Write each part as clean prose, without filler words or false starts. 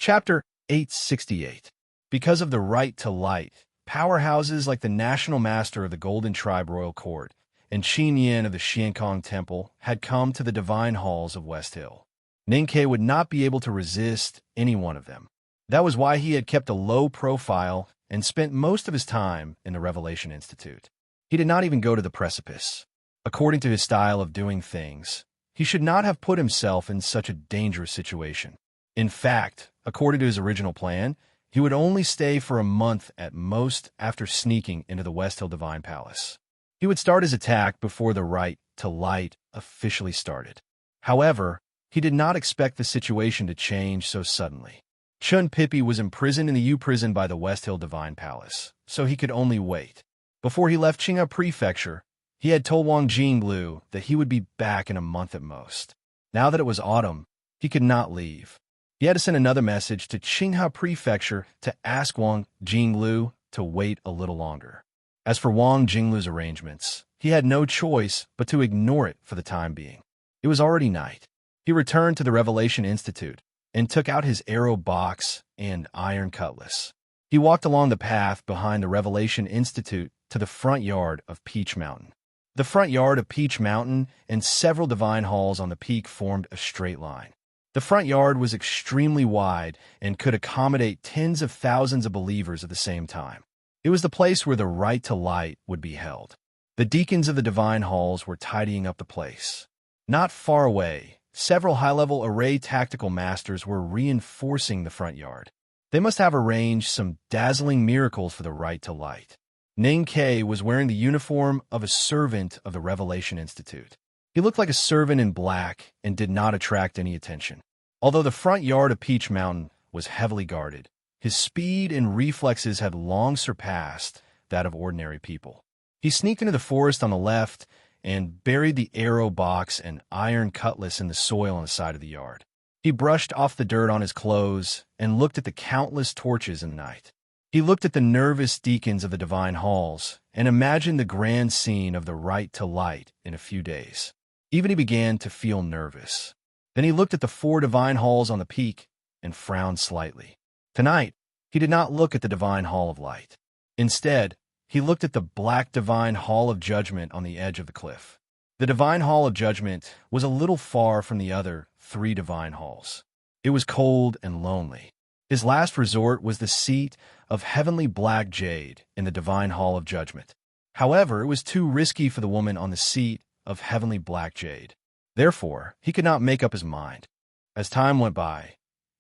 Chapter 868. Because of the right to light, powerhouses like the National Master of the Golden Tribe Royal Court and Qin Yin of the Xiankong Temple had come to the divine halls of West Hill. Ninkei would not be able to resist any one of them. That was why he had kept a low profile and spent most of his time in the Revelation Institute. He did not even go to the precipice. According to his style of doing things, he should not have put himself in such a dangerous situation. In fact, according to his original plan, he would only stay for a month at most after sneaking into the West Hill Divine Palace. He would start his attack before the right to light officially started. However, he did not expect the situation to change so suddenly. Chun Pippi was imprisoned in the U prison by the West Hill Divine Palace, so he could only wait. Before he left Qinghe Prefecture, he had told Wang Jinglu that he would be back in a month at most. Now that it was autumn, he could not leave. He had to send another message to Qinghe Prefecture to ask Wang Jinglu to wait a little longer. As for Wang Jinglu's arrangements, he had no choice but to ignore it for the time being. It was already night. He returned to the Revelation Institute and took out his arrow box and iron cutlass. He walked along the path behind the Revelation Institute to the front yard of Peach Mountain. The front yard of Peach Mountain and several divine halls on the peak formed a straight line. The front yard was extremely wide and could accommodate tens of thousands of believers at the same time. It was the place where the right to light would be held. The deacons of the divine halls were tidying up the place. Not far away, several high-level array tactical masters were reinforcing the front yard. They must have arranged some dazzling miracles for the right to light. Ninkei was wearing the uniform of a servant of the Revelation Institute. He looked like a servant in black and did not attract any attention. Although the front yard of Peach Mountain was heavily guarded, his speed and reflexes had long surpassed that of ordinary people. He sneaked into the forest on the left and buried the arrow box and iron cutlass in the soil on the side of the yard. He brushed off the dirt on his clothes and looked at the countless torches in the night. He looked at the nervous deacons of the divine halls and imagined the grand scene of the right to light in a few days. Even he began to feel nervous. Then he looked at the 4 divine halls on the peak and frowned slightly. Tonight, he did not look at the divine hall of light. Instead, he looked at the black divine hall of judgment on the edge of the cliff. The divine hall of judgment was a little far from the other 3 divine halls. It was cold and lonely. His last resort was the seat of heavenly black jade in the divine hall of judgment. However, it was too risky for the woman on the seat of heavenly black jade. Therefore, he could not make up his mind. As time went by,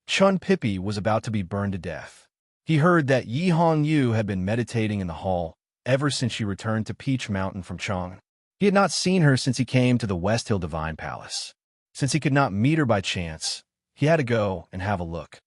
Chun Pippi was about to be burned to death. He heard that Yi Hongyu had been meditating in the hall ever since she returned to Peach Mountain from Chong. He had not seen her since he came to the West Hill Divine Palace. Since he could not meet her by chance, he had to go and have a look.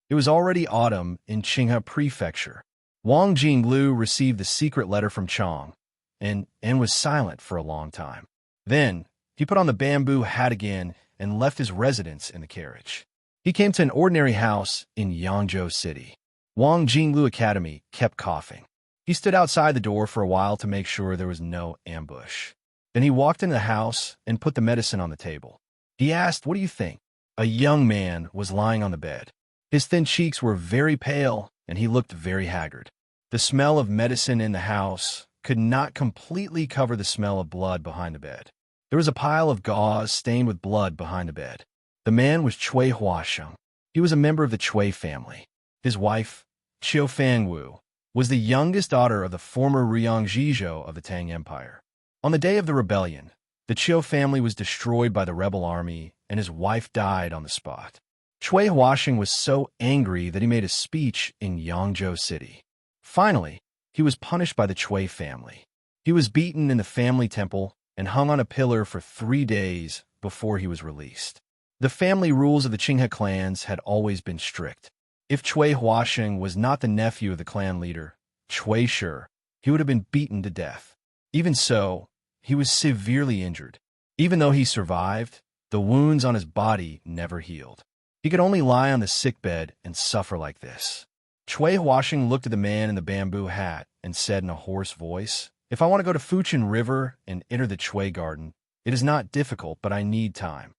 It was already autumn in Qinghe Prefecture. Wang Jinglu received the secret letter from Chong and was silent for a long time. Then, he put on the bamboo hat again and left his residence in the carriage. He came to an ordinary house in Yangzhou City. Wang Jinglu Academy kept coughing. He stood outside the door for a while to make sure there was no ambush. Then he walked into the house and put the medicine on the table. He asked, "What do you think?" A young man was lying on the bed. His thin cheeks were very pale, and he looked very haggard. The smell of medicine in the house could not completely cover the smell of blood behind the bed. There was a pile of gauze stained with blood behind the bed. The man was Cui Huasheng. He was a member of the Cui family. His wife, Qiu Fangwu, was the youngest daughter of the former Ruyang Zhizhou of the Tang Empire. On the day of the rebellion, the Qiu family was destroyed by the rebel army, and his wife died on the spot. Cui Huasheng was so angry that he made a speech in Yangzhou City. Finally, he was punished by the Cui family. He was beaten in the family temple and hung on a pillar for 3 days before he was released. The family rules of the Qinghe clans had always been strict. If Cui Huasheng was not the nephew of the clan leader, Cui Shi, he would have been beaten to death. Even so, he was severely injured. Even though he survived, the wounds on his body never healed. He could only lie on the sickbed and suffer like this. Cui Huasheng looked at the man in the bamboo hat and said in a hoarse voice, "If I want to go to Fuchin River and enter the Cui Garden, it is not difficult, but I need time."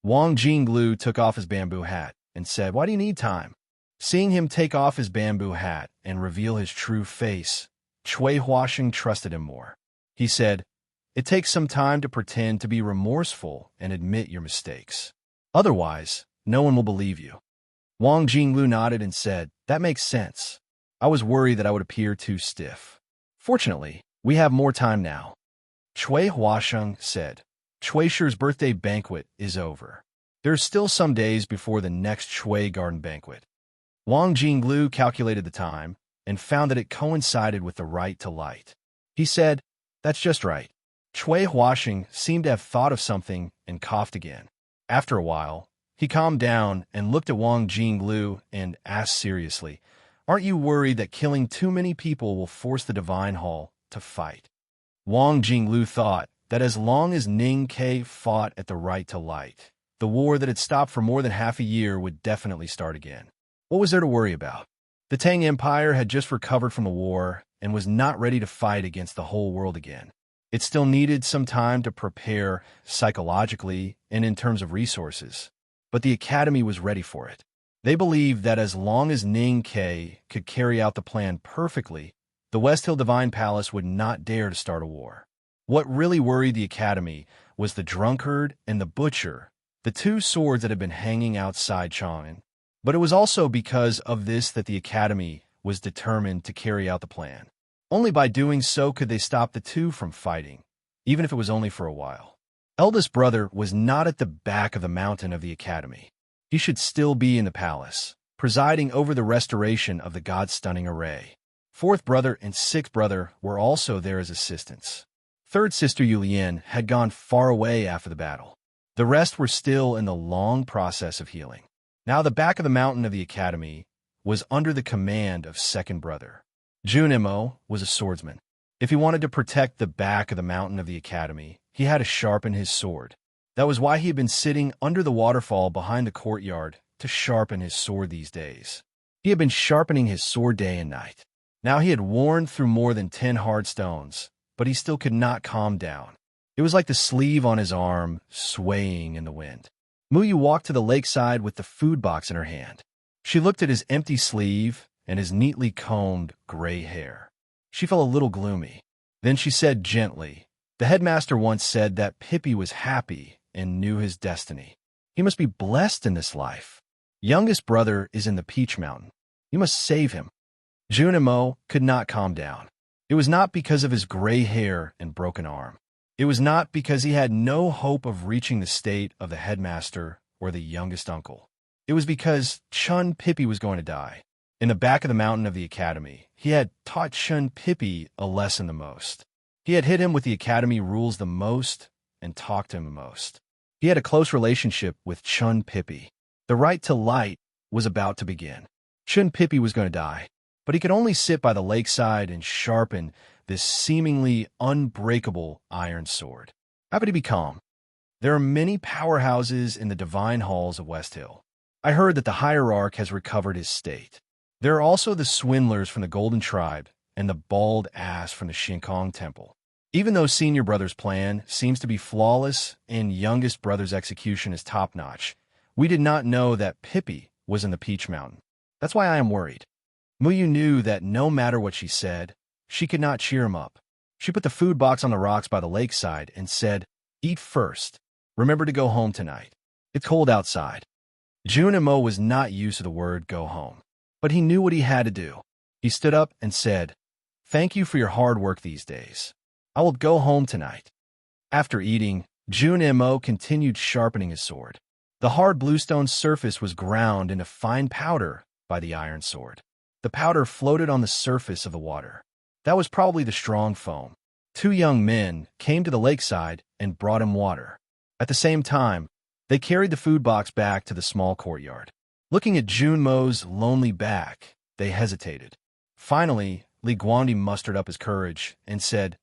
Wang Jinglu took off his bamboo hat and said, "Why do you need time?" Seeing him take off his bamboo hat and reveal his true face, Chui Huasheng trusted him more. He said, "It takes some time to pretend to be remorseful and admit your mistakes. Otherwise, no one will believe you." Wang Jinglu nodded and said, "That makes sense. I was worried that I would appear too stiff. Fortunately, we have more time now." Chui Huasheng said, "Chui Shi's birthday banquet is over. There's still some days before the next Chui Garden banquet." Wang Jinglu calculated the time and found that it coincided with the right to light. He said, "That's just right." Chui Huasheng seemed to have thought of something and coughed again. After a while, he calmed down and looked at Wang Jinglu and asked seriously, "Aren't you worried that killing too many people will force the Divine Hall to fight?" Wang Jinglu thought that as long as Ning Ke fought at the right to light, the war that had stopped for more than half a year would definitely start again. What was there to worry about? The Tang Empire had just recovered from the war and was not ready to fight against the whole world again. It still needed some time to prepare psychologically and in terms of resources, but the Academy was ready for it. They believed that as long as Ning Ke could carry out the plan perfectly, the West Hill Divine Palace would not dare to start a war. What really worried the Academy was the drunkard and the butcher, the two swords that had been hanging outside Chang'an. But it was also because of this that the Academy was determined to carry out the plan. Only by doing so could they stop the two from fighting, even if it was only for a while. Eldest brother was not at the back of the mountain of the Academy. He should still be in the palace, presiding over the restoration of the God-stunning array. Fourth brother and sixth brother were also there as assistants. Third sister Yulian had gone far away after the battle. The rest were still in the long process of healing. Now the back of the mountain of the Academy was under the command of second brother. Junimo was a swordsman. If he wanted to protect the back of the mountain of the Academy, he had to sharpen his sword. That was why he had been sitting under the waterfall behind the courtyard to sharpen his sword these days. He had been sharpening his sword day and night. Now he had worn through more than 10 hard stones, but he still could not calm down. It was like the sleeve on his arm swaying in the wind. Muyu walked to the lakeside with the food box in her hand. She looked at his empty sleeve and his neatly combed gray hair. She felt a little gloomy. Then she said gently, "The headmaster once said that Pippi was happy and knew his destiny. He must be blessed in this life. Youngest brother is in the Peach Mountain. You must save him." Junimo could not calm down. It was not because of his gray hair and broken arm. It was not because he had no hope of reaching the state of the headmaster or the youngest uncle. It was because Chun Pippi was going to die. In the back of the mountain of the Academy, he had taught Chun Pippi a lesson the most. He had hit him with the Academy rules the most and talked to him the most. He had a close relationship with Chun Pippi. The right to light was about to begin. Chun Pippi was going to die, but he could only sit by the lakeside and sharpen this seemingly unbreakable iron sword. How could he be calm? There are many powerhouses in the divine halls of West Hill. I heard that the hierarch has recovered his state. There are also the swindlers from the Golden Tribe and the bald ass from the Shinkong Temple. Even though senior brother's plan seems to be flawless and youngest brother's execution is top-notch, we did not know that Pippi was in the Peach Mountain. That's why I am worried. Muyu knew that no matter what she said, she could not cheer him up. She put the food box on the rocks by the lakeside and said, "Eat first. Remember to go home tonight. It's cold outside." Junimo was not used to the word go home, but he knew what he had to do. He stood up and said, "Thank you for your hard work these days. I will go home tonight." After eating, Junimo continued sharpening his sword. The hard bluestone surface was ground into fine powder by the iron sword. The powder floated on the surface of the water. That was probably the strong foam. Two young men came to the lakeside and brought him water. At the same time, they carried the food box back to the small courtyard. Looking at Junmo's lonely back, they hesitated. Finally, Li Guangdi mustered up his courage and said,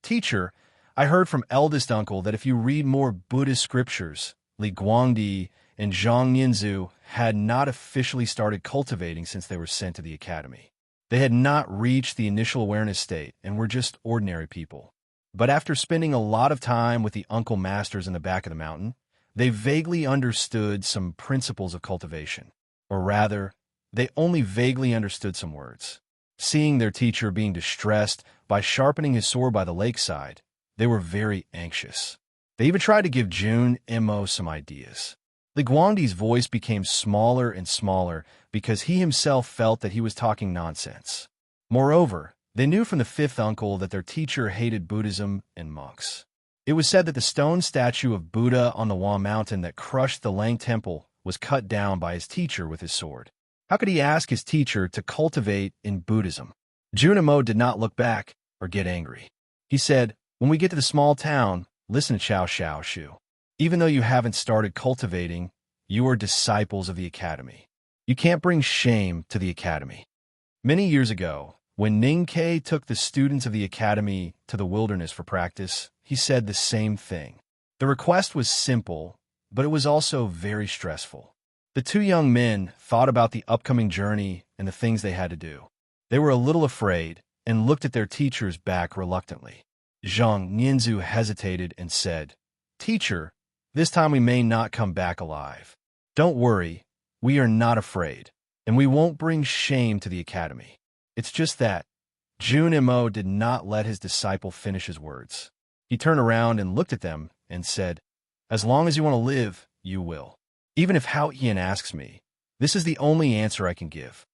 "Teacher, I heard from eldest uncle that if you read more Buddhist scriptures, Li Guangdi and Zhang Yinzu had not officially started cultivating since they were sent to the academy. They had not reached the initial awareness state and were just ordinary people. But after spending a lot of time with the uncle masters in the back of the mountain, they vaguely understood some principles of cultivation. Or rather, They only vaguely understood some words. Seeing their teacher being distressed by sharpening his sword by the lakeside, they were very anxious. They even tried to give Jun Mo some ideas. Li Guangdi's voice became smaller and smaller because he himself felt that he was talking nonsense. Moreover, they knew from the fifth uncle that their teacher hated Buddhism and monks. It was said that the stone statue of Buddha on the Wan Mountain that crushed the Lang Temple was cut down by his teacher with his sword. How could he ask his teacher to cultivate in Buddhism? Jun Mo did not look back or get angry. He said, "When we get to the small town, listen to Chao Xiao Shu. Even though you haven't started cultivating, you are disciples of the academy. You can't bring shame to the academy." Many years ago, when Ning Ke took the students of the academy to the wilderness for practice, he said the same thing. The request was simple, but it was also very stressful. The two young men thought about the upcoming journey and the things they had to do. They were a little afraid and looked at their teacher's back reluctantly. Zhang Nianzu hesitated and said, "Teacher, this time we may not come back alive. Don't worry, we are not afraid, and we won't bring shame to the academy. It's just that." Jun Mo did not let his disciple finish his words. He turned around and looked at them and said, "As long as you want to live, you will. Even if Hao Ian asks me, this is the only answer I can give."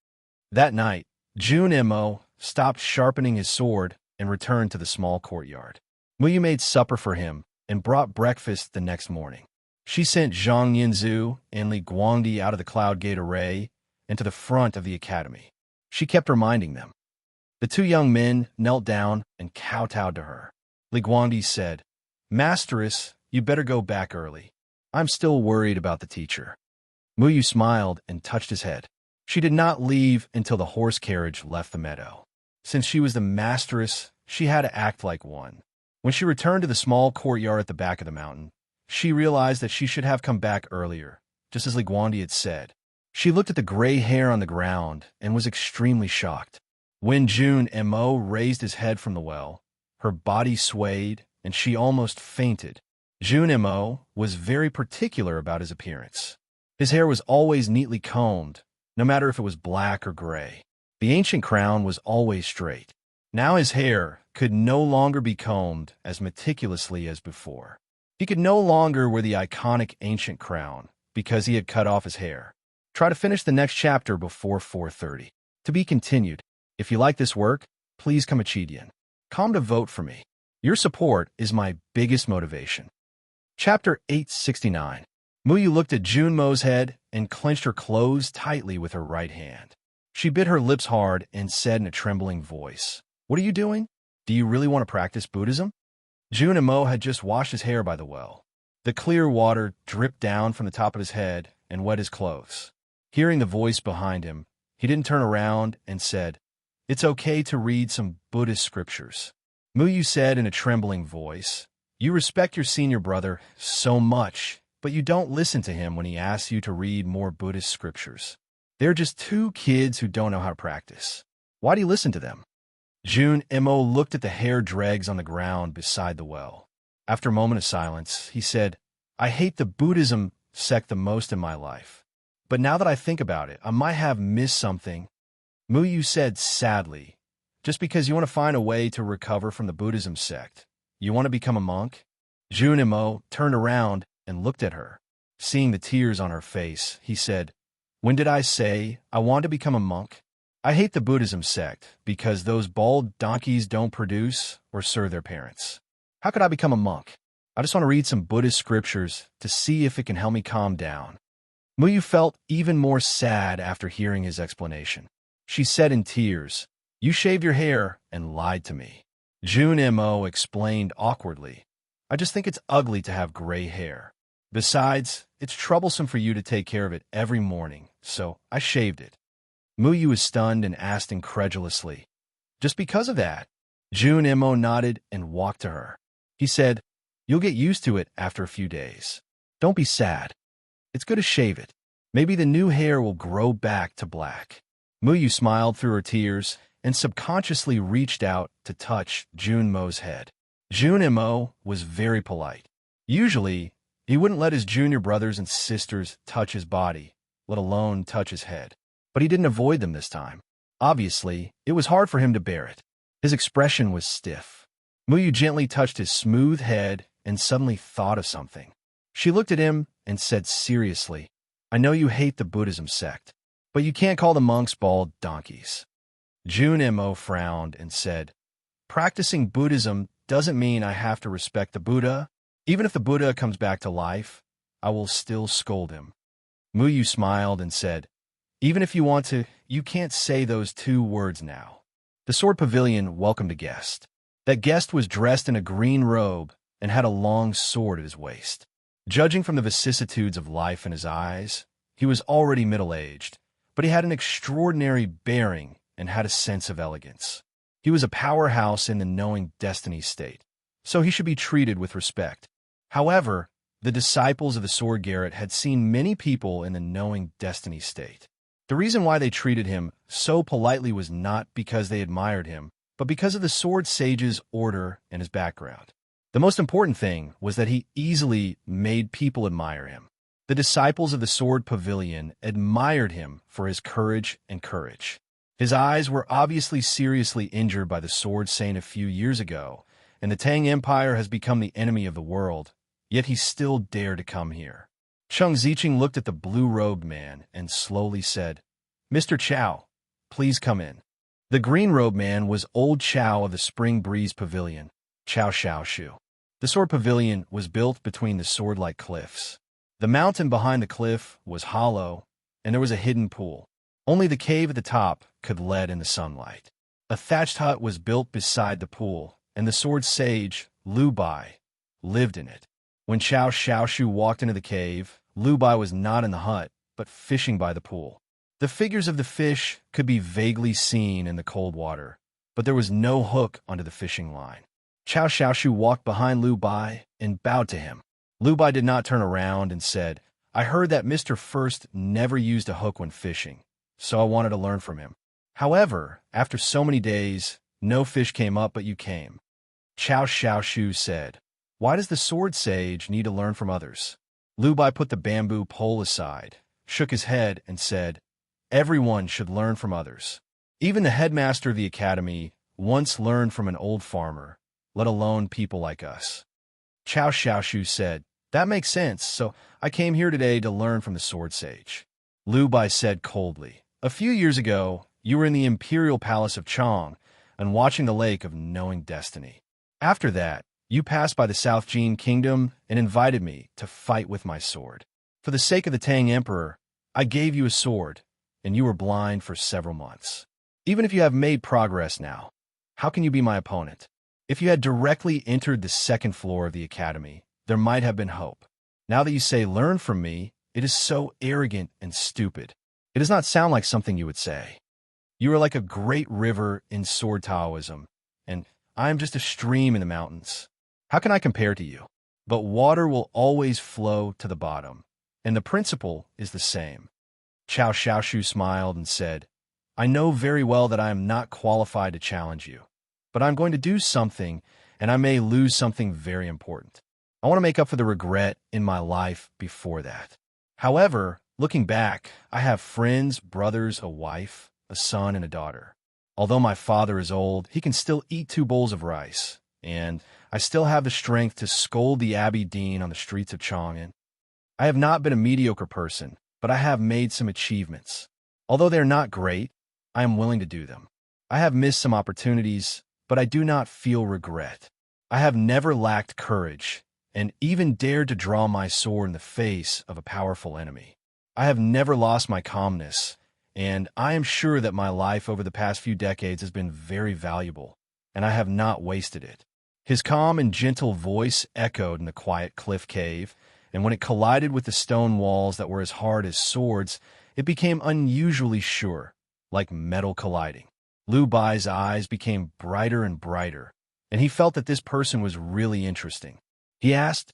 That night, Jun Mo stopped sharpening his sword and returned to the small courtyard. Muyu made supper for him and brought breakfast the next morning. She sent Zhang Yinzu and Li Guangdi out of the Cloud Gate Array and to the front of the academy. She kept reminding them. The two young men knelt down and kowtowed to her. Li Guangdi said, "Masteress, you better go back early. I'm still worried about the teacher." Muyu smiled and touched his head. She did not leave until the horse carriage left the meadow. Since she was the masteress, she had to act like one. When she returned to the small courtyard at the back of the mountain, she realized that she should have come back earlier, just as Li Guangdi had said. She looked at the gray hair on the ground and was extremely shocked. When Jun Mo raised his head from the well, her body swayed and she almost fainted. Jun Mo was very particular about his appearance. His hair was always neatly combed, no matter if it was black or gray. The ancient crown was always straight. Now his hair could no longer be combed as meticulously as before. He could no longer wear the iconic ancient crown because he had cut off his hair. Try to finish the next chapter before 4:30. To be continued. If you like this work, please come a Chidian. Come to vote for me. Your support is my biggest motivation. Chapter 869. Muyu looked at Jun Mo's head and clenched her clothes tightly with her right hand. She bit her lips hard and said in a trembling voice, "What are you doing? Do you really want to practice Buddhism?" Jun Mo had just washed his hair by the well. The clear water dripped down from the top of his head and wet his clothes. Hearing the voice behind him, he didn't turn around and said, "It's okay to read some Buddhist scriptures." Muyu said in a trembling voice, "You respect your senior brother so much, but you don't listen to him when he asks you to read more Buddhist scriptures. They're just two kids who don't know how to practice. Why do you listen to them?" Jun Mo looked at the hair dregs on the ground beside the well. After a moment of silence, he said, "I hate the Buddhism sect the most in my life. But now that I think about it, I might have missed something." Muyu said sadly, "Just because you want to find a way to recover from the Buddhism sect, you want to become a monk?" Jun Mo turned around and looked at her. Seeing the tears on her face, he said, "When did I say I want to become a monk? I hate the Buddhism sect because those bald donkeys don't produce or serve their parents. How could I become a monk? I just want to read some Buddhist scriptures to see if it can help me calm down." Muyu felt even more sad after hearing his explanation. She said in tears, "You shaved your hair and lied to me." Jun Mo explained awkwardly, "I just think it's ugly to have gray hair. Besides, it's troublesome for you to take care of it every morning, so I shaved it." Muyu was stunned and asked incredulously, "Just because of that?" Jun Mo nodded and walked to her. He said, "You'll get used to it after a few days. Don't be sad. It's good to shave it. Maybe the new hair will grow back to black." Muyu smiled through her tears and subconsciously reached out to touch Jun Mo's head. Jun Mo was very polite. Usually, he wouldn't let his junior brothers and sisters touch his body, let alone touch his head. but he didn't avoid them this time. Obviously, it was hard for him to bear it. His expression was stiff. Muyu gently touched his smooth head and suddenly thought of something. She looked at him and said seriously, "I know you hate the Buddhism sect, but you can't call the monks bald donkeys." Junimo frowned and said, "Practicing Buddhism doesn't mean I have to respect the Buddha. Even if the Buddha comes back to life, I will still scold him." Muyu smiled and said, "Even if you want to, you can't say those two words now." The sword pavilion welcomed a guest. That guest was dressed in a green robe and had a long sword at his waist. Judging from the vicissitudes of life in his eyes, he was already middle-aged, but he had an extraordinary bearing and had a sense of elegance. He was a powerhouse in the knowing destiny state, so he should be treated with respect. However, the disciples of the Sword Garret had seen many people in the knowing destiny state. The reason why they treated him so politely was not because they admired him, but because of the Sword Sage's order and his background. The most important thing was that he easily made people admire him. The disciples of the Sword Pavilion admired him for his courage and courage. His eyes were obviously seriously injured by the Sword Saint a few years ago, and the Tang Empire has become the enemy of the world, yet he still dared to come here. Chung Ziqing looked at the blue-robed man and slowly said, "Mr. Chow, please come in." The green-robed man was old Chow of the Spring Breeze Pavilion, Chow Xiaoshu. The sword pavilion was built between the sword-like cliffs. The mountain behind the cliff was hollow, and there was a hidden pool. Only the cave at the top could let in the sunlight. A thatched hut was built beside the pool, and the sword sage, Lu Bai, lived in it. When Chow Xiaoshu walked into the cave, Lu Bai was not in the hut, but fishing by the pool. The figures of the fish could be vaguely seen in the cold water, but there was no hook onto the fishing line. Chow Xiaoshu walked behind Lu Bai and bowed to him. Lu Bai did not turn around and said, "I heard that Mr. First never used a hook when fishing, so I wanted to learn from him. However, after so many days, no fish came up, but you came." Chow Xiaoshu said, "Why does the sword sage need to learn from others?" Lu Bai put the bamboo pole aside, shook his head, and said, "Everyone should learn from others. Even the headmaster of the academy once learned from an old farmer, let alone people like us." Chow Xiaoshu said, "That makes sense, so I came here today to learn from the sword sage." Lu Bai said coldly, "A few years ago, you were in the imperial palace of Chong and watching the lake of knowing destiny. After that, you passed by the South Jin Kingdom and invited me to fight with my sword. For the sake of the Tang Emperor, I gave you a sword, and you were blind for several months. Even if you have made progress now, how can you be my opponent? If you had directly entered the second floor of the academy, there might have been hope. Now that you say learn from me, it is so arrogant and stupid. It does not sound like something you would say. You are like a great river in sword Taoism, and I am just a stream in the mountains. How can I compare to you? But water will always flow to the bottom, and the principle is the same." Chow Xiaoshu smiled and said, "I know very well that I am not qualified to challenge you, but I'm going to do something, and I may lose something very important. I want to make up for the regret in my life before that. However, looking back, I have friends, brothers, a wife, a son, and a daughter. Although my father is old, he can still eat 2 bowls of rice, and I still have the strength to scold the Abbey Dean on the streets of Chang'an. I have not been a mediocre person, but I have made some achievements. Although they are not great, I am willing to do them. I have missed some opportunities, but I do not feel regret. I have never lacked courage, and even dared to draw my sword in the face of a powerful enemy. I have never lost my calmness, and I am sure that my life over the past few decades has been very valuable, and I have not wasted it." His calm and gentle voice echoed in the quiet cliff cave, and when it collided with the stone walls that were as hard as swords, it became unusually sure, like metal colliding. Lu Bai's eyes became brighter and brighter, and he felt that this person was really interesting. He asked,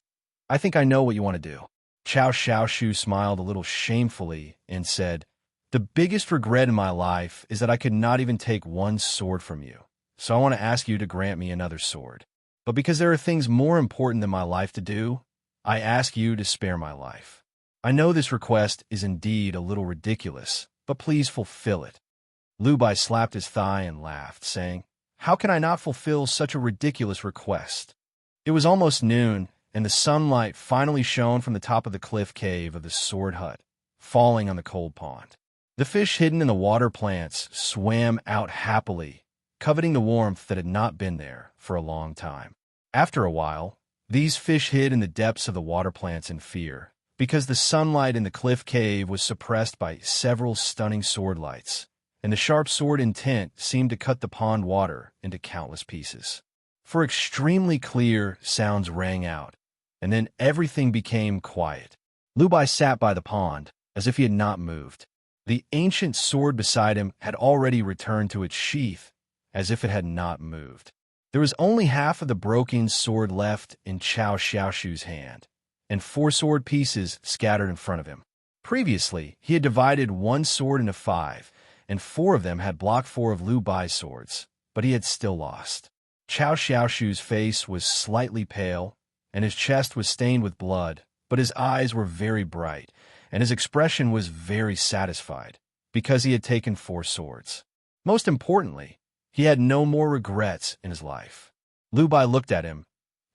"I think I know what you want to do." Chow Xiaoshu smiled a little shamefully and said, "The biggest regret in my life is that I could not even take one sword from you, so I want to ask you to grant me another sword. But because there are things more important than my life to do, I ask you to spare my life. I know this request is indeed a little ridiculous, but please fulfill it." Lu Bai slapped his thigh and laughed, saying, "How can I not fulfill such a ridiculous request?" It was almost noon, and the sunlight finally shone from the top of the cliff cave of the sword hut, falling on the cold pond. The fish hidden in the water plants swam out happily, coveting the warmth that had not been there for a long time. After a while, these fish hid in the depths of the water plants in fear, because the sunlight in the cliff cave was suppressed by several stunning sword lights, and the sharp sword intent seemed to cut the pond water into countless pieces. For extremely clear sounds rang out, and then everything became quiet. Lu Bai sat by the pond, as if he had not moved. The ancient sword beside him had already returned to its sheath, as if it had not moved. There was only half of the broken sword left in Chao Xiaoshu's hand, and 4 sword pieces scattered in front of him. Previously, he had divided one sword into 5, and 4 of them had blocked 4 of Lu Bai's swords, but he had still lost. Chao Xiaoshu's face was slightly pale, and his chest was stained with blood, but his eyes were very bright, and his expression was very satisfied, because he had taken 4 swords. Most importantly, he had no more regrets in his life. Lu Bai looked at him,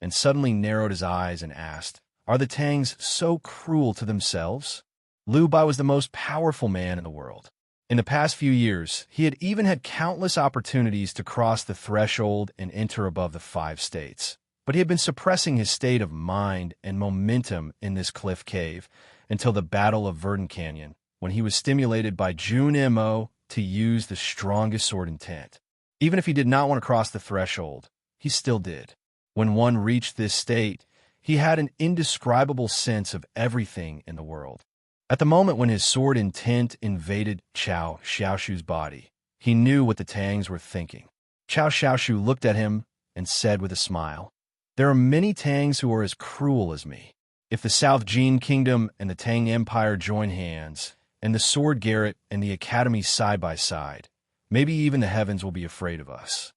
and suddenly narrowed his eyes and asked, "Are the Tangs so cruel to themselves?" Lu Bai was the most powerful man in the world. In the past few years, he had even had countless opportunities to cross the threshold and enter above the 5 states. But he had been suppressing his state of mind and momentum in this cliff cave until the Battle of Verdant Canyon, when he was stimulated by Jun Mo to use the strongest sword intent. Even if he did not want to cross the threshold, he still did. When one reached this state, he had an indescribable sense of everything in the world. At the moment when his sword intent invaded Chao Xiaoshu's body, he knew what the Tangs were thinking. Chao Xiaoshu looked at him and said with a smile, "There are many Tangs who are as cruel as me. If the South Jin Kingdom and the Tang Empire join hands, and the Sword Garret and the Academy side by side, maybe even the heavens will be afraid of us."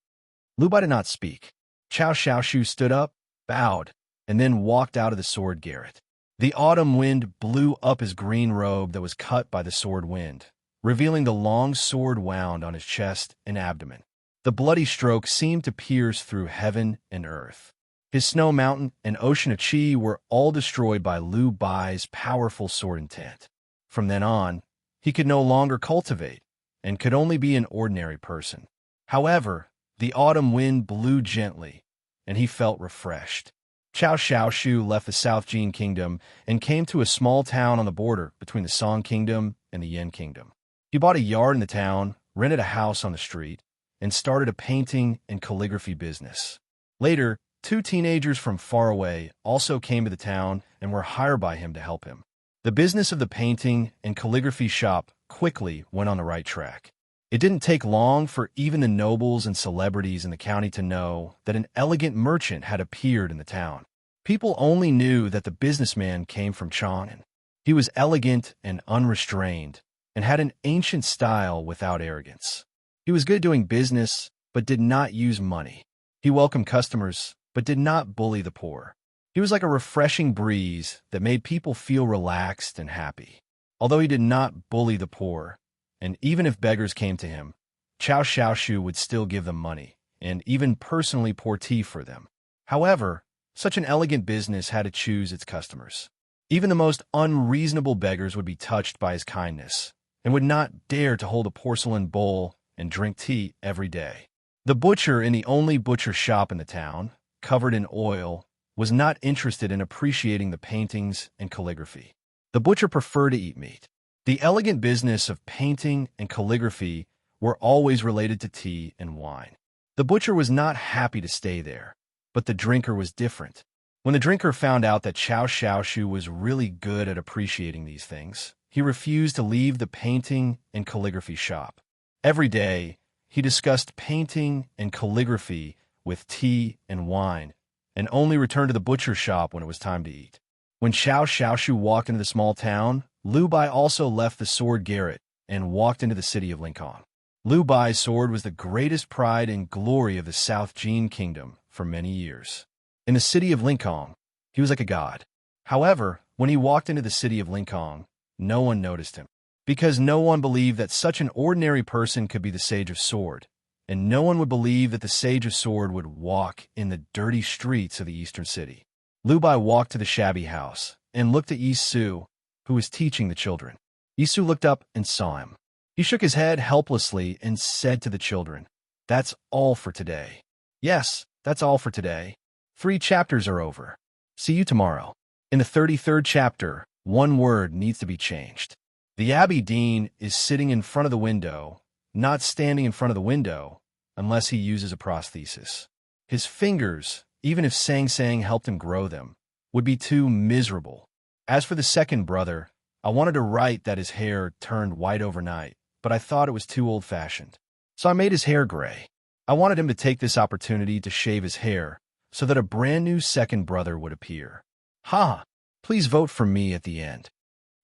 Lu Bai did not speak. Chao Xiaoshu stood up, bowed, and then walked out of the Sword Garret. The autumn wind blew up his green robe that was cut by the sword wind, revealing the long sword wound on his chest and abdomen. The bloody stroke seemed to pierce through heaven and earth. His snow mountain and ocean of chi were all destroyed by Lu Bai's powerful sword intent. From then on, he could no longer cultivate, and could only be an ordinary person. However, the autumn wind blew gently, and he felt refreshed. Chao Xiaoshu left the South Jin Kingdom and came to a small town on the border between the Song Kingdom and the Yin Kingdom. He bought a yard in the town, rented a house on the street, and started a painting and calligraphy business. Later, 2 teenagers from far away also came to the town and were hired by him to help him. The business of the painting and calligraphy shop quickly went on the right track. It didn't take long for even the nobles and celebrities in the county to know that an elegant merchant had appeared in the town. People only knew that the businessman came from Chang'an. He was elegant and unrestrained, and had an ancient style without arrogance. He was good at doing business, but did not use money. He welcomed customers, but did not bully the poor. He was like a refreshing breeze that made people feel relaxed and happy. Although he did not bully the poor, and even if beggars came to him, Chao Xiaoshu would still give them money, and even personally pour tea for them. However, such an elegant business had to choose its customers. Even the most unreasonable beggars would be touched by his kindness, and would not dare to hold a porcelain bowl and drink tea every day. The butcher in the only butcher shop in the town, covered in oil, was not interested in appreciating the paintings and calligraphy. The butcher preferred to eat meat. The elegant business of painting and calligraphy were always related to tea and wine. The butcher was not happy to stay there, but the drinker was different. When the drinker found out that Chao Xiaoshu was really good at appreciating these things, he refused to leave the painting and calligraphy shop. Every day, he discussed painting and calligraphy with tea and wine, and only returned to the butcher shop when it was time to eat. When Chao Xiaoshu walked into the small town, Lu Bai also left the Sword Garret and walked into the city of Lincoln. Lu Bai's sword was the greatest pride and glory of the South Jin Kingdom for many years. In the city of Lincoln, he was like a god. However, when he walked into the city of Lincoln, no one noticed him. because no one believed that such an ordinary person could be the Sage of Sword, and no one would believe that the Sage of Sword would walk in the dirty streets of the eastern city. Lu Bai walked to the shabby house and looked at Yi Su, who was teaching the children. Yi Su looked up and saw him. He shook his head helplessly and said to the children, "That's all for today." "Yes, that's all for today. 3 chapters are over. See you tomorrow." In the 33rd chapter, one word needs to be changed. The Abbey Dean is sitting in front of the window, not standing in front of the window, unless he uses a prosthesis. His fingers, even if Sang Sang helped him grow them, would be too miserable. As for the second brother, I wanted to write that his hair turned white overnight, but I thought it was too old-fashioned. So I made his hair gray. I wanted him to take this opportunity to shave his hair so that a brand new second brother would appear. Ha! Please vote for me at the end.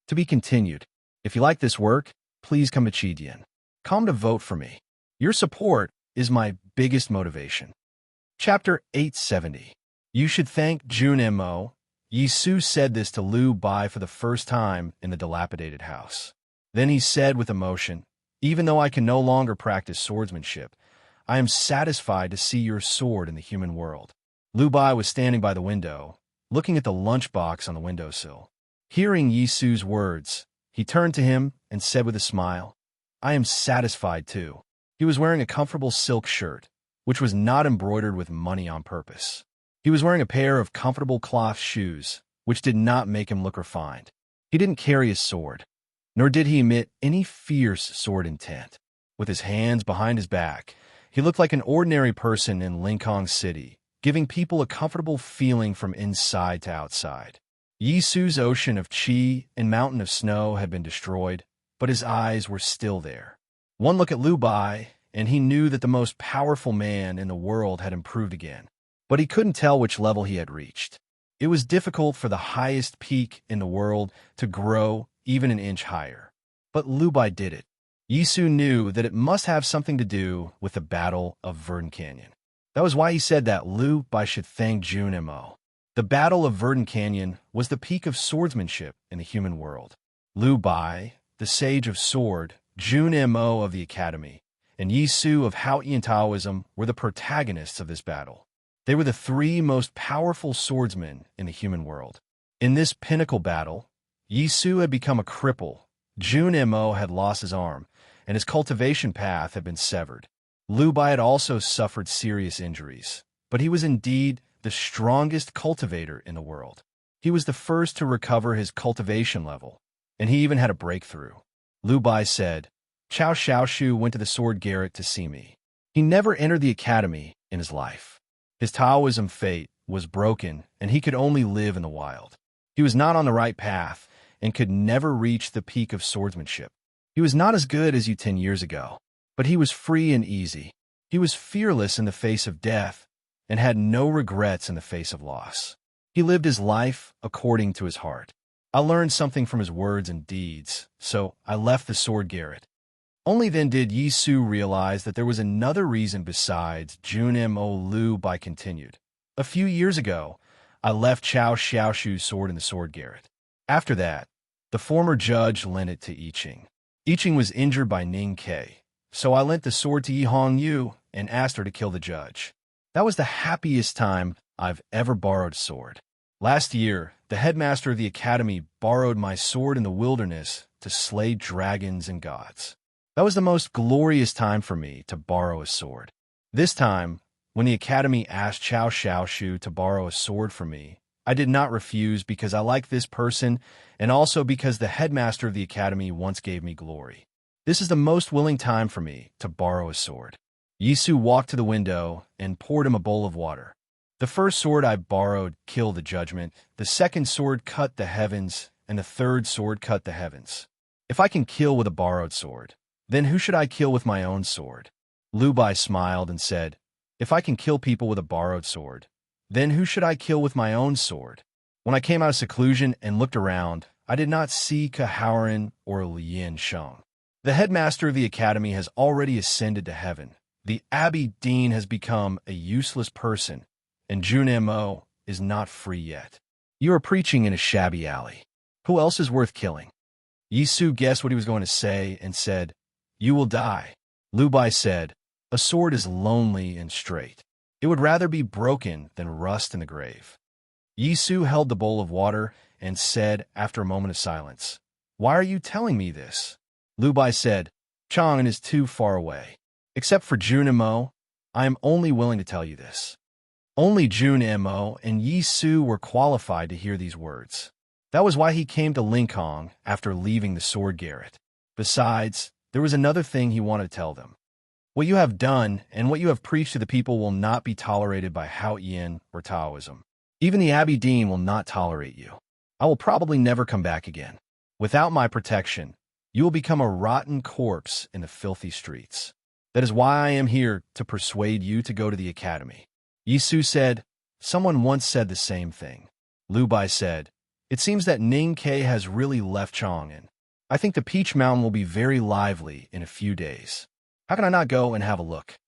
To be continued. If you like this work, please come to Chidian. Come to vote for me. Your support is my biggest motivation. Chapter 870. You should thank Jun Mo. Yi Su said this to Lu Bai for the first time in the dilapidated house. Then he said with emotion, "Even though I can no longer practice swordsmanship, I am satisfied to see your sword in the human world." Lu Bai was standing by the window, looking at the lunchbox on the windowsill. Hearing Yi Su's words, he turned to him and said with a smile, "I am satisfied too." He was wearing a comfortable silk shirt, which was not embroidered with money on purpose. He was wearing a pair of comfortable cloth shoes, which did not make him look refined. He didn't carry a sword, nor did he emit any fierce sword intent. With his hands behind his back, he looked like an ordinary person in Lincoln City, giving people a comfortable feeling from inside to outside. Yi Su's ocean of chi and mountain of snow had been destroyed, but his eyes were still there. One look at Lu Bai, and he knew that the most powerful man in the world had improved again, but he couldn't tell which level he had reached. It was difficult for the highest peak in the world to grow even an inch higher. But Lu Bai did it. Yi Su knew that it must have something to do with the Battle of Verdant Canyon. That was why he said that Lu Bai should thank Jun Mo. The Battle of Verdant Canyon was the peak of swordsmanship in the human world. Lu Bai, the Sage of Sword, Jun Mo of the Academy, and Yi Su of Haotian Taoism were the protagonists of this battle. They were the 3 most powerful swordsmen in the human world. In this pinnacle battle, Yi Su had become a cripple, Jun Mo had lost his arm, and his cultivation path had been severed. Lu Bai had also suffered serious injuries, but he was indeed the strongest cultivator in the world. He was the first to recover his cultivation level, and he even had a breakthrough. Lu Bai said, "Chao Xiaoshu went to the sword garret to see me. He never entered the academy in his life. His Taoism fate was broken, and he could only live in the wild. He was not on the right path and could never reach the peak of swordsmanship. He was not as good as you 10 years ago, but he was free and easy. He was fearless in the face of death and had no regrets in the face of loss. He lived his life according to his heart. I learned something from his words and deeds, so I left the sword garret." Only then did Yi Su realize that there was another reason besides Jun Mo. Lu Bai continued. "A few years ago, I left Chao Xiaoshu's sword in the sword garret. After that, the former judge lent it to I Ching. I Ching was injured by Ning Ke, so I lent the sword to Yi Hong Yu and asked her to kill the judge. That was the happiest time I've ever borrowed a sword. Last year, the headmaster of the academy borrowed my sword in the wilderness to slay dragons and gods. That was the most glorious time for me to borrow a sword. This time, when the academy asked Chao Xiaoshu to borrow a sword from me, I did not refuse because I like this person and also because the headmaster of the academy once gave me glory. This is the most willing time for me to borrow a sword." Yi Su walked to the window and poured him a bowl of water. "The first sword I borrowed killed the judgment, the second sword cut the heavens, and the third sword cut the heavens. If I can kill with a borrowed sword, then who should I kill with my own sword?" Lu Bai smiled and said, "If I can kill people with a borrowed sword, then who should I kill with my own sword?" When I came out of seclusion and looked around, I did not see Kaharan or Lien Sheng. The headmaster of the academy has already ascended to heaven. The Abbey Dean has become a useless person, and Jun Mo is not free yet. You are preaching in a shabby alley. Who else is worth killing? Yi Su guessed what he was going to say and said, "You will die." Lu Bai said, "A sword is lonely and straight. It would rather be broken than rust in the grave." Yi Su held the bowl of water and said, after a moment of silence, "Why are you telling me this?" Lu Bai said, "Chang'an is too far away. Except for Jun and Mo, I am only willing to tell you this." Only Jun and Mo and Yi Su were qualified to hear these words. That was why he came to Lincoln after leaving the sword garret. Besides, there was another thing he wanted to tell them. What you have done and what you have preached to the people will not be tolerated by Haotian or Taoism. Even the Abbey Dean will not tolerate you. I will probably never come back again. Without my protection, you will become a rotten corpse in the filthy streets. That is why I am here to persuade you to go to the academy." Yi Su said, "Someone once said the same thing." Lu Bai said, "It seems that Ning Ke has really left Chang'an. I think the Peach Mountain will be very lively in a few days. How can I not go and have a look?"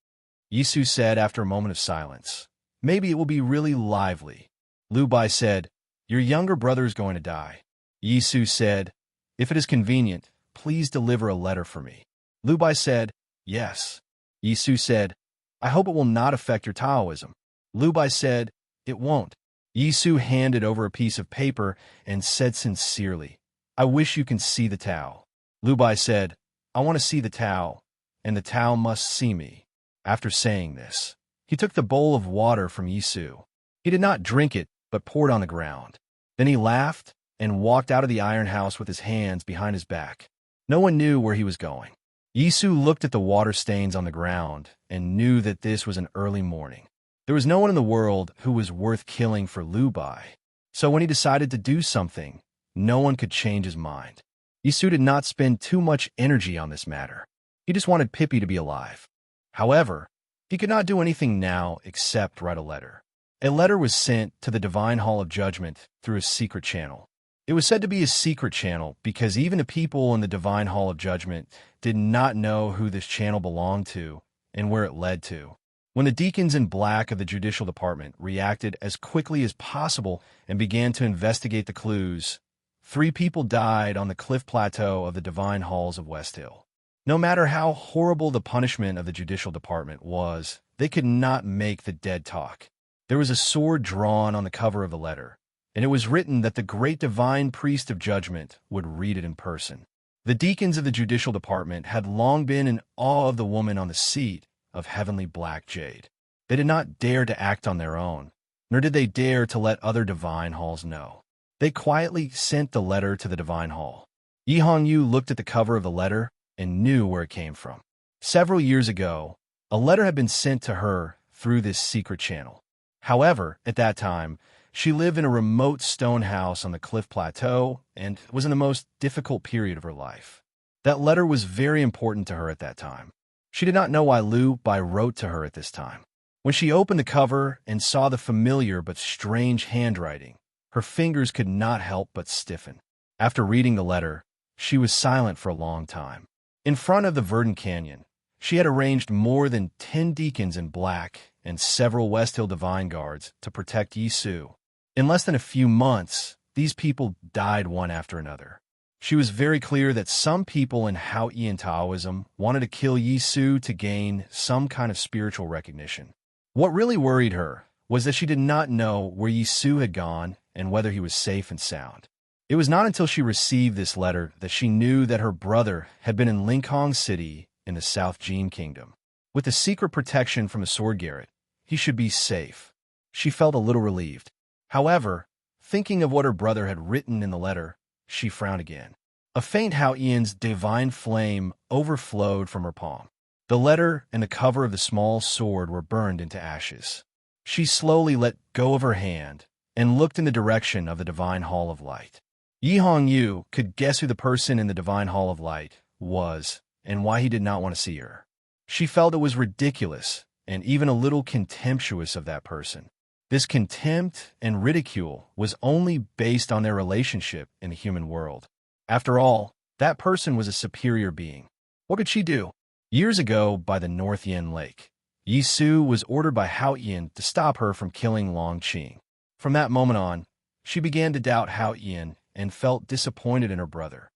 Yi Su said after a moment of silence, "Maybe it will be really lively." Lu Bai said, "Your younger brother is going to die." Yi Su said, "If it is convenient, please deliver a letter for me." Lu Bai said, "Yes." Yi Su said, "I hope it will not affect your Taoism." Lu Bai said, "It won't." Yi Su handed over a piece of paper and said sincerely, "I wish you can see the Tao." Lu Bai said, "I want to see the Tao, and the Tao must see me." After saying this, he took the bowl of water from Yi Su. He did not drink it, but poured on the ground. Then he laughed and walked out of the iron house with his hands behind his back. No one knew where he was going. Yi Su looked at the water stains on the ground and knew that this was an early morning. There was no one in the world who was worth killing for Lu Bai. So when he decided to do something, no one could change his mind. Yi Su did not spend too much energy on this matter. He just wanted Pippi to be alive. However, he could not do anything now except write a letter. A letter was sent to the Divine Hall of Judgment through a secret channel. It was said to be a secret channel because even the people in the Divine Hall of Judgment did not know who this channel belonged to and where it led to. When the deacons in black of the Judicial Department reacted as quickly as possible and began to investigate the clues, 3 people died on the cliff plateau of the Divine Halls of West Hill. No matter how horrible the punishment of the Judicial Department was, they could not make the dead talk. There was a sword drawn on the cover of the letter, and it was written that the great divine priest of judgment would read it in person. The deacons of the Judicial Department had long been in awe of the woman on the seat of heavenly black jade. They did not dare to act on their own, nor did they dare to let other divine halls know. They quietly sent the letter to the divine hall. Yi Hongyu looked at the cover of the letter and knew where it came from. Several years ago, a letter had been sent to her through this secret channel. However, at that time, she lived in a remote stone house on the cliff plateau and was in the most difficult period of her life. That letter was very important to her at that time. She did not know why Lu Bai wrote to her at this time. When she opened the cover and saw the familiar but strange handwriting, her fingers could not help but stiffen. After reading the letter, she was silent for a long time. In front of the verdant canyon, she had arranged more than 10 deacons in black and several West Hill Divine Guards to protect Yi Su. In less than a few months, these people died one after another. She was very clear that some people in Haotian Taoism wanted to kill Yi Su to gain some kind of spiritual recognition. What really worried her was that she did not know where Yi Su had gone and whether he was safe and sound. It was not until she received this letter that she knew that her brother had been in Lincoln City in the South Jin Kingdom. With the secret protection from the sword garret, he should be safe. She felt a little relieved. However, thinking of what her brother had written in the letter, she frowned again. A faint Haotian's divine flame overflowed from her palm. The letter and the cover of the small sword were burned into ashes. She slowly let go of her hand and looked in the direction of the Divine Hall of Light. Yi Hongyu could guess who the person in the Divine Hall of Light was and why he did not want to see her. She felt it was ridiculous and even a little contemptuous of that person. This contempt and ridicule was only based on their relationship in the human world. After all, that person was a superior being. What could she do? Years ago, by the North Yen Lake, Yi Su was ordered by Hao Yin to stop her from killing Long Qing. From that moment on, she began to doubt Hao Yin and felt disappointed in her brother.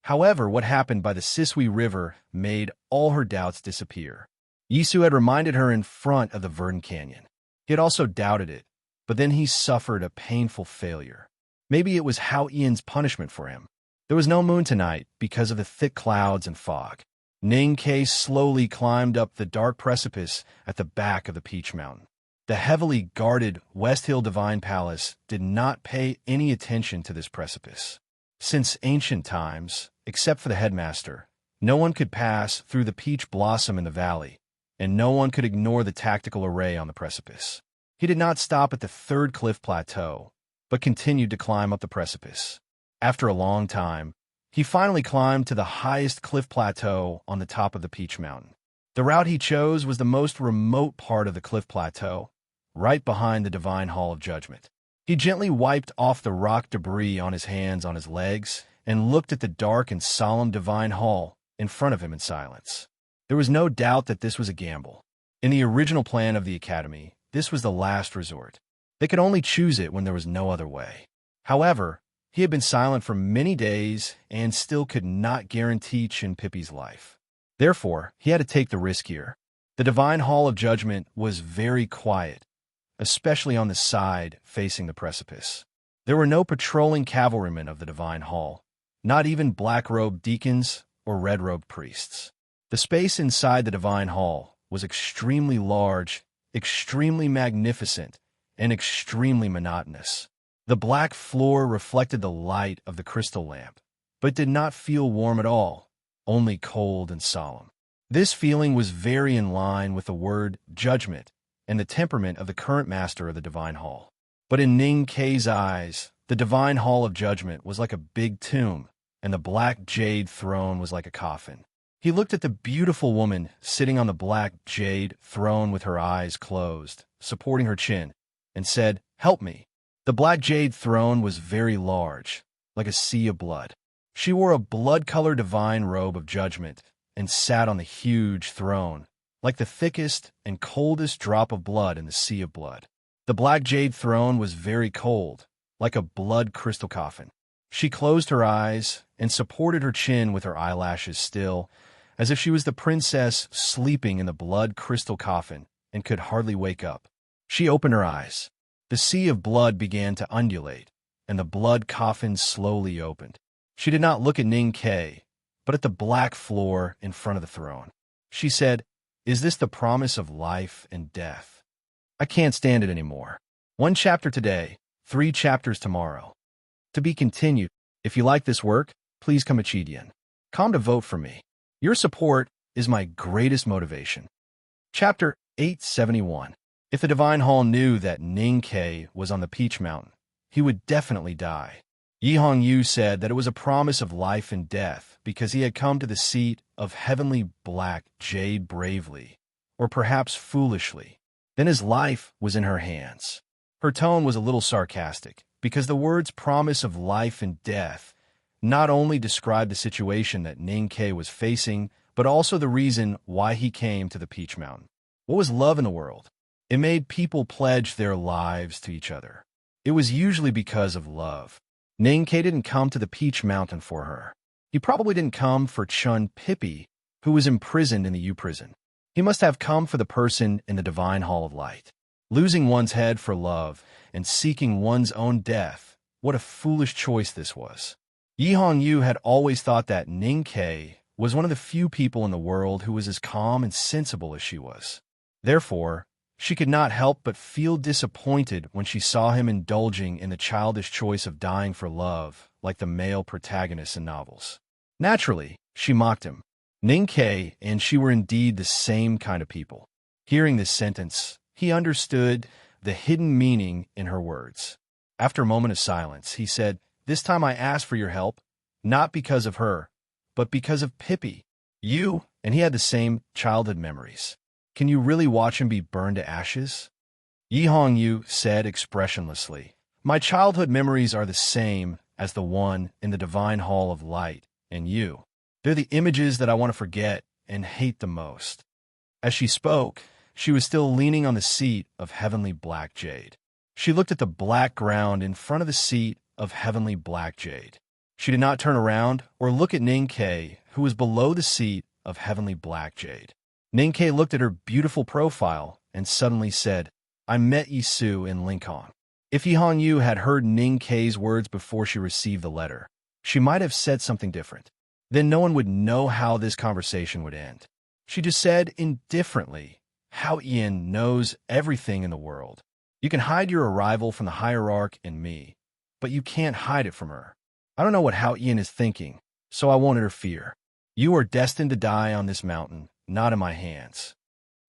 However, what happened by the Sisui River made all her doubts disappear. Yisu had reminded her in front of the Verdant Canyon. He had also doubted it, but then he suffered a painful failure. Maybe it was Hao Ian's punishment for him. There was no moon tonight because of the thick clouds and fog. Ning Ke slowly climbed up the dark precipice at the back of the Peach Mountain. The heavily guarded West Hill Divine Palace did not pay any attention to this precipice. Since ancient times, except for the headmaster, no one could pass through the peach blossom in the valley, and no one could ignore the tactical array on the precipice. He did not stop at the third cliff plateau, but continued to climb up the precipice. After a long time, he finally climbed to the highest cliff plateau on the top of the Peach Mountain. The route he chose was the most remote part of the cliff plateau, right behind the Divine Hall of Judgment. He gently wiped off the rock debris on his hands on his legs and looked at the dark and solemn Divine Hall in front of him in silence. There was no doubt that this was a gamble. In the original plan of the Academy, this was the last resort. They could only choose it when there was no other way. However, he had been silent for many days and still could not guarantee Chin Pippi's life. Therefore, he had to take the risk here. The Divine Hall of Judgment was very quiet, especially on the side facing the precipice. There were no patrolling cavalrymen of the Divine Hall, not even black-robed deacons or red-robed priests. The space inside the Divine Hall was extremely large, extremely magnificent, and extremely monotonous. The black floor reflected the light of the crystal lamp, but did not feel warm at all, only cold and solemn. This feeling was very in line with the word judgment and the temperament of the current master of the Divine Hall. But in Ning Ke's eyes, the Divine Hall of Judgment was like a big tomb, and the black jade throne was like a coffin. He looked at the beautiful woman sitting on the black jade throne with her eyes closed, supporting her chin, and said, "Help me." The black jade throne was very large, like a sea of blood. She wore a blood-colored divine robe of judgment and sat on the huge throne, like the thickest and coldest drop of blood in the sea of blood. The black jade throne was very cold, like a blood crystal coffin. She closed her eyes and supported her chin with her eyelashes still, as if she was the princess sleeping in the blood crystal coffin and could hardly wake up. She opened her eyes. The sea of blood began to undulate, and the blood coffin slowly opened. She did not look at Ning Ke, but at the black floor in front of the throne. She said, "Is this the promise of life and death? I can't stand it anymore. 1 chapter today, 3 chapters tomorrow. To be continued. If you like this work, please come to vote for me. Your support is my greatest motivation." Chapter 871. If the Divine Hall knew that Ning Ke was on the Peach Mountain, he would definitely die. Yi Hongyu said that it was a promise of life and death because he had come to the seat of heavenly black jade bravely, or perhaps foolishly. Then his life was in her hands. Her tone was a little sarcastic because the words promise of life and death not only described the situation that Ning Ke was facing, but also the reason why he came to the Peach Mountain. What was love in the world? It made people pledge their lives to each other. It was usually because of love. Ning Ke didn't come to the Peach Mountain for her. He probably didn't come for Chun Pippi, who was imprisoned in the U prison. He must have come for the person in the Divine Hall of Light. Losing one's head for love and seeking one's own death, what a foolish choice this was. Yi Hongyu had always thought that Ning Ke was one of the few people in the world who was as calm and sensible as she was. Therefore, she could not help but feel disappointed when she saw him indulging in the childish choice of dying for love, like the male protagonists in novels. Naturally, she mocked him. Ning Ke and she were indeed the same kind of people. Hearing this sentence, he understood the hidden meaning in her words. After a moment of silence, he said, "This time I asked for your help, not because of her, but because of Pippi. You," and he had the same childhood memories. "Can you really watch him be burned to ashes?" Yi Hongyu said expressionlessly, "My childhood memories are the same as the one in the Divine Hall of Light, and you. They're the images that I want to forget and hate the most." As she spoke, she was still leaning on the seat of heavenly black jade. She looked at the black ground in front of the seat of heavenly black jade. She did not turn around or look at Ninkei, who was below the seat of heavenly black jade. Ninkei looked at her beautiful profile and suddenly said, "I met Yisu in Lincoln." If Yihan Yu had heard Ninkei's words before she received the letter, she might have said something different. Then no one would know how this conversation would end. She just said indifferently, "Hao Yin knows everything in the world. You can hide your arrival from the hierarch and me, but you can't hide it from her. I don't know what Hao Yin is thinking, so I won't interfere. You are destined to die on this mountain, not in my hands."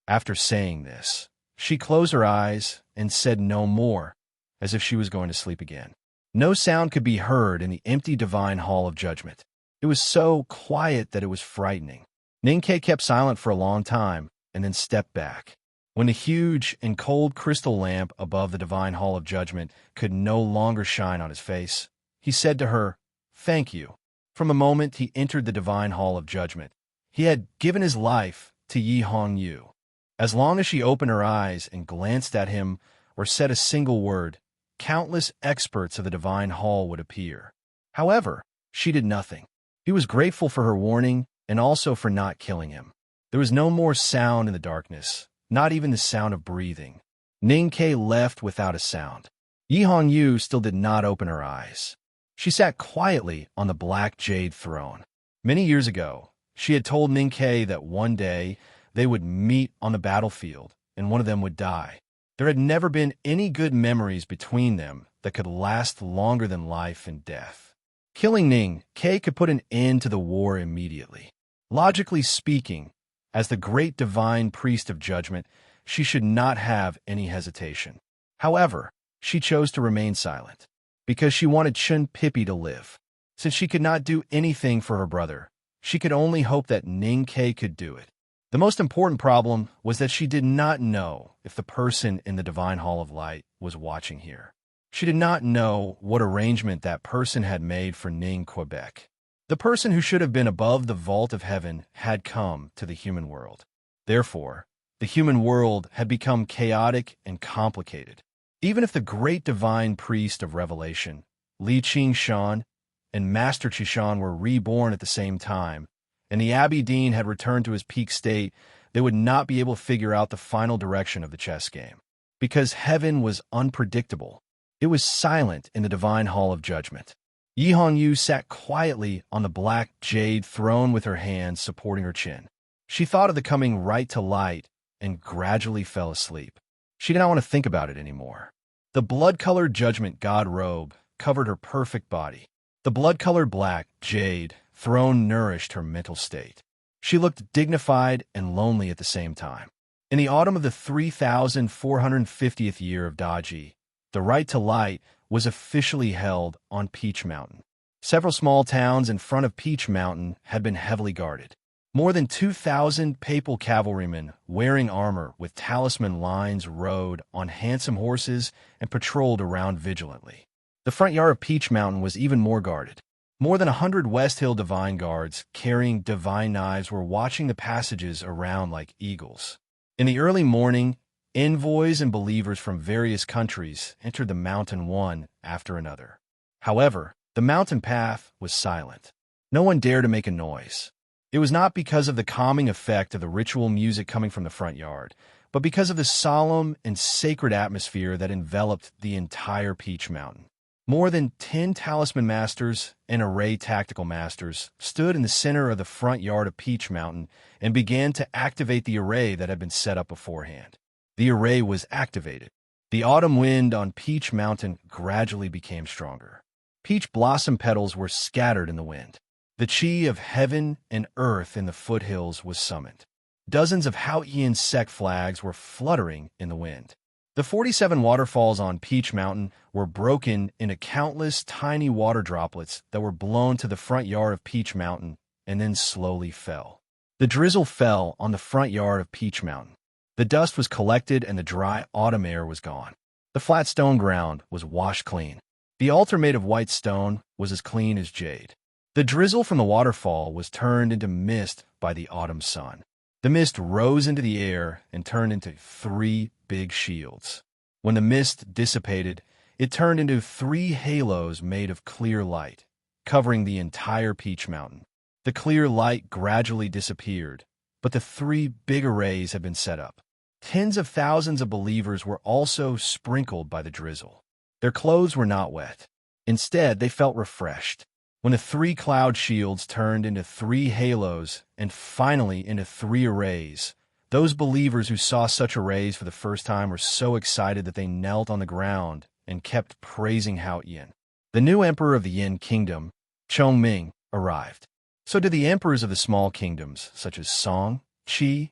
After saying this, she closed her eyes and said no more, as if she was going to sleep again. No sound could be heard in the empty divine hall of judgment. It was so quiet that it was frightening. Ninkei kept silent for a long time and then stepped back. When the huge and cold crystal lamp above the divine hall of judgment could no longer shine on his face, he said to her, "Thank you." From the moment he entered the divine hall of judgment, he had given his life to Yi Hong Yu. As long as she opened her eyes and glanced at him or said a single word, countless experts of the divine hall would appear. However, she did nothing. He was grateful for her warning and also for not killing him. There was no more sound in the darkness, not even the sound of breathing. Ninkei left without a sound. Yi Hong Yu still did not open her eyes. She sat quietly on the black jade throne. Many years ago, she had told Ninkei that one day they would meet on the battlefield and one of them would die. There had never been any good memories between them that could last longer than life and death. Killing Ninkei could put an end to the war immediately. Logically speaking, as the great divine priest of judgment, she should not have any hesitation. However, she chose to remain silent, because she wanted Chun Pippi to live. Since she could not do anything for her brother, she could only hope that Ninkei could do it. The most important problem was that she did not know if the person in the Divine Hall of Light was watching here. She did not know what arrangement that person had made for Ning Quebec. The person who should have been above the vault of heaven had come to the human world. Therefore, the human world had become chaotic and complicated. Even if the great divine priest of revelation, Li Qingshan, and Master Qishan were reborn at the same time, and the Abbey Dean had returned to his peak state, they would not be able to figure out the final direction of the chess game. Because heaven was unpredictable, it was silent in the divine hall of judgment. Yi Hong Yu sat quietly on the black jade throne with her hands supporting her chin. She thought of the coming right to light and gradually fell asleep. She did not want to think about it anymore. The blood-colored judgment god robe covered her perfect body. The blood-colored black jade throne nourished her mental state. She looked dignified and lonely at the same time. In the autumn of the 3,450th year of Daji, the right to light was officially held on Peach Mountain. Several small towns in front of Peach Mountain had been heavily guarded. More than 2,000 papal cavalrymen wearing armor with talisman lines rode on handsome horses and patrolled around vigilantly. The front yard of Peach Mountain was even more guarded. More than 100 West Hill Divine Guards carrying divine knives were watching the passages around like eagles. In the early morning, envoys and believers from various countries entered the mountain one after another. However, the mountain path was silent. No one dared to make a noise. It was not because of the calming effect of the ritual music coming from the front yard, but because of the solemn and sacred atmosphere that enveloped the entire Peach Mountain. More than 10 talisman masters and array tactical masters stood in the center of the front yard of Peach Mountain and began to activate the array that had been set up beforehand. The array was activated. The autumn wind on Peach Mountain gradually became stronger. Peach blossom petals were scattered in the wind. The chi of heaven and earth in the foothills was summoned. Dozens of Hao-Ian sect flags were fluttering in the wind. The 47 waterfalls on Peach Mountain were broken into countless tiny water droplets that were blown to the front yard of Peach Mountain and then slowly fell. The drizzle fell on the front yard of Peach Mountain. The dust was collected and the dry autumn air was gone. The flat stone ground was washed clean. The altar made of white stone was as clean as jade. The drizzle from the waterfall was turned into mist by the autumn sun. The mist rose into the air and turned into 3 big shields. When the mist dissipated, it turned into 3 halos made of clear light. covering the entire Peach Mountain. The clear light gradually disappeared, but the three big arrays had been set up. Tens of thousands of believers were also sprinkled by the drizzle. Their clothes were not wet. Instead, they felt refreshed. When the three cloud shields turned into three halos and finally into three arrays, those believers who saw such arrays for the first time were so excited that they knelt on the ground and kept praising Hao Yin. The new emperor of the Yin kingdom, Chongming, arrived. So did the emperors of the small kingdoms, such as Song, Qi,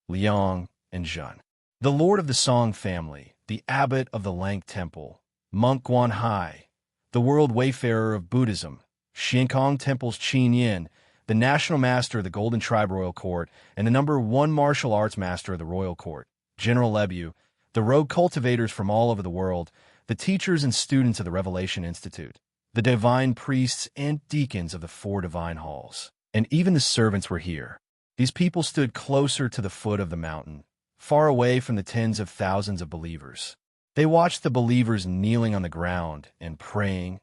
Liang, and Zhen. The lord of the Song family, the abbot of the Lang Temple, monk Guanhai, the world wayfarer of Buddhism, Xiankong Temple's Qin Yin, the national master of the Golden Tribe Royal Court, and the #1 martial arts master of the Royal Court, General Lebu, the rogue cultivators from all over the world, the teachers and students of the Revelation Institute, the divine priests and deacons of the 4 divine halls, and even the servants were here. These people stood closer to the foot of the mountain, far away from the tens of thousands of believers. They watched the believers kneeling on the ground and praying,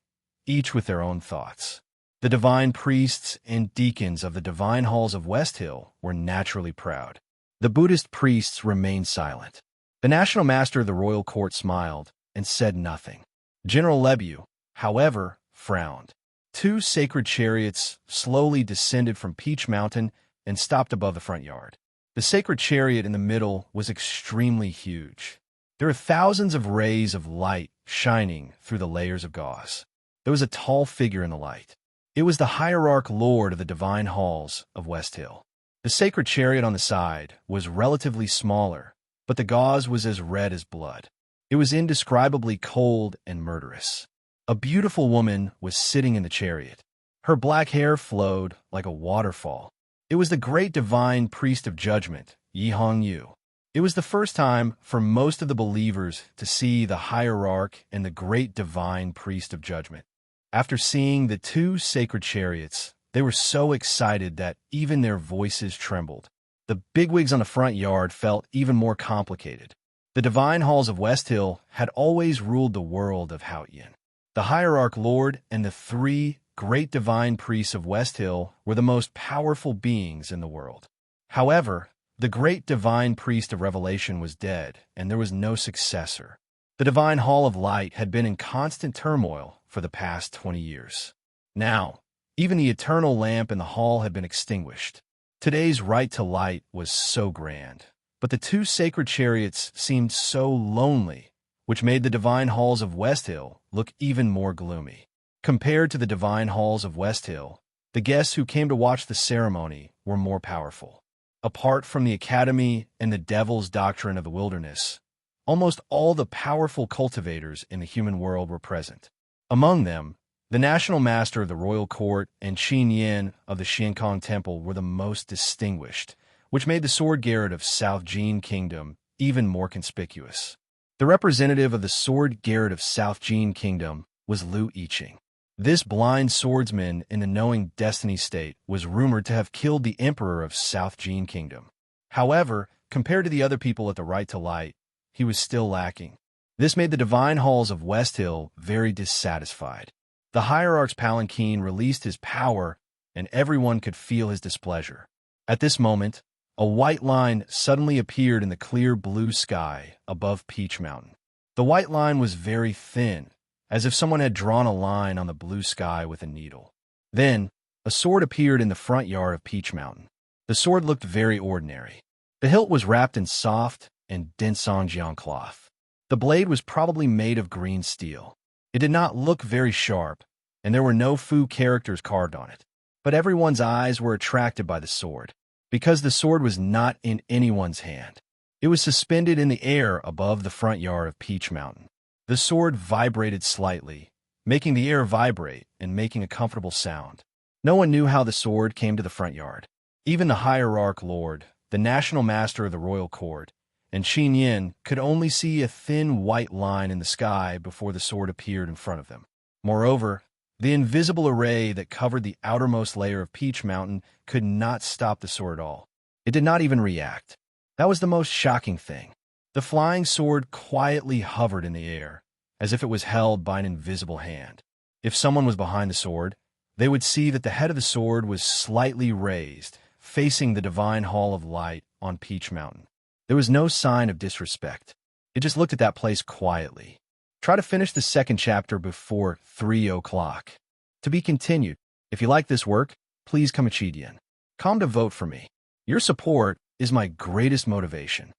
each with their own thoughts. The divine priests and deacons of the divine halls of West Hill were naturally proud. The Buddhist priests remained silent. The national master of the royal court smiled and said nothing. General Lebu, however, frowned. 2 sacred chariots slowly descended from Peach Mountain and stopped above the front yard. The sacred chariot in the middle was extremely huge. There were thousands of rays of light shining through the layers of gauze. There was a tall figure in the light. It was the hierarch lord of the divine halls of West Hill. The sacred chariot on the side was relatively smaller, but the gauze was as red as blood. It was indescribably cold and murderous. A beautiful woman was sitting in the chariot. Her black hair flowed like a waterfall. It was the great divine priest of judgment, Yi Hongyu. It was the first time for most of the believers to see the hierarch and the great divine priest of judgment. After seeing the 2 sacred chariots, they were so excited that even their voices trembled. The bigwigs on the front yard felt even more complicated. The divine halls of West Hill had always ruled the world of Hao Yin. The hierarch lord and the 3 great divine priests of West Hill were the most powerful beings in the world. However, the great divine priest of Revelation was dead, and there was no successor. The divine hall of light had been in constant turmoil for the past 20 years. Now, even the eternal lamp in the hall had been extinguished. Today's right to light was so grand, but the 2 sacred chariots seemed so lonely, which made the divine halls of West Hill look even more gloomy. Compared to the divine halls of West Hill, the guests who came to watch the ceremony were more powerful. Apart from the academy and the devil's doctrine of the wilderness, almost all the powerful cultivators in the human world were present. Among them, the national master of the royal court and Qin Yin of the Xiankong Temple were the most distinguished, which made the sword garret of South Jin Kingdom even more conspicuous. The representative of the sword garret of South Jin Kingdom was Lu Yiqing. This blind swordsman in the knowing destiny state was rumored to have killed the emperor of South Jin Kingdom. However, compared to the other people at the right to light, he was still lacking. This made the divine halls of West Hill very dissatisfied. The hierarch's palanquin released his power, and everyone could feel his displeasure. At this moment, a white line suddenly appeared in the clear blue sky above Peach Mountain. The white line was very thin, as if someone had drawn a line on the blue sky with a needle. Then, a sword appeared in the front yard of Peach Mountain. The sword looked very ordinary. The hilt was wrapped in soft and dense Zhangjiang cloth. The blade was probably made of green steel. It did not look very sharp, and there were no Fu characters carved on it. But everyone's eyes were attracted by the sword, because the sword was not in anyone's hand. It was suspended in the air above the front yard of Peach Mountain. The sword vibrated slightly, making the air vibrate and making a comfortable sound. No one knew how the sword came to the front yard. Even the hierarch lord, the national master of the royal court, and Qin Yin could only see a thin white line in the sky before the sword appeared in front of them. Moreover, the invisible array that covered the outermost layer of Peach Mountain could not stop the sword at all. It did not even react. That was the most shocking thing. The flying sword quietly hovered in the air, as if it was held by an invisible hand. If someone was behind the sword, they would see that the head of the sword was slightly raised, facing the divine hall of light on Peach Mountain. There was no sign of disrespect. It just looked at that place quietly. Try to finish the second chapter before 3 o'clock. To be continued. If you like this work, please come to vote for me. Your support is my greatest motivation.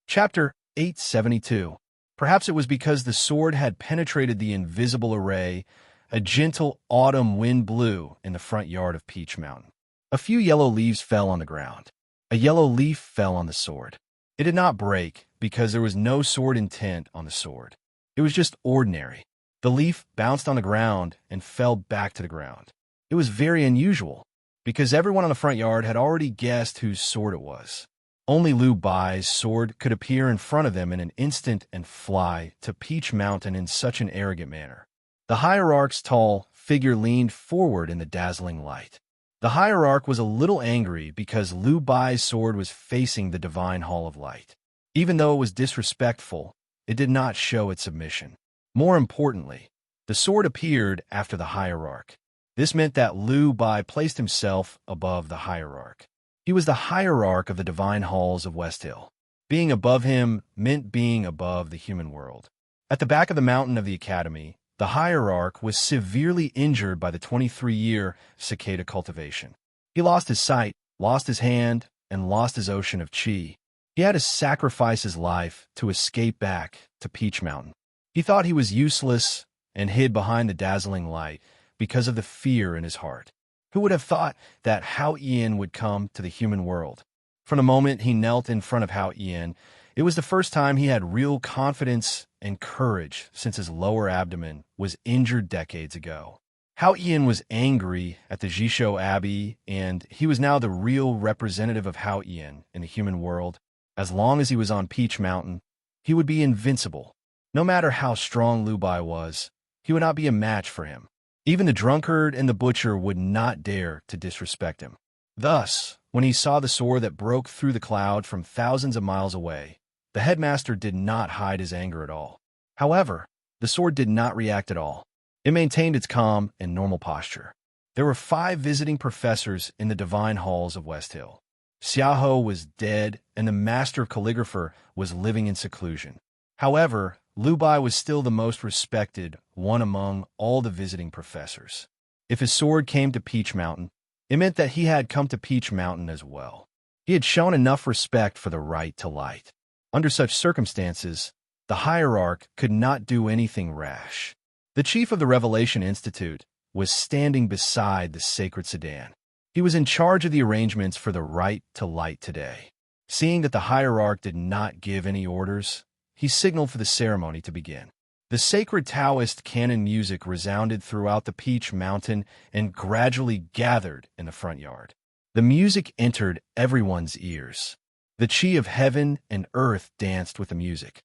Chapter 872. Perhaps it was because the sword had penetrated the invisible array. A gentle autumn wind blew in the front yard of Peach Mountain. A few yellow leaves fell on the ground. A yellow leaf fell on the sword. It did not break because there was no sword intent on the sword. It was just ordinary. The leaf bounced on the ground and fell back to the ground. It was very unusual because everyone on the front yard had already guessed whose sword it was. Only Lu Bai's sword could appear in front of them in an instant and fly to Peach Mountain in such an arrogant manner. The hierarch's tall figure leaned forward in the dazzling light. The hierarch was a little angry because Lu Bai's sword was facing the divine hall of light. Even though it was disrespectful, it did not show its submission. More importantly, the sword appeared after the hierarch. This meant that Lu Bai placed himself above the hierarch. He was the hierarch of the divine halls of West Hill. Being above him meant being above the human world. At the back of the mountain of the academy, the hierarch was severely injured by the 23-year cicada cultivation. He lost his sight, lost his hand, and lost his ocean of chi. He had to sacrifice his life to escape back to Peach Mountain. He thought he was useless and hid behind the dazzling light because of the fear in his heart. Who would have thought that Hao Ian would come to the human world? From the moment he knelt in front of Hao Ian, it was the first time he had real confidence and courage since his lower abdomen was injured decades ago. Hao Ian was angry at the Jishou Abbey, and he was now the real representative of Hao Ian in the human world. As long as he was on Peach Mountain, he would be invincible. No matter how strong Lu Bai was, he would not be a match for him. Even the drunkard and the butcher would not dare to disrespect him. Thus, when he saw the sword that broke through the cloud from thousands of miles away, the headmaster did not hide his anger at all. However, the sword did not react at all. It maintained its calm and normal posture. There were 5 visiting professors in the divine halls of West Hill. Xiaohou was dead, and the master calligrapher was living in seclusion. However, Lu Bai was still the most respected one among all the visiting professors. If his sword came to Peach Mountain, it meant that he had come to Peach Mountain as well. He had shown enough respect for the right to light. Under such circumstances, the hierarch could not do anything rash. The chief of the Revelation Institute was standing beside the sacred sedan. He was in charge of the arrangements for the right to light today. Seeing that the hierarch did not give any orders, he signaled for the ceremony to begin. The sacred Taoist canon music resounded throughout the Peach Mountain and gradually gathered in the front yard. The music entered everyone's ears. The chi of heaven and earth danced with the music.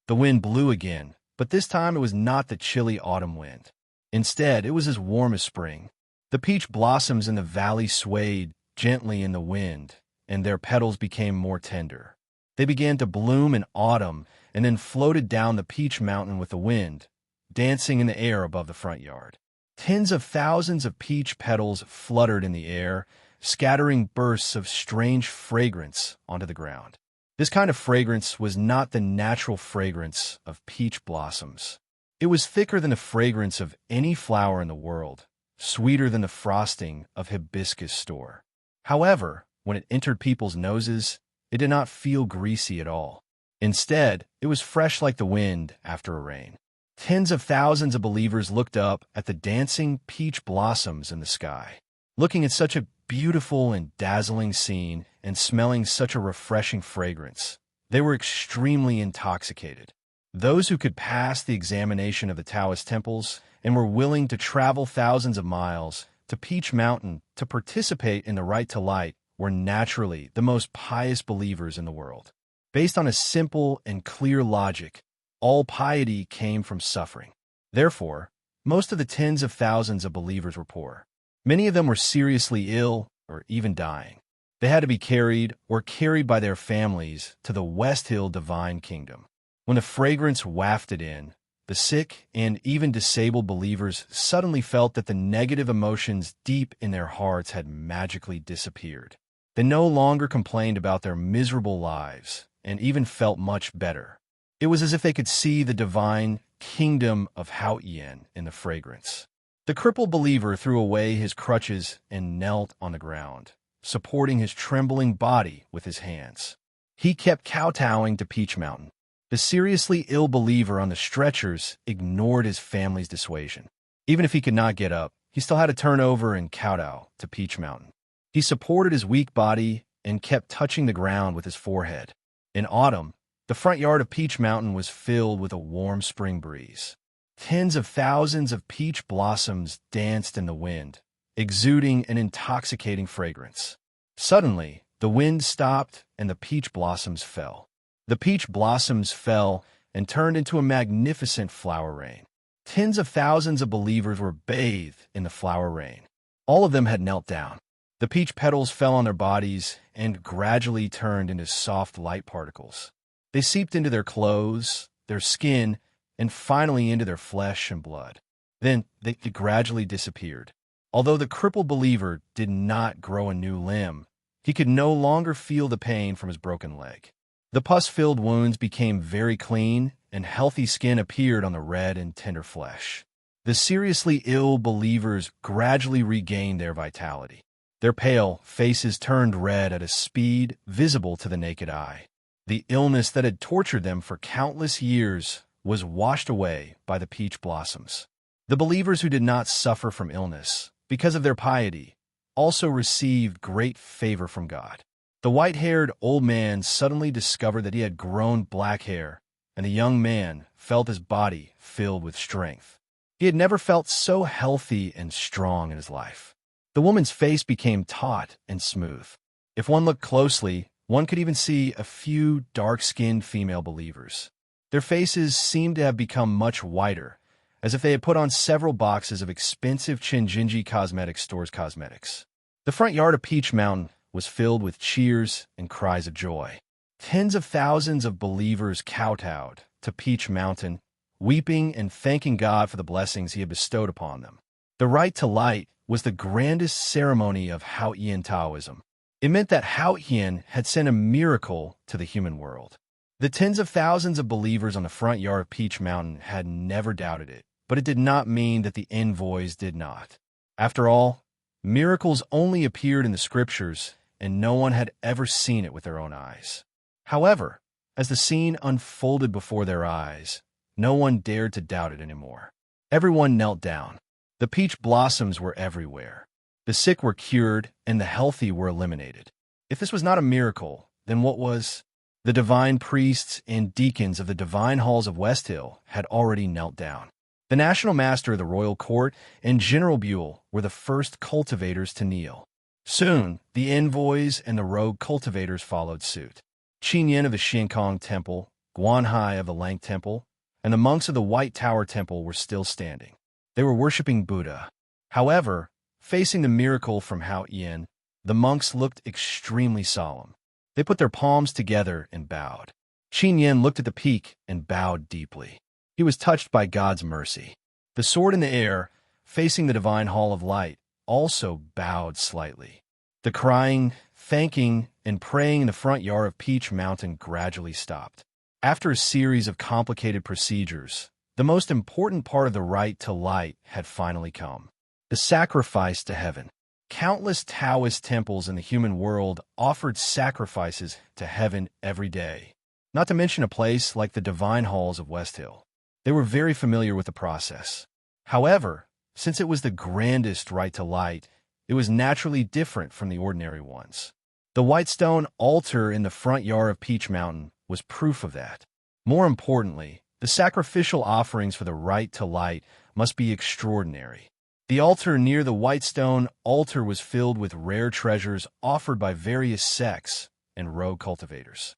The wind blew again, but this time it was not the chilly autumn wind. Instead, it was as warm as spring. The peach blossoms in the valley swayed gently in the wind, and their petals became more tender. They began to bloom in autumn and then floated down the Peach Mountain with the wind, dancing in the air above the front yard. Tens of thousands of peach petals fluttered in the air, scattering bursts of strange fragrance onto the ground. This kind of fragrance was not the natural fragrance of peach blossoms. It was thicker than the fragrance of any flower in the world, sweeter than the frosting of hibiscus store. However, when it entered people's noses, it did not feel greasy at all. Instead, it was fresh like the wind after a rain. Tens of thousands of believers looked up at the dancing peach blossoms in the sky. Looking at such a beautiful and dazzling scene and smelling such a refreshing fragrance, they were extremely intoxicated. Those who could pass the examination of the Taoist temples and were willing to travel thousands of miles to Peach Mountain to participate in the right to light were naturally the most pious believers in the world. Based on a simple and clear logic, all piety came from suffering. Therefore, most of the tens of thousands of believers were poor. Many of them were seriously ill or even dying. They had to be carried by their families to the West Hill Divine Kingdom. When the fragrance wafted in, the sick, and even disabled believers suddenly felt that the negative emotions deep in their hearts had magically disappeared. They no longer complained about their miserable lives and even felt much better. It was as if they could see the divine kingdom of Hao-Yen in the fragrance. The crippled believer threw away his crutches and knelt on the ground, supporting his trembling body with his hands. He kept kowtowing to Peach Mountain. The seriously ill believer on the stretchers ignored his family's dissuasion. Even if he could not get up, he still had to turn over and kowtow to Peach Mountain. He supported his weak body and kept touching the ground with his forehead. In autumn, the front yard of Peach Mountain was filled with a warm spring breeze. Tens of thousands of peach blossoms danced in the wind, exuding an intoxicating fragrance. Suddenly, the wind stopped and the peach blossoms fell. The peach blossoms fell and turned into a magnificent flower rain. Tens of thousands of believers were bathed in the flower rain. All of them had knelt down. The peach petals fell on their bodies and gradually turned into soft light particles. They seeped into their clothes, their skin, and finally into their flesh and blood. Then they gradually disappeared. Although the crippled believer did not grow a new limb, he could no longer feel the pain from his broken leg. The pus-filled wounds became very clean, and healthy skin appeared on the red and tender flesh. The seriously ill believers gradually regained their vitality. Their pale faces turned red at a speed visible to the naked eye. The illness that had tortured them for countless years was washed away by the peach blossoms. The believers who did not suffer from illness, because of their piety, also received great favor from God. The white-haired old man suddenly discovered that he had grown black hair, and the young man felt his body filled with strength. He had never felt so healthy and strong in his life. The woman's face became taut and smooth. If one looked closely, one could even see a few dark-skinned female believers. Their faces seemed to have become much whiter, as if they had put on several boxes of expensive Chinjinji Cosmetics Store's cosmetics. The front yard of Peach Mountain was filled with cheers and cries of joy. Tens of thousands of believers kowtowed to Peach Mountain, weeping and thanking God for the blessings he had bestowed upon them. The right to light was the grandest ceremony of Hao-Yen Taoism. It meant that Hao-Yen had sent a miracle to the human world. The tens of thousands of believers on the front yard of Peach Mountain had never doubted it, but it did not mean that the envoys did not. After all, miracles only appeared in the scriptures, and no one had ever seen it with their own eyes. However, as the scene unfolded before their eyes, no one dared to doubt it anymore. Everyone knelt down. The peach blossoms were everywhere. The sick were cured, and the healthy were eliminated. If this was not a miracle, then what was? The divine priests and deacons of the divine halls of West Hill had already knelt down. The national master of the royal court and General Buell were the first cultivators to kneel. Soon, the envoys and the rogue cultivators followed suit. Qin Yin of the Xiankong Temple, Guan Hai of the Lang Temple, and the monks of the White Tower Temple were still standing. They were worshiping Buddha. However, facing the miracle from Hao-Yen, the monks looked extremely solemn. They put their palms together and bowed. Qin Yin looked at the peak and bowed deeply. He was touched by God's mercy. The sword in the air, facing the divine hall of light, also bowed slightly. The crying, thanking, and praying in the front yard of Peach Mountain gradually stopped. After a series of complicated procedures, the most important part of the right to light had finally come: the sacrifice to heaven. Countless Taoist temples in the human world offered sacrifices to heaven every day, not to mention a place like the divine halls of West Hill. They were very familiar with the process. However, since it was the grandest right to light, it was naturally different from the ordinary ones. The white stone altar in the front yard of Peach Mountain was proof of that. More importantly, the sacrificial offerings for the right to light must be extraordinary. The altar near the white stone altar was filled with rare treasures offered by various sects and rogue cultivators.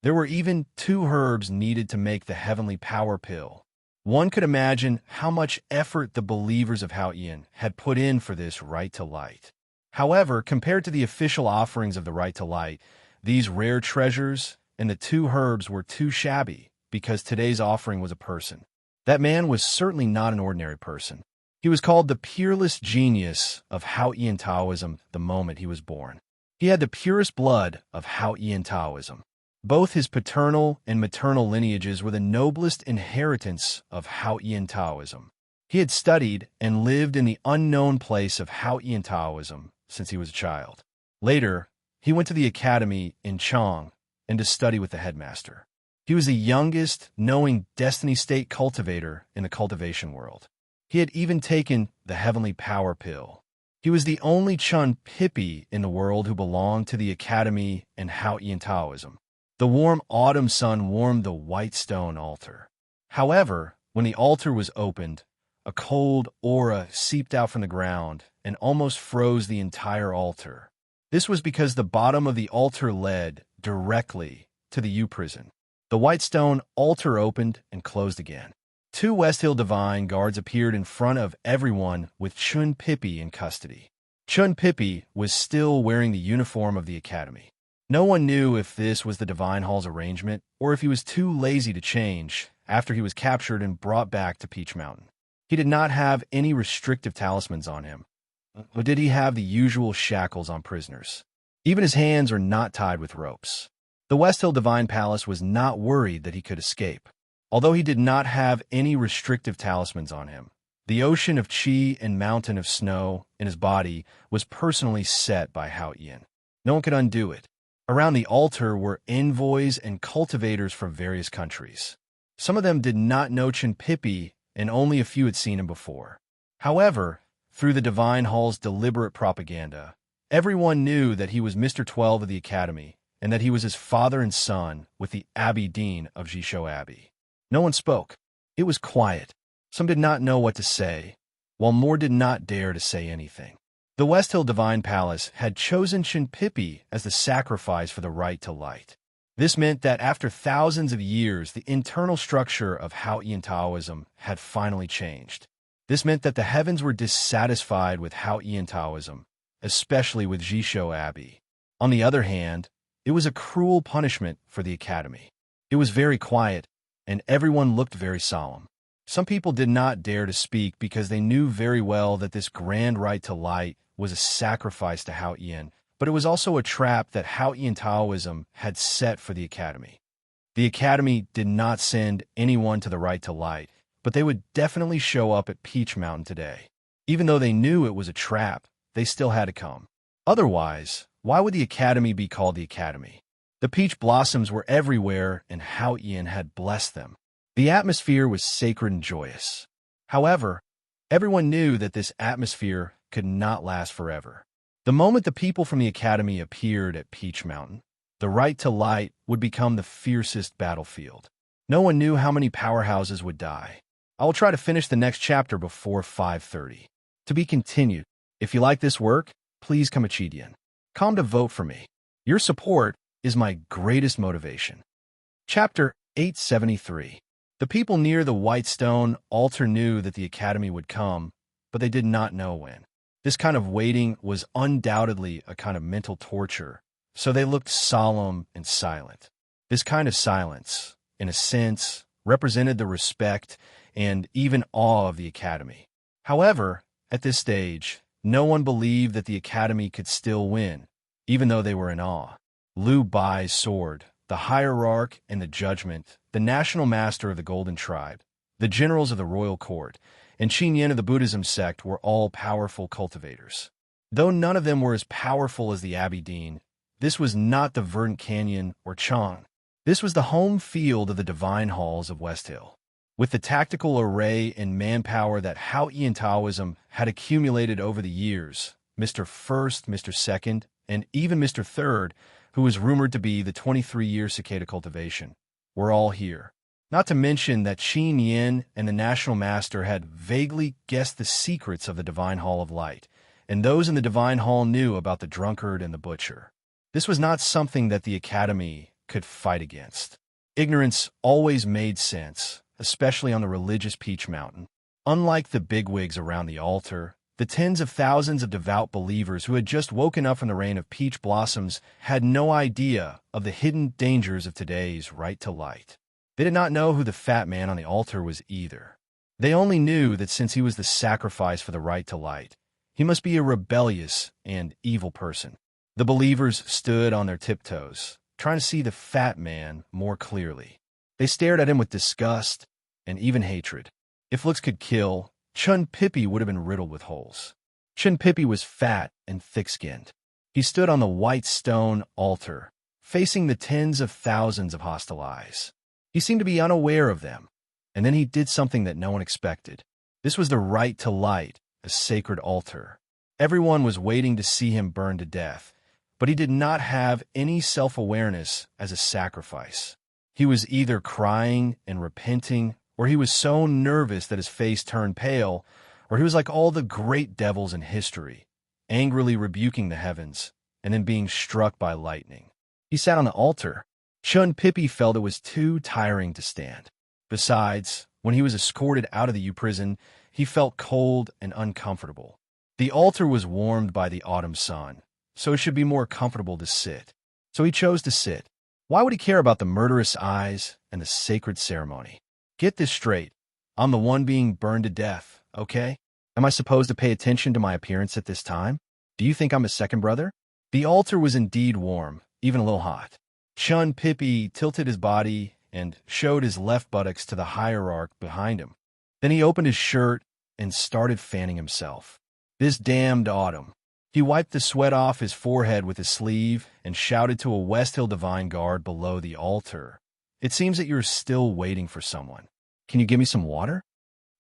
There were even 2 herbs needed to make the heavenly power pill. One could imagine how much effort the believers of Hao-Yen had put in for this right to light. However, compared to the official offerings of the right to light, these rare treasures and the 2 herbs were too shabby because today's offering was a person. That man was certainly not an ordinary person. He was called the peerless genius of Hao-Ian Taoism the moment he was born. He had the purest blood of Hao-Ian Taoism. Both his paternal and maternal lineages were the noblest inheritance of Hao-Ian Taoism. He had studied and lived in the unknown place of Hao-Ian Taoism since he was a child. Later, he went to the academy in Chang and to study with the headmaster. He was the youngest knowing destiny state cultivator in the cultivation world. He had even taken the heavenly power pill. He was the only Chun Pippi in the world who belonged to the academy in Hao-Ian Taoism. The warm autumn sun warmed the white stone altar. However, when the altar was opened, a cold aura seeped out from the ground and almost froze the entire altar. This was because the bottom of the altar led directly to the U-prison. The white stone altar opened and closed again. 2 West Hill Divine guards appeared in front of everyone with Chun Pippi in custody. Chun Pippi was still wearing the uniform of the academy. No one knew if this was the Divine Hall's arrangement or if he was too lazy to change after he was captured and brought back to Peach Mountain. He did not have any restrictive talismans on him, but did he have the usual shackles on prisoners? Even his hands are not tied with ropes. The West Hill Divine Palace was not worried that he could escape. Although he did not have any restrictive talismans on him, the ocean of chi and mountain of snow in his body was personally set by Hao-Ian. No one could undo it. Around the altar were envoys and cultivators from various countries. Some of them did not know Chun Pippi, and only a few had seen him before. However, through the Divine Hall's deliberate propaganda, everyone knew that he was Mr. 12 of the Academy, and that he was his father and son with the Abbey Dean of Jishou Abbey. No one spoke. It was quiet. Some did not know what to say, while more did not dare to say anything. The West Hill Divine Palace had chosen Chun Pippi as the sacrifice for the right to light. This meant that after thousands of years, the internal structure of Hao-Ian Taoism had finally changed. This meant that the heavens were dissatisfied with Hao-Ian Taoism, especially with Jishou Abbey. On the other hand, it was a cruel punishment for the Academy. It was very quiet, and everyone looked very solemn. Some people did not dare to speak because they knew very well that this grand right to light was a sacrifice to Hao-Ian, but it was also a trap that Hao-Ian Taoism had set for the Academy. The Academy did not send anyone to the right to light, but they would definitely show up at Peach Mountain today. Even though they knew it was a trap, they still had to come. Otherwise, why would the Academy be called the Academy? The peach blossoms were everywhere, and Hao-Ian had blessed them. The atmosphere was sacred and joyous. However, everyone knew that this atmosphere could not last forever. The moment the people from the Academy appeared at Peach Mountain, the right to light would become the fiercest battlefield. No one knew how many powerhouses would die. I will try to finish the next chapter before 5:30. To be continued. If you like this work, please come Chidian. Come to vote for me. Your support is my greatest motivation. Chapter 873. The people near the white stone altar knew that the Academy would come, but they did not know when. This kind of waiting was undoubtedly a kind of mental torture, so they looked solemn and silent. This kind of silence, in a sense, represented the respect and even awe of the Academy. However, at this stage, no one believed that the Academy could still win, even though they were in awe. Liu Bai's sword, the hierarch and the judgment, the national master of the Golden Tribe, the generals of the royal court, and Qin Yin of the Buddhism sect were all powerful cultivators. Though none of them were as powerful as the Abbey Dean, this was not the Verdant Canyon or Chang. This was the home field of the Divine Halls of West Hill. With the tactical array and manpower that Hao-Ian Taoism had accumulated over the years, Mr. First, Mr. Second, and even Mr. Third, who was rumored to be the 23-year cicada cultivation, were all here. Not to mention that Qin Yin and the National Master had vaguely guessed the secrets of the Divine Hall of Light, and those in the Divine Hall knew about the drunkard and the butcher. This was not something that the Academy could fight against. Ignorance always made sense, especially on the religious Peach Mountain. Unlike the bigwigs around the altar, the tens of thousands of devout believers who had just woken up from the rain of peach blossoms had no idea of the hidden dangers of today's right to light. They did not know who the fat man on the altar was either. They only knew that since he was the sacrifice for the right to light, he must be a rebellious and evil person. The believers stood on their tiptoes, trying to see the fat man more clearly. They stared at him with disgust and even hatred. If looks could kill, Chun Pippi would have been riddled with holes. Chun Pippi was fat and thick-skinned. He stood on the white stone altar, facing the tens of thousands of hostile eyes. He seemed to be unaware of them, and then he did something that no one expected. This was the right to light, a sacred altar. Everyone was waiting to see him burn to death, but he did not have any self-awareness as a sacrifice. He was either crying and repenting, or he was so nervous that his face turned pale, or he was like all the great devils in history, angrily rebuking the heavens, and then being struck by lightning. He sat on the altar. Chun Pippi felt it was too tiring to stand. Besides, when he was escorted out of the U-prison, he felt cold and uncomfortable. The altar was warmed by the autumn sun, so it should be more comfortable to sit. So he chose to sit. Why would he care about the murderous eyes and the sacred ceremony? Get this straight. I'm the one being burned to death, okay? Am I supposed to pay attention to my appearance at this time? Do you think I'm a second brother? The altar was indeed warm, even a little hot. Chun Pippi tilted his body and showed his left buttocks to the hierarch behind him. Then he opened his shirt and started fanning himself. This damned autumn. He wiped the sweat off his forehead with his sleeve and shouted to a West Hill Divine Guard below the altar. It seems that you're still waiting for someone. Can you give me some water?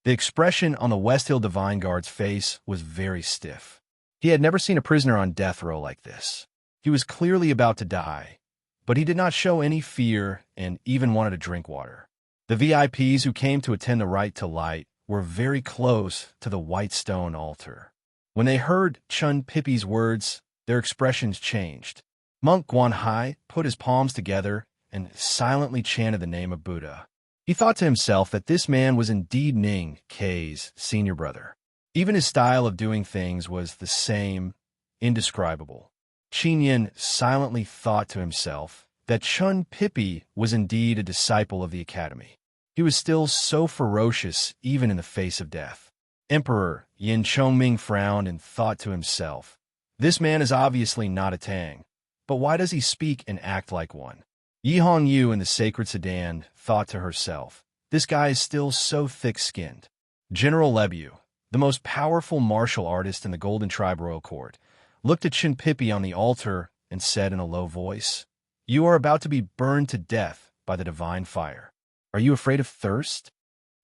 The expression on the West Hill Divine Guard's face was very stiff. He had never seen a prisoner on death row like this. He was clearly about to die, but he did not show any fear and even wanted to drink water. The VIPs who came to attend the right to light were very close to the white stone altar. When they heard Chun Pippi's words, their expressions changed. Monk Guanhai put his palms together and silently chanted the name of Buddha. He thought to himself that this man was indeed Ning K's senior brother. Even his style of doing things was the same, indescribable. Qin Yin silently thought to himself that Chun Pippi was indeed a disciple of the academy. He was still so ferocious even in the face of death. Emperor Yin Chongming frowned and thought to himself, this man is obviously not a Tang, but why does he speak and act like one? Yi Hongyu in the sacred sedan thought to herself, this guy is still so thick-skinned. General Lebu, the most powerful martial artist in the Golden Tribe Royal Court, looked at Chun Pippi on the altar and said in a low voice, you are about to be burned to death by the divine fire. Are you afraid of thirst?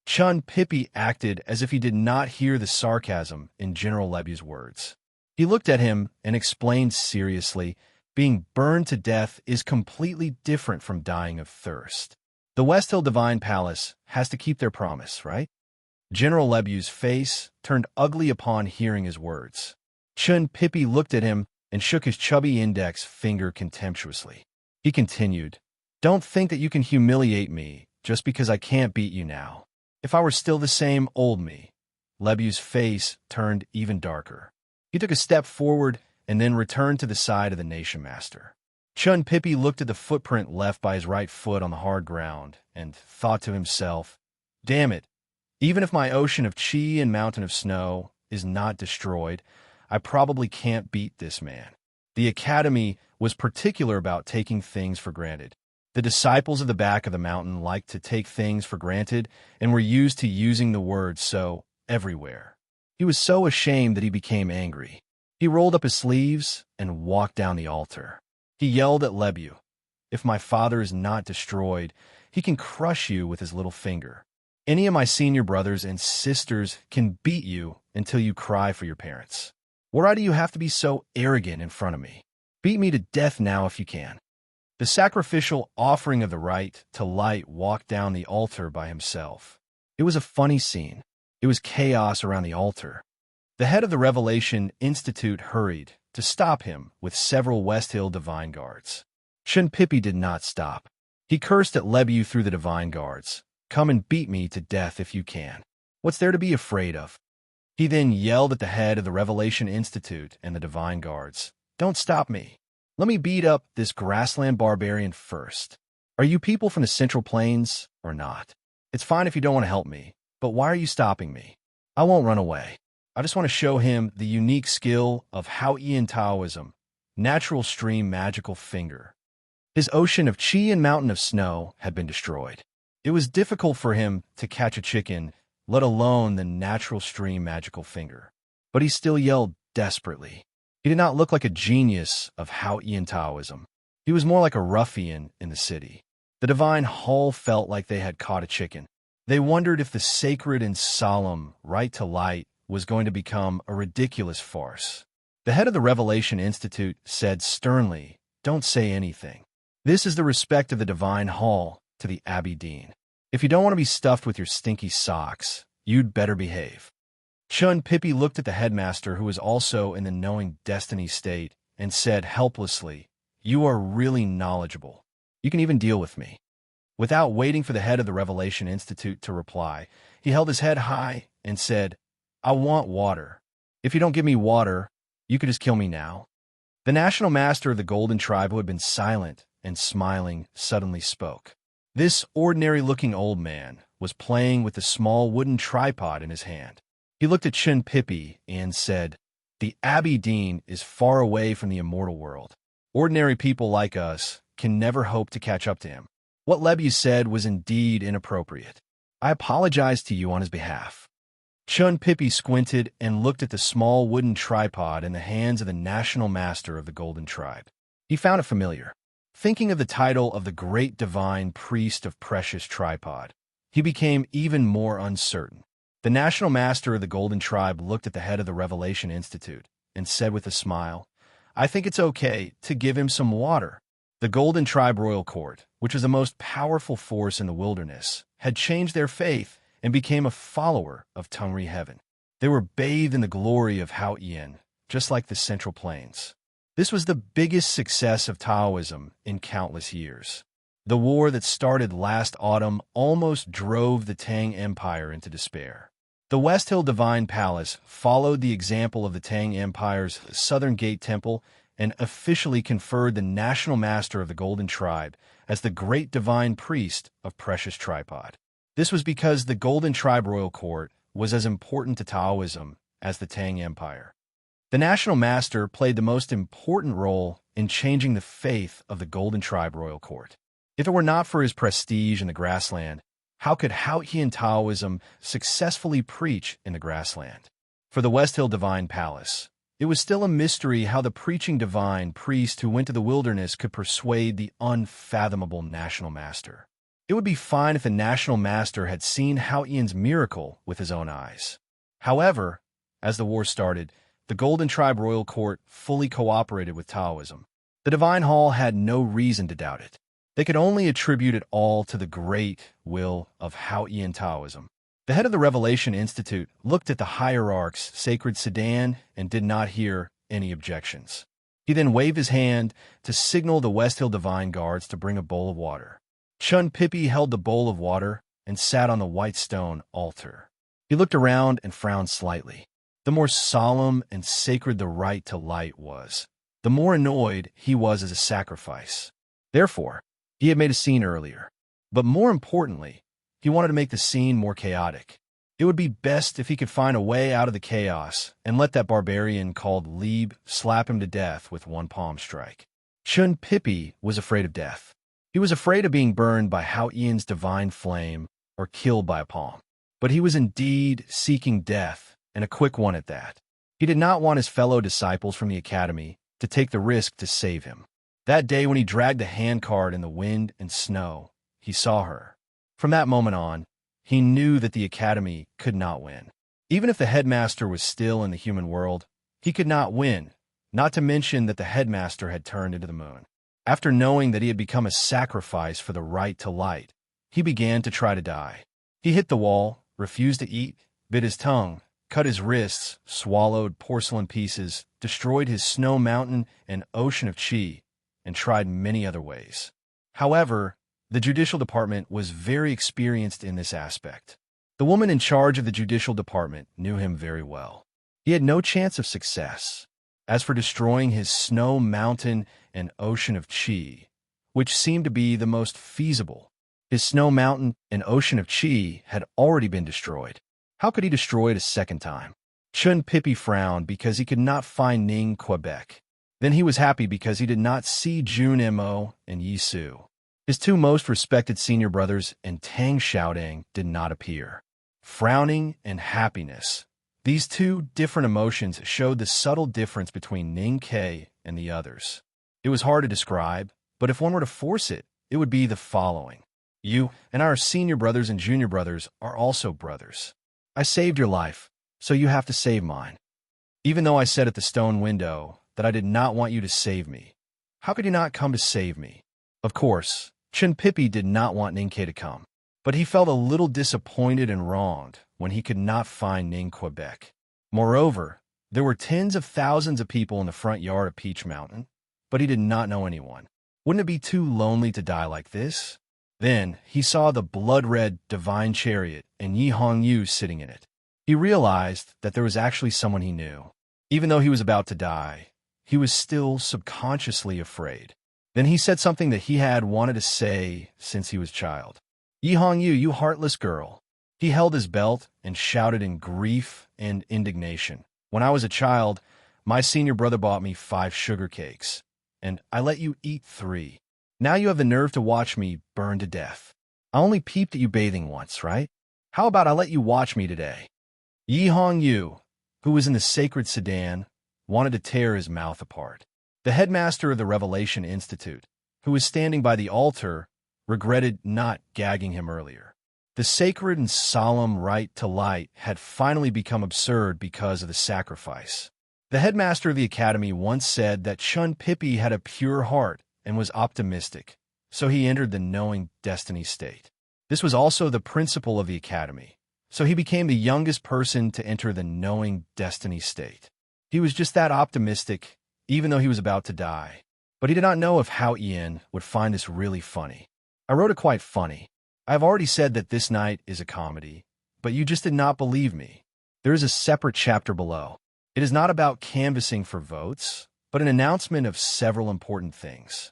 Chun Pippi acted as if he did not hear the sarcasm in General Lebu's words. He looked at him and explained seriously, being burned to death is completely different from dying of thirst. The West Hill Divine Palace has to keep their promise, right? General Lebu's face turned ugly upon hearing his words. Chun Pippi looked at him and shook his chubby index finger contemptuously. He continued, don't think that you can humiliate me just because I can't beat you now. If I were still the same old me. Lebu's face turned even darker. He took a step forward and then returned to the side of the nation master. Chun Pippi looked at the footprint left by his right foot on the hard ground and thought to himself, damn it, even if my ocean of chi and mountain of snow is not destroyed, I probably can't beat this man. The academy was particular about taking things for granted. The disciples of the back of the mountain liked to take things for granted and were used to using the word so everywhere. He was so ashamed that he became angry. He rolled up his sleeves and walked down the altar. He yelled at Lebu, if my father is not destroyed, he can crush you with his little finger. Any of my senior brothers and sisters can beat you until you cry for your parents. Why do you have to be so arrogant in front of me? Beat me to death now if you can. The sacrificial offering of the right to light walked down the altar by himself. It was a funny scene. It was chaos around the altar. The head of the Revelation Institute hurried to stop him with several West Hill Divine Guards. Chun Pippi did not stop. He cursed at Lebu through the Divine Guards. Come and beat me to death if you can. What's there to be afraid of? He then yelled at the head of the Revelation Institute and the Divine Guards. Don't stop me. Let me beat up this grassland barbarian first. Are you people from the Central Plains or not? It's fine if you don't want to help me, But why are you stopping me? I won't run away. I just want to show him the unique skill of Hao-Ian Taoism, natural stream magical finger. His ocean of chi and mountain of snow had been destroyed. It was difficult for him to catch a chicken, let alone the natural stream magical finger. But he still yelled desperately. He did not look like a genius of Hao-Ian Taoism. He was more like a ruffian in the city. The divine hall felt like they had caught a chicken. They wondered if the sacred and solemn right to light was going to become a ridiculous farce. The head of the Revelation Institute said sternly, "Don't say anything. This is the respect of the divine hall to the Abbey Dean. If you don't want to be stuffed with your stinky socks, you'd better behave." Chun Pippi looked at the headmaster, who was also in the knowing destiny state, and said helplessly, "You are really knowledgeable. You can even deal with me." Without waiting for the head of the Revelation Institute to reply, he held his head high and said, "I want water. If you don't give me water, you could just kill me now." The national master of the Golden Tribe, who had been silent and smiling, suddenly spoke. This ordinary-looking old man was playing with a small wooden tripod in his hand. He looked at Chun Pippi and said, "The Abbey Dean is far away from the immortal world. Ordinary people like us can never hope to catch up to him. What Lebu said was indeed inappropriate. I apologize to you on his behalf." Chun Pippi squinted and looked at the small wooden tripod in the hands of the national master of the Golden Tribe. He found it familiar. Thinking of the title of the great divine priest of precious tripod, he became even more uncertain. The national master of the Golden Tribe looked at the head of the Revelation Institute and said with a smile, "I think it's okay to give him some water." The Golden Tribe Royal Court, which was the most powerful force in the wilderness, had changed their faith and became a follower of Tungri Heaven. They were bathed in the glory of Hao-Ian, just like the Central Plains. This was the biggest success of Taoism in countless years. The war that started last autumn almost drove the Tang Empire into despair. The West Hill Divine Palace followed the example of the Tang Empire's Southern Gate Temple and officially conferred the national master of the Golden Tribe as the great divine priest of precious tripod. This was because the Golden Tribe Royal Court was as important to Taoism as the Tang Empire. The national master played the most important role in changing the faith of the Golden Tribe Royal Court. If it were not for his prestige in the grassland, how could Hao-Ian Taoism successfully preach in the grassland? For the West Hill Divine Palace, it was still a mystery how the preaching divine priest who went to the wilderness could persuade the unfathomable national master. It would be fine if the national master had seen Hao-Ian's miracle with his own eyes. However, as the war started, the Golden Tribe Royal Court fully cooperated with Taoism. The Divine Hall had no reason to doubt it. They could only attribute it all to the great will of Hao-Ian Taoism. The head of the Revelation Institute looked at the hierarch's sacred sedan and did not hear any objections. He then waved his hand to signal the West Hill Divine Guards to bring a bowl of water. Chun Pippi held the bowl of water and sat on the white stone altar. He looked around and frowned slightly. The more solemn and sacred the right to light was, the more annoyed he was as a sacrifice. Therefore, he had made a scene earlier. But more importantly, he wanted to make the scene more chaotic. It would be best if he could find a way out of the chaos and let that barbarian called Lieb slap him to death with one palm strike. Chun Pippi was afraid of death. He was afraid of being burned by Hao-Ian's divine flame or killed by a palm. But he was indeed seeking death, and a quick one at that. He did not want his fellow disciples from the academy to take the risk to save him. That day when he dragged the handcart in the wind and snow, he saw her. From that moment on, he knew that the academy could not win. Even if the headmaster was still in the human world, he could not win, not to mention that the headmaster had turned into the moon. After knowing that he had become a sacrifice for the right to light, he began to try to die. He hit the wall, refused to eat, bit his tongue, cut his wrists, swallowed porcelain pieces, destroyed his snow mountain and ocean of chi, and tried many other ways. However, the judicial department was very experienced in this aspect. The woman in charge of the judicial department knew him very well. He had no chance of success. As for destroying his snow mountain and ocean of chi, which seemed to be the most feasible, His snow mountain and ocean of chi had already been destroyed. How could he destroy it a second time? Chun Pippi frowned because he could not find Ning Quebec. Then he was happy because he did not see Jun Mo and Yi Su. His two most respected senior brothers and Tang Xiaodang did not appear. Frowning and happiness. These two different emotions showed the subtle difference between Ning Ke and the others. It was hard to describe, but if one were to force it, it would be the following. You and our senior brothers and junior brothers are also brothers. I saved your life, so you have to save mine. Even though I said at the stone window that I did not want you to save me, how could you not come to save me? Of course, Chun Pippi did not want Ning Ke to come, but he felt a little disappointed and wronged when he could not find Ning Quebec. Moreover, there were tens of thousands of people in the front yard of Peach Mountain, but he did not know anyone. Wouldn't it be too lonely to die like this? Then he saw the blood-red divine chariot and Yi Hongyu sitting in it. He realized that there was actually someone he knew. Even though he was about to die, he was still subconsciously afraid. Then he said something that he had wanted to say since he was a child. Yi Hongyu, you heartless girl. He held his belt and shouted in grief and indignation. When I was a child, my senior brother bought me 5 sugar cakes, and I let you eat 3. Now you have the nerve to watch me burn to death. I only peeped at you bathing once, right? How about I let you watch me today? Yi Hongyu, who was in the sacred sedan, wanted to tear his mouth apart. The headmaster of the Revelation Institute, who was standing by the altar, regretted not gagging him earlier. The sacred and solemn right to light had finally become absurd because of the sacrifice. The headmaster of the academy once said that Chun Pippi had a pure heart and was optimistic, so he entered the knowing destiny state. This was also the principal of the academy, so he became the youngest person to enter the knowing destiny state. He was just that optimistic, even though he was about to die. But he did not know if Hao Ian would find this really funny. I wrote it quite funny. I have already said that this night is a comedy, but you just did not believe me. There is a separate chapter below. It is not about canvassing for votes, but an announcement of several important things.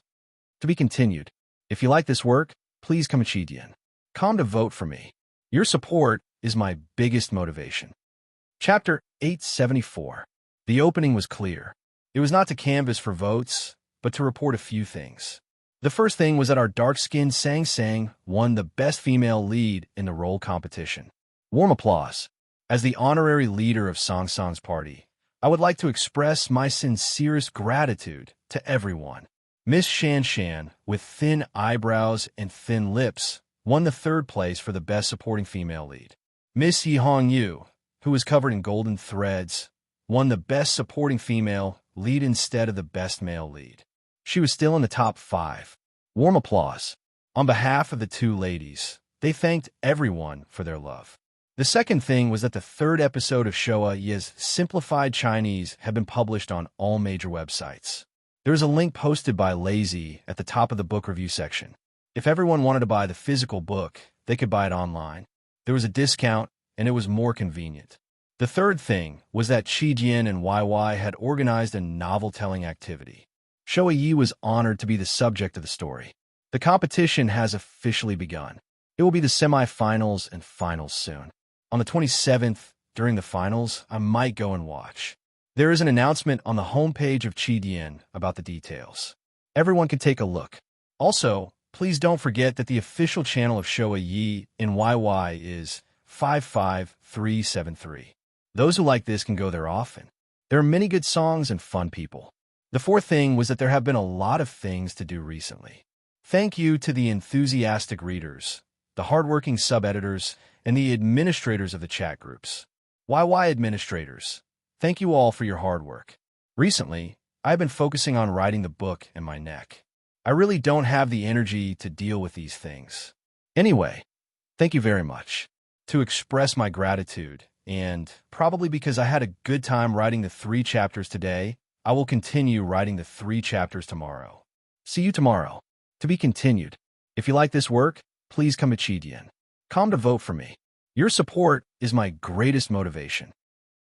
To be continued. If you like this work, please come to vote for me. Your support is my biggest motivation. Chapter 874. The opening was clear. It was not to canvass for votes, but to report a few things. The first thing was that our dark-skinned Sang Sang won the best female lead in the role competition. Warm applause. As the honorary leader of Sang Sang's party, I would like to express my sincerest gratitude to everyone. Miss Shan Shan, with thin eyebrows and thin lips, won the 3rd place for the best supporting female lead. Miss Yi Hongyu, who was covered in golden threads, won the best supporting female lead instead of the best male lead. She was still in the top 5. Warm applause. On behalf of the 2 ladies, they thanked everyone for their love. The second thing was that the 3rd episode of Showa Ye's Simplified Chinese had been published on all major websites. There is a link posted by Lazy at the top of the book review section. If everyone wanted to buy the physical book, they could buy it online. There was a discount, and it was more convenient. The third thing was that Qi Jian and YY had organized a novel-telling activity. Showa Yi was honored to be the subject of the story. The competition has officially begun. It will be the semi-finals and finals soon. On the 27th, during the finals, I might go and watch. There is an announcement on the homepage of Qi Jian about the details. Everyone can take a look. Also, please don't forget that the official channel of Showa Yi in YY is 55373. Those who like this can go there often. There are many good songs and fun people. The fourth thing was that there have been a lot of things to do recently. Thank you to the enthusiastic readers, the hardworking sub-editors, and the administrators of the chat groups. YY administrators, thank you all for your hard work. Recently, I've been focusing on writing the book in my neck. I really don't have the energy to deal with these things. Anyway, thank you very much. To express my gratitude, and probably because I had a good time writing the 3 chapters today, I will continue writing the 3 chapters tomorrow. See you tomorrow. To be continued. If you like this work, please come to Chidian. Come to vote for me. Your support is my greatest motivation.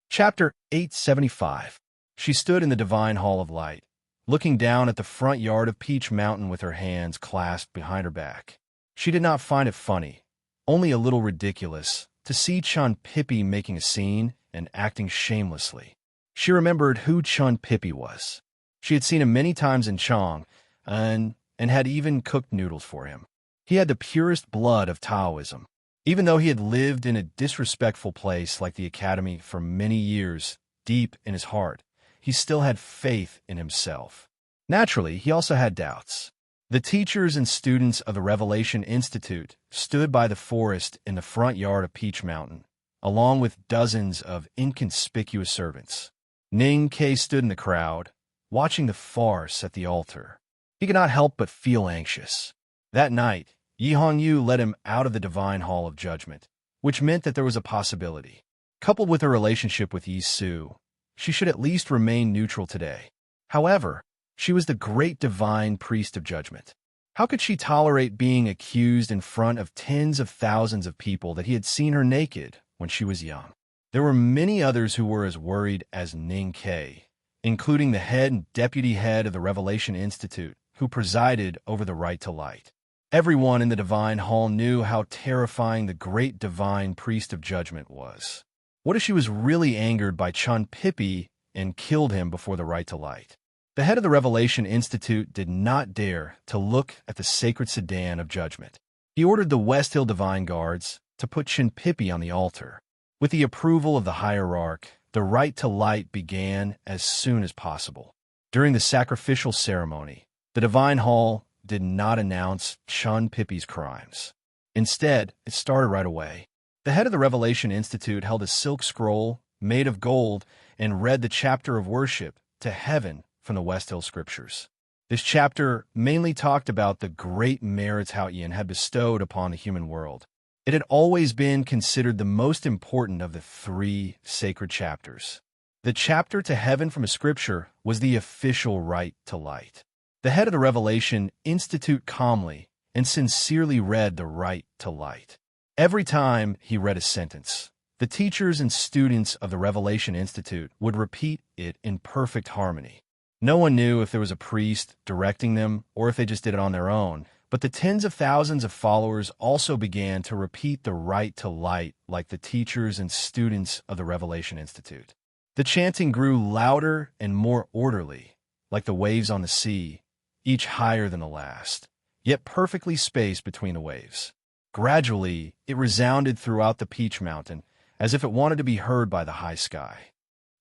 Chapter 875. She stood in the divine hall of light, looking down at the front yard of Peach Mountain with her hands clasped behind her back. She did not find it funny, only a little ridiculous, to see Chun Pippi making a scene and acting shamelessly. She remembered who Chun Pippi was. She had seen him many times in Chang, and had even cooked noodles for him. He had the purest blood of Taoism. Even though he had lived in a disrespectful place like the academy for many years, deep in his heart, he still had faith in himself. Naturally, he also had doubts. The teachers and students of the Revelation Institute stood by the forest in the front yard of Peach Mountain, along with dozens of inconspicuous servants. Ning Kei stood in the crowd, watching the farce at the altar. He could not help but feel anxious. That night, Yi Hongyu led him out of the divine hall of judgment, which meant that there was a possibility. Coupled with her relationship with Yi Su, she should at least remain neutral today. However, she was the great divine priest of judgment. How could she tolerate being accused in front of tens of thousands of people that he had seen her naked when she was young? There were many others who were as worried as Ning Kei, including the head and deputy head of the Revelation Institute, who presided over the right to light. Everyone in the divine hall knew how terrifying the great divine priest of judgment was. What if she was really angered by Chun Pippi and killed him before the right to light? The head of the Revelation Institute did not dare to look at the sacred sedan of judgment. He ordered the West Hill Divine Guards to put Chun Pippi on the altar. With the approval of the hierarch, the right to light began as soon as possible. During the sacrificial ceremony, the divine hall did not announce Chun Pippi's crimes. Instead, it started right away. The head of the Revelation Institute held a silk scroll made of gold and read the chapter of worship to heaven from the West Hill Scriptures. This chapter mainly talked about the great merits Hao Yin had bestowed upon the human world. It had always been considered the most important of the 3 sacred chapters. The chapter to heaven from a scripture was the official right to light. The head of the Revelation Institute calmly and sincerely read the right to light. Every time he read a sentence, the teachers and students of the Revelation Institute would repeat it in perfect harmony. No one knew if there was a priest directing them or if they just did it on their own, but the tens of thousands of followers also began to repeat the right to light like the teachers and students of the Revelation Institute. The chanting grew louder and more orderly, like the waves on the sea, each higher than the last, yet perfectly spaced between the waves. Gradually, it resounded throughout the Peach Mountain, as if it wanted to be heard by the high sky.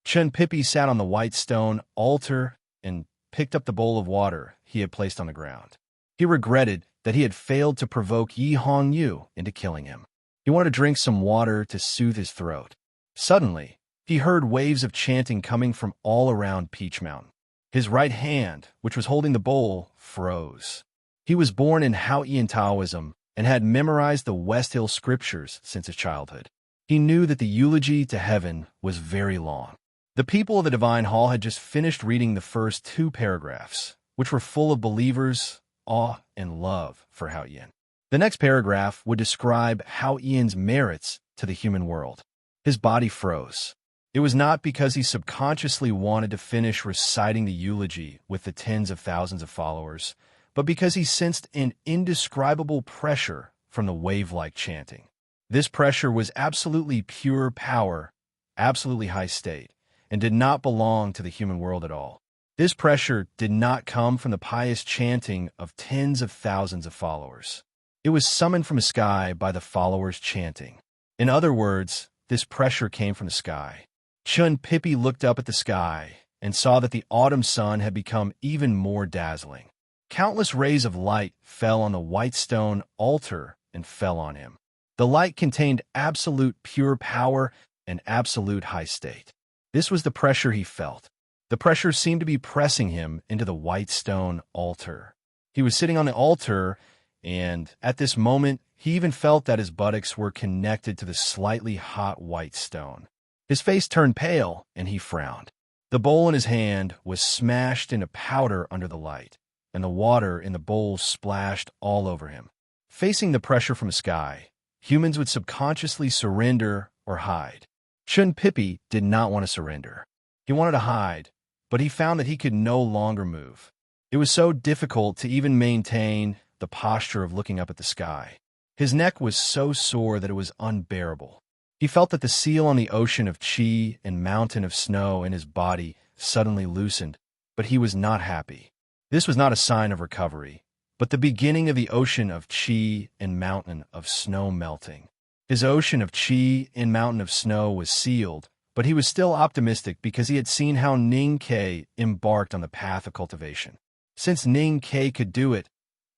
Chun Pippi sat on the white stone altar and picked up the bowl of water he had placed on the ground. He regretted that he had failed to provoke Yi Hongyu into killing him. He wanted to drink some water to soothe his throat. Suddenly, he heard waves of chanting coming from all around Peach Mountain. His right hand, which was holding the bowl, froze. He was born in Haotian Taoism and had memorized the West Hill Scriptures since his childhood. He knew that the eulogy to heaven was very long. The people of the Divine Hall had just finished reading the first 2 paragraphs, which were full of believers' awe and love for Hao Yin. The next paragraph would describe Hao Yin's merits to the human world. His body froze. It was not because he subconsciously wanted to finish reciting the eulogy with the tens of thousands of followers, but because he sensed an indescribable pressure from the wave-like chanting. This pressure was absolutely pure power, absolutely high state, and did not belong to the human world at all. This pressure did not come from the pious chanting of tens of thousands of followers. It was summoned from the sky by the followers chanting. In other words, this pressure came from the sky. Chun Pippi looked up at the sky and saw that the autumn sun had become even more dazzling. Countless rays of light fell on the white stone altar and fell on him. The light contained absolute pure power and absolute high state. This was the pressure he felt. The pressure seemed to be pressing him into the white stone altar. He was sitting on the altar, and at this moment, he even felt that his buttocks were connected to the slightly hot white stone. His face turned pale, and he frowned. The bowl in his hand was smashed into powder under the light, and the water in the bowl splashed all over him. Facing the pressure from the sky, humans would subconsciously surrender or hide. Chun Pippi did not want to surrender. He wanted to hide, but he found that he could no longer move. It was so difficult to even maintain the posture of looking up at the sky. His neck was so sore that it was unbearable. He felt that the seal on the ocean of chi and mountain of snow in his body suddenly loosened, but he was not happy. This was not a sign of recovery, but the beginning of the ocean of chi and mountain of snow melting. His ocean of chi and mountain of snow was sealed, but he was still optimistic because he had seen how Ning Ke embarked on the path of cultivation. Since Ning Ke could do it,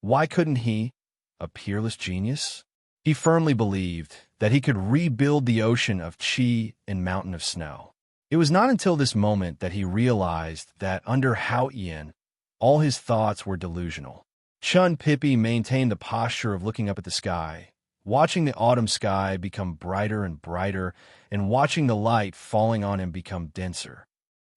why couldn't he? A peerless genius? He firmly believed that he could rebuild the ocean of chi and mountain of snow. It was not until this moment that he realized that under Hao Yin, all his thoughts were delusional. Chun Pippi maintained the posture of looking up at the sky, watching the autumn sky become brighter and brighter, and watching the light falling on him become denser.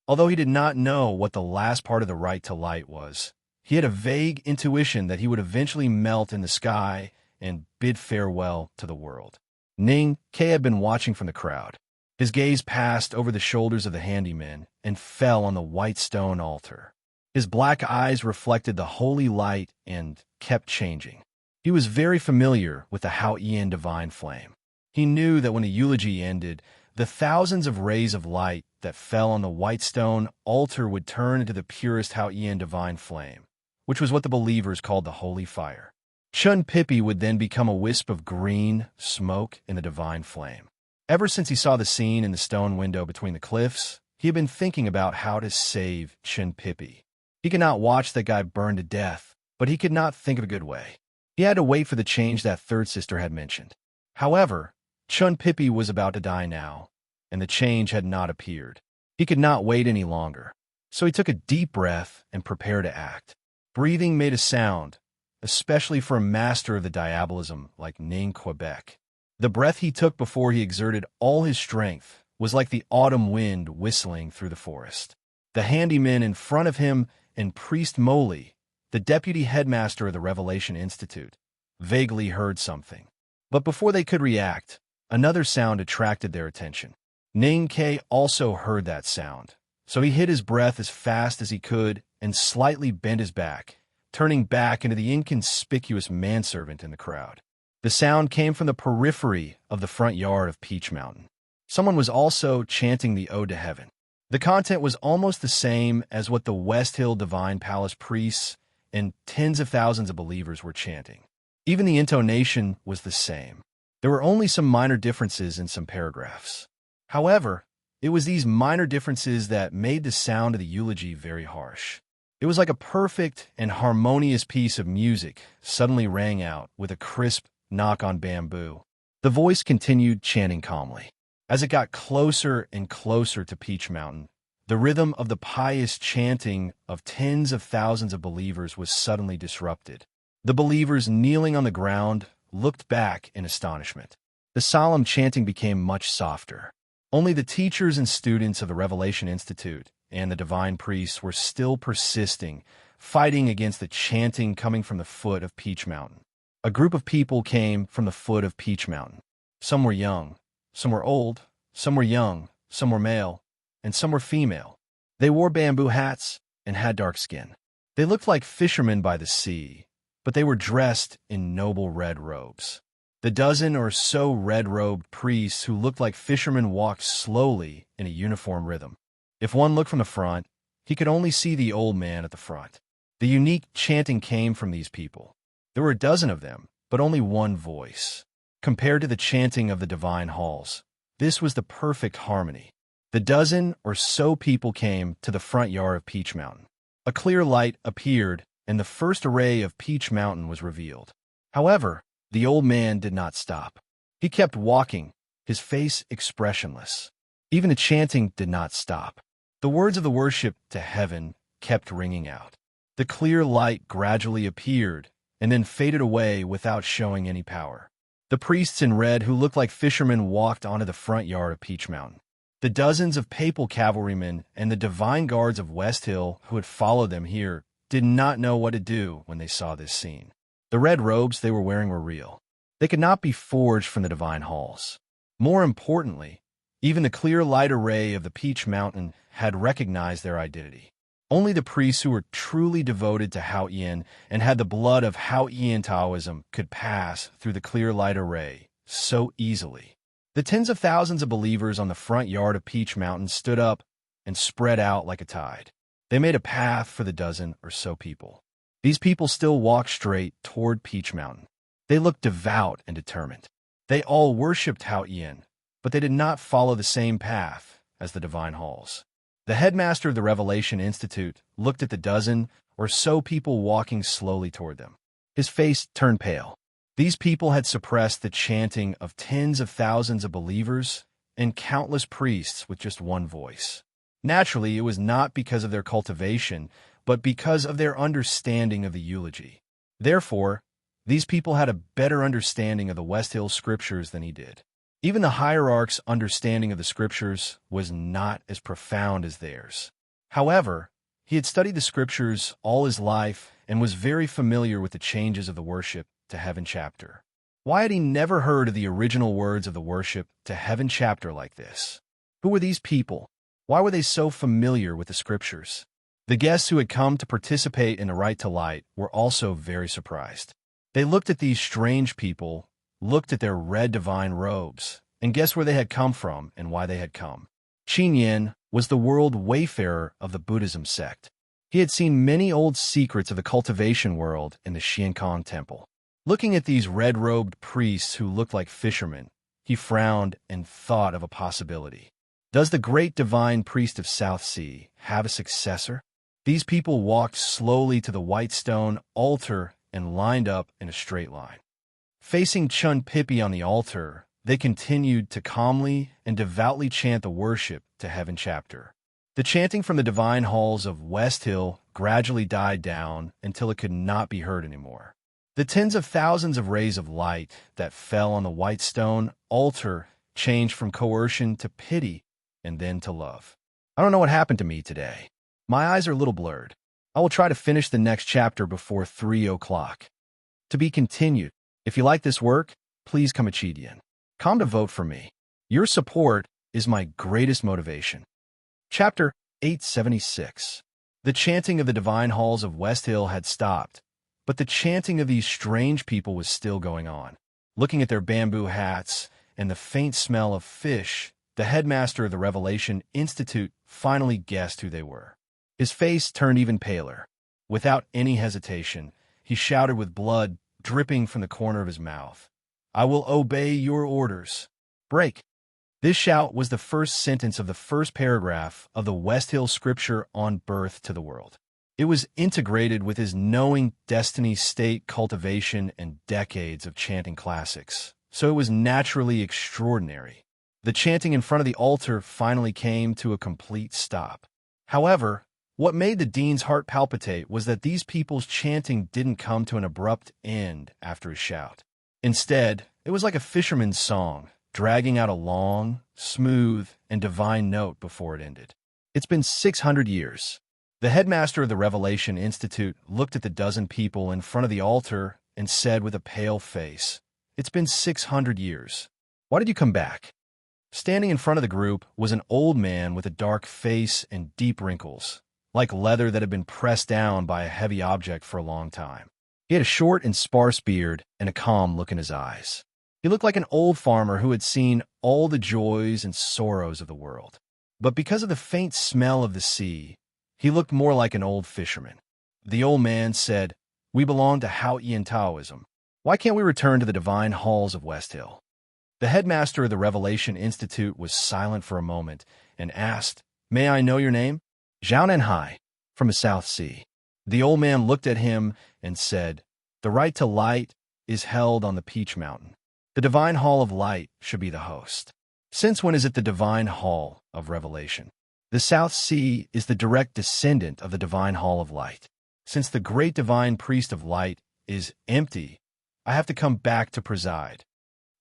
Although he did not know what the last part of the right to light was, he had a vague intuition that he would eventually melt in the sky and bid farewell to the world. Ning Ke had been watching from the crowd. His gaze passed over the shoulders of the handyman and fell on the white stone altar. His black eyes reflected the holy light and kept changing. He was very familiar with the Hao Yin divine flame. He knew that when the eulogy ended, the thousands of rays of light that fell on the white stone altar would turn into the purest Hao Yin divine flame, which was what the believers called the holy fire. Chun Pippi would then become a wisp of green smoke in the divine flame. Ever since he saw the scene in the stone window between the cliffs, he had been thinking about how to save Chun Pippi. He could not watch that guy burn to death, but he could not think of a good way. He had to wait for the change that third sister had mentioned. However, Chun Pippi was about to die now, and the change had not appeared. He could not wait any longer, so he took a deep breath and prepared to act. Breathing made a sound, especially for a master of the diabolism like Ning Quebec. The breath he took before he exerted all his strength was like the autumn wind whistling through the forest. The handyman in front of him and Priest Moley, the deputy headmaster of the Revelation Institute, vaguely heard something. But before they could react, another sound attracted their attention. Ning Ke also heard that sound, so he hid his breath as fast as he could and slightly bent his back, turning back into the inconspicuous manservant in the crowd. The sound came from the periphery of the front yard of Peach Mountain. Someone was also chanting the Ode to Heaven. The content was almost the same as what the West Hill Divine Palace priests and tens of thousands of believers were chanting. Even the intonation was the same. There were only some minor differences in some paragraphs. However, it was these minor differences that made the sound of the eulogy very harsh. It was like a perfect and harmonious piece of music suddenly rang out with a crisp knock on bamboo. The voice continued chanting calmly. As it got closer and closer to Peach Mountain, the rhythm of the pious chanting of tens of thousands of believers was suddenly disrupted. The believers kneeling on the ground looked back in astonishment. The solemn chanting became much softer. Only the teachers and students of the Revelation Institute and the divine priests were still persisting, fighting against the chanting coming from the foot of Peach Mountain. A group of people came from the foot of Peach Mountain. Some were young, some were old, some were young, some were male, and some were female. They wore bamboo hats and had dark skin. They looked like fishermen by the sea, but they were dressed in noble red robes. The dozen or so red-robed priests who looked like fishermen walked slowly in a uniform rhythm. If one looked from the front, he could only see the old man at the front. The unique chanting came from these people. There were a dozen of them, but only one voice. Compared to the chanting of the divine halls, this was the perfect harmony. The dozen or so people came to the front yard of Peach Mountain. A clear light appeared, and the first array of Peach Mountain was revealed. However, the old man did not stop. He kept walking, his face expressionless. Even the chanting did not stop. The words of the worship to heaven kept ringing out. The clear light gradually appeared and then faded away without showing any power. The priests in red who looked like fishermen walked onto the front yard of Peach Mountain. The dozens of papal cavalrymen and the divine guards of West Hill who had followed them here did not know what to do when they saw this scene. The red robes they were wearing were real. They could not be forged from the divine halls. More importantly, even the clear light array of the Peach Mountain had recognized their identity. Only the priests who were truly devoted to Haoyin and had the blood of Haoyin Taoism could pass through the clear light array so easily. The tens of thousands of believers on the front yard of Peach Mountain stood up and spread out like a tide. They made a path for the dozen or so people. These people still walked straight toward Peach Mountain. They looked devout and determined. They all worshipped Haoyin, but they did not follow the same path as the divine halls. The headmaster of the Revelation Institute looked at the dozen or so people walking slowly toward them. His face turned pale. These people had suppressed the chanting of tens of thousands of believers and countless priests with just one voice. Naturally, it was not because of their cultivation, but because of their understanding of the eulogy. Therefore, these people had a better understanding of the West Hill scriptures than he did. Even the hierarch's understanding of the scriptures was not as profound as theirs. However, he had studied the scriptures all his life and was very familiar with the changes of the worship to heaven chapter. Why had he never heard of the original words of the worship to heaven chapter like this? Who were these people? Why were they so familiar with the scriptures? The guests who had come to participate in the Right to Light were also very surprised. They looked at these strange people, looked at their red divine robes, and guessed where they had come from and why they had come. Qin Yin was the world wayfarer of the Buddhism sect. He had seen many old secrets of the cultivation world in the Xiankong temple. Looking at these red-robed priests who looked like fishermen, he frowned and thought of a possibility. Does the great divine priest of South Sea have a successor? These people walked slowly to the white stone altar and lined up in a straight line. Facing Chun Pippi on the altar, they continued to calmly and devoutly chant the worship to heaven chapter. The chanting from the divine halls of West Hill gradually died down until it could not be heard anymore. The tens of thousands of rays of light that fell on the white stone altar changed from coercion to pity and then to love. I don't know what happened to me today. My eyes are a little blurred. I will try to finish the next chapter before 3 o'clock. To be continued. If you like this work, please come Achidian. Come to vote for me. Your support is my greatest motivation. Chapter 876. The chanting of the divine halls of West Hill had stopped, but the chanting of these strange people was still going on. Looking at their bamboo hats and the faint smell of fish, the headmaster of the Revelation Institute finally guessed who they were. His face turned even paler. Without any hesitation, he shouted with blood dripping from the corner of his mouth, "I will obey your orders. Break." This shout was the first sentence of the first paragraph of the West Hill scripture on birth to the world. It was integrated with his knowing destiny state cultivation and decades of chanting classics, so it was naturally extraordinary. The chanting in front of the altar finally came to a complete stop. However, what made the dean's heart palpitate was that these people's chanting didn't come to an abrupt end after a shout. Instead, it was like a fisherman's song, dragging out a long, smooth, and divine note before it ended. It's been 600 years. The headmaster of the Revelation Institute looked at the dozen people in front of the altar and said with a pale face, "It's been 600 years. Why did you come back?" Standing in front of the group was an old man with a dark face and deep wrinkles, like leather that had been pressed down by a heavy object for a long time. He had a short and sparse beard and a calm look in his eyes. He looked like an old farmer who had seen all the joys and sorrows of the world. But because of the faint smell of the sea, he looked more like an old fisherman. The old man said, "We belong to Haoyin Taoism. Why can't we return to the divine halls of West Hill?" The headmaster of the Revelation Institute was silent for a moment and asked, "May I know your name?" "Zhao Nanhai, from the South Sea." The old man looked at him and said, "The Right to Light is held on the Peach Mountain. The Divine Hall of Light should be the host. Since when is it the Divine Hall of Revelation? The South Sea is the direct descendant of the Divine Hall of Light. Since the great divine priest of light is empty, I have to come back to preside."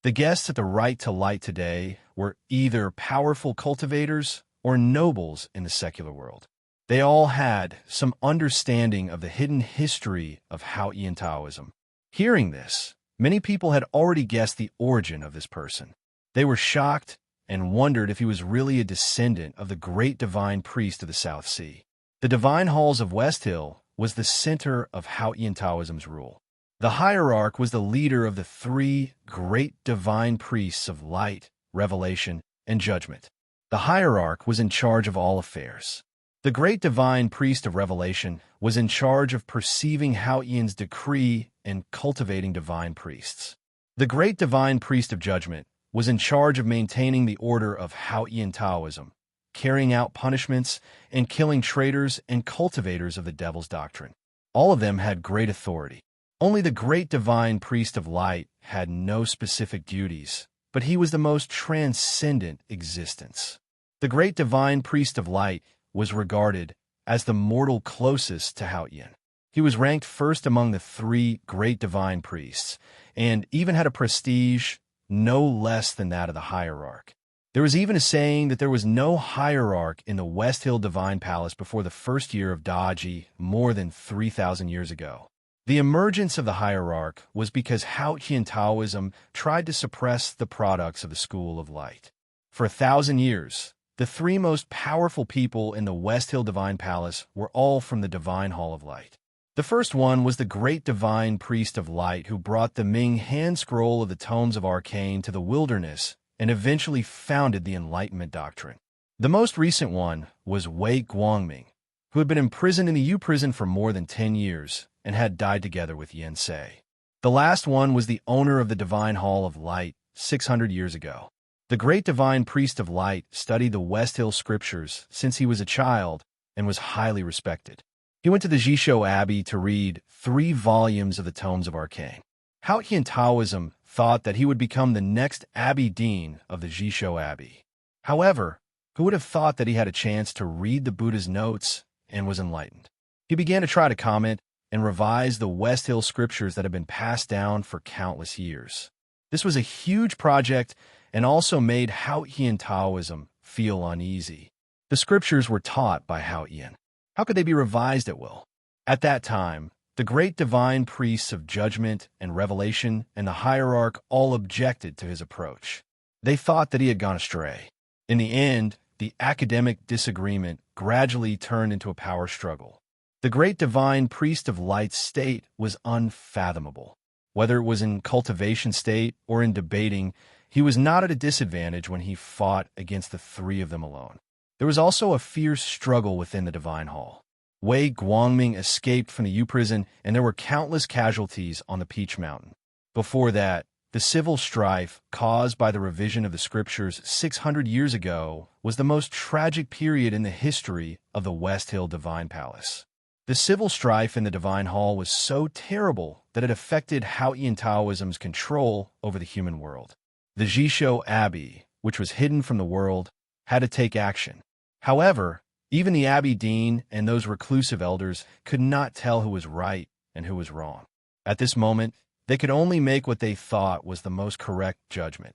The guests at the Right to Light today were either powerful cultivators or nobles in the secular world. They all had some understanding of the hidden history of Haoyin Taoism. Hearing this, many people had already guessed the origin of this person. They were shocked and wondered if he was really a descendant of the great divine priest of the South Sea. The divine halls of West Hill was the center of Haotian Taoism's rule. The hierarch was the leader of the three great divine priests of light, revelation, and judgment. The hierarch was in charge of all affairs. The great divine priest of revelation was in charge of perceiving Haotian's decree and cultivating divine priests. The great divine priest of judgment was in charge of maintaining the order of Haotian Taoism, carrying out punishments, and killing traitors and cultivators of the devil's doctrine. All of them had great authority. Only the great divine priest of light had no specific duties, but he was the most transcendent existence. The great divine priest of light was regarded as the mortal closest to Haotian. He was ranked first among the three great divine priests, and even had a prestige no less than that of the hierarch. There was even a saying that there was no hierarch in the West Hill Divine Palace before the first year of Daji more than 3,000 years ago. The emergence of the hierarch was because Haotian Taoism tried to suppress the products of the School of Light. For 1,000 years, the three most powerful people in the West Hill Divine Palace were all from the Divine Hall of Light. The first one was the great divine priest of light who brought the Ming hand scroll of the tomes of arcane to the wilderness and eventually founded the Enlightenment doctrine. The most recent one was Wei Guangming, who had been imprisoned in the U prison for more than 10 years and had died together with Yen Sei. The last one was the owner of the Divine Hall of Light 600 years ago. The great divine priest of light studied the West Hill scriptures since he was a child and was highly respected. He went to the Jishou Abbey to read 3 volumes of the tomes of arcane. Haotian Taoism thought that he would become the next Abbey Dean of the Jishou Abbey. However, who would have thought that he had a chance to read the Buddha's notes and was enlightened? He began to try to comment and revise the West Hill scriptures that had been passed down for countless years. This was a huge project and also made Haotian Taoism feel uneasy. The scriptures were taught by Haotian. How could they be revised at will? At that time, the great divine priests of judgment and revelation and the hierarch all objected to his approach. They thought that he had gone astray. In the end, the academic disagreement gradually turned into a power struggle. The great divine priest of light's state was unfathomable. Whether it was in cultivation state or in debating, he was not at a disadvantage when he fought against the three of them alone. There was also a fierce struggle within the Divine Hall. Wei Guangming escaped from the U prison, and there were countless casualties on the Peach Mountain. Before that, the civil strife caused by the revision of the scriptures 600 years ago was the most tragic period in the history of the West Hill Divine Palace. The civil strife in the Divine Hall was so terrible that it affected Haotian Taoism's control over the human world. The Jishou Abbey, which was hidden from the world, had to take action. However, even the Abbey Dean and those reclusive elders could not tell who was right and who was wrong. At this moment, they could only make what they thought was the most correct judgment.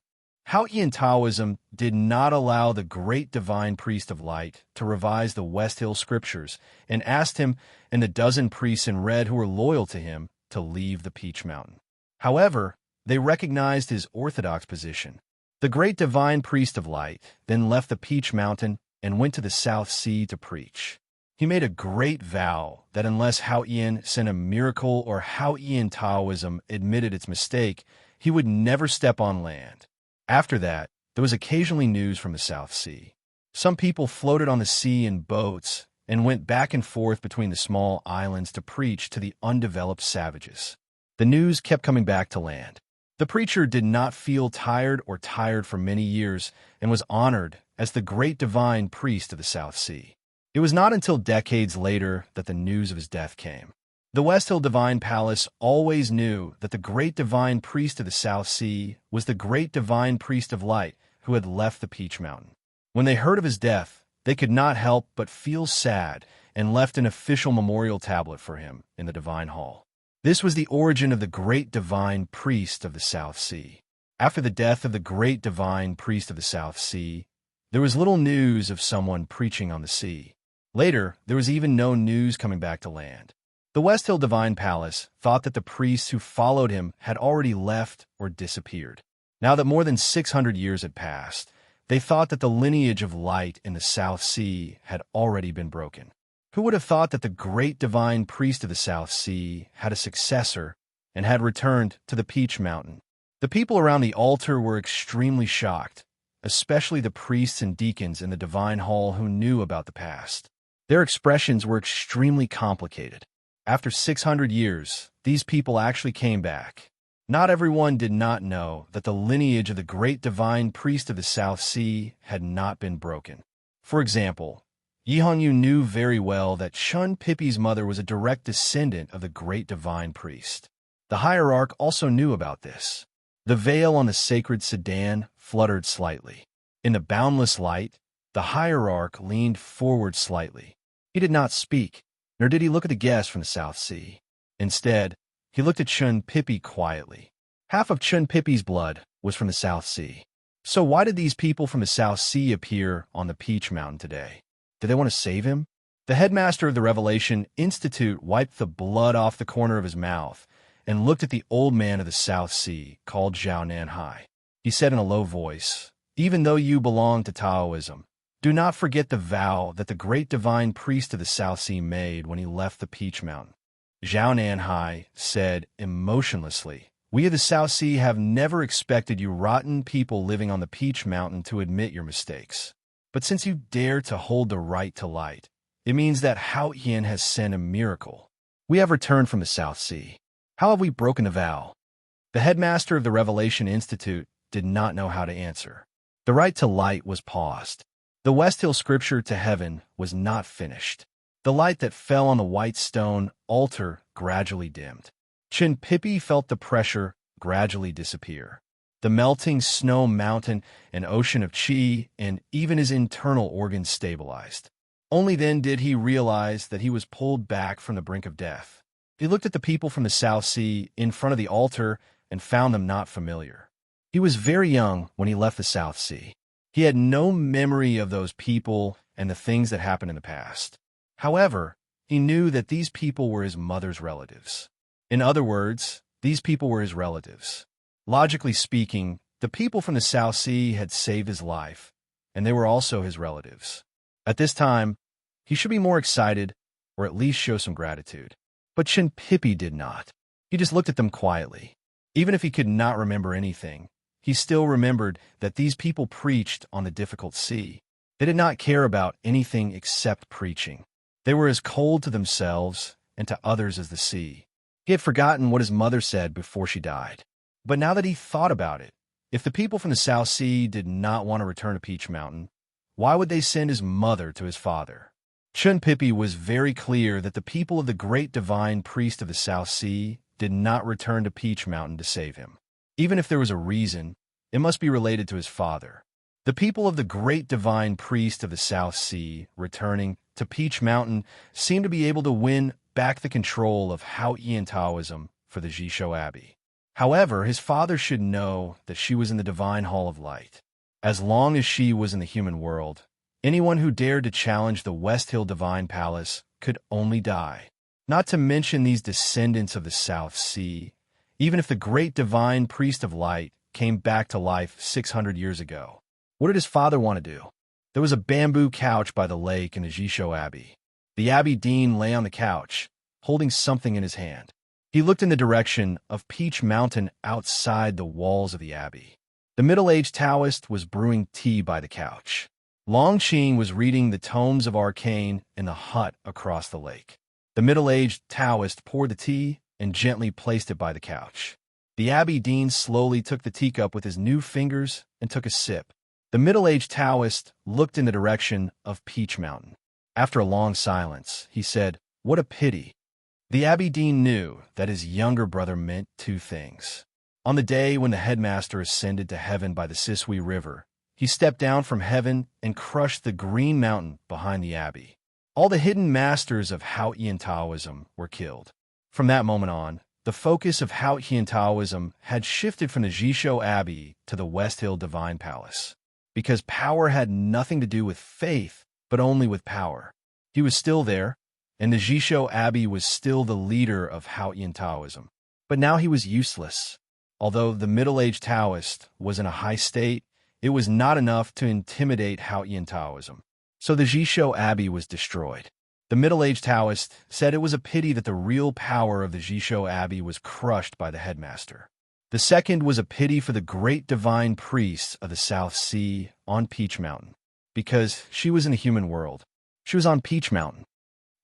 Haotian Taoism did not allow the great divine priest of light to revise the West Hill scriptures and asked him and the dozen priests in red who were loyal to him to leave the Peach Mountain. However, they recognized his orthodox position. The great divine priest of light then left the Peach Mountain and went to the South Sea to preach. He made a great vow that unless Haotian sent a miracle or Haotian Taoism admitted its mistake, he would never step on land. After that, there was occasionally news from the South Sea. Some people floated on the sea in boats and went back and forth between the small islands to preach to the undeveloped savages. The news kept coming back to land. The preacher did not feel tired for many years and was honored as the great divine priest of the South Sea. It was not until decades later that the news of his death came. The West Hill Divine Palace always knew that the great divine priest of the South Sea was the great divine priest of light who had left the Peach Mountain. When they heard of his death, they could not help but feel sad and left an official memorial tablet for him in the Divine Hall. This was the origin of the great divine priest of the South Sea. After the death of the great divine priest of the South Sea, there was little news of someone preaching on the sea. Later, there was even no news coming back to land. The West Hill Divine Palace thought that the priests who followed him had already left or disappeared. Now that more than 600 years had passed, they thought that the lineage of light in the South Sea had already been broken. Who would have thought that the great divine priest of the South Sea had a successor and had returned to the Peach Mountain? The people around the altar were extremely shocked, especially the priests and deacons in the divine hall who knew about the past. Their expressions were extremely complicated. After 600 years, these people actually came back. Not everyone did not know that the lineage of the great divine priest of the South Sea had not been broken. For example, Yihonyu knew very well that Chun Pippi's mother was a direct descendant of the great divine priest. The hierarch also knew about this. The veil on the sacred sedan fluttered slightly. In the boundless light, the hierarch leaned forward slightly. He did not speak, nor did he look at the guest from the South Sea. Instead, he looked at Chun Pippi quietly. Half of Chun Pippi's blood was from the South Sea. So why did these people from the South Sea appear on the Peach Mountain today? Did they want to save him? The headmaster of the Revelation Institute wiped the blood off the corner of his mouth and looked at the old man of the South Sea, called Zhao Nanhai. He said in a low voice, "Even though you belong to Taoism, do not forget the vow that the great divine priest of the South Sea made when he left the Peach Mountain." Zhao Nanhai said emotionlessly, "We of the South Sea have never expected you rotten people living on the Peach Mountain to admit your mistakes. But since you dare to hold the right to light, it means that Hao Yin has sent a miracle. We have returned from the South Sea. How have we broken the vow?" The headmaster of the Revelation Institute did not know how to answer. The right to light was paused. The West Hill scripture to heaven was not finished. The light that fell on the white stone altar gradually dimmed. Chun Pippi felt the pressure gradually disappear. The melting snow mountain and ocean of chi and even his internal organs stabilized. Only then did he realize that he was pulled back from the brink of death. He looked at the people from the South Sea in front of the altar and found them not familiar. He was very young when he left the South Sea. He had no memory of those people and the things that happened in the past. However, he knew that these people were his mother's relatives. In other words, these people were his relatives. Logically speaking, the people from the South Sea had saved his life, and they were also his relatives. At this time, he should be more excited, or at least show some gratitude. But Chun Pippi did not. He just looked at them quietly. Even if he could not remember anything, he still remembered that these people preached on the difficult sea. They did not care about anything except preaching. They were as cold to themselves and to others as the sea. He had forgotten what his mother said before she died. But now that he thought about it, if the people from the South Sea did not want to return to Peach Mountain, why would they send his mother to his father? Chun Pippi was very clear that the people of the great divine priest of the South Sea did not return to Peach Mountain to save him. Even if there was a reason, it must be related to his father. The people of the great divine priest of the South Sea returning to Peach Mountain seemed to be able to win back the control of Hao Yin Taoism for the Jisho Abbey. However, his father should know that she was in the divine hall of light. As long as she was in the human world, anyone who dared to challenge the West Hill Divine Palace could only die. Not to mention these descendants of the South Sea, even if the great divine priest of light came back to life 600 years ago. What did his father want to do? There was a bamboo couch by the lake in the Jisho Abbey. The Abbey Dean lay on the couch, holding something in his hand. He looked in the direction of Peach Mountain outside the walls of the abbey. The middle-aged Taoist was brewing tea by the couch. Long Qing was reading the tomes of arcane in the hut across the lake. The middle-aged Taoist poured the tea and gently placed it by the couch. The Abbey Dean slowly took the teacup with his new fingers and took a sip. The middle-aged Taoist looked in the direction of Peach Mountain. After a long silence, he said, "What a pity." The Abbey Dean knew that his younger brother meant two things. On the day when the headmaster ascended to heaven by the Sisui River, he stepped down from heaven and crushed the green mountain behind the abbey. All the hidden masters of Hao Yin Taoism were killed. From that moment on, the focus of Hao Yin Taoism had shifted from the Jisho Abbey to the West Hill Divine Palace. Because power had nothing to do with faith, but only with power. He was still there, and the Jisho Abbey was still the leader of Hao Yin Taoism. But now he was useless. Although the middle-aged Taoist was in a high state, it was not enough to intimidate Hao Yin Taoism. So the Jisho Abbey was destroyed. The middle-aged Taoist said it was a pity that the real power of the Jisho Abbey was crushed by the headmaster. The second was a pity for the great divine priests of the South Sea on Peach Mountain, because she was in the human world. She was on Peach Mountain.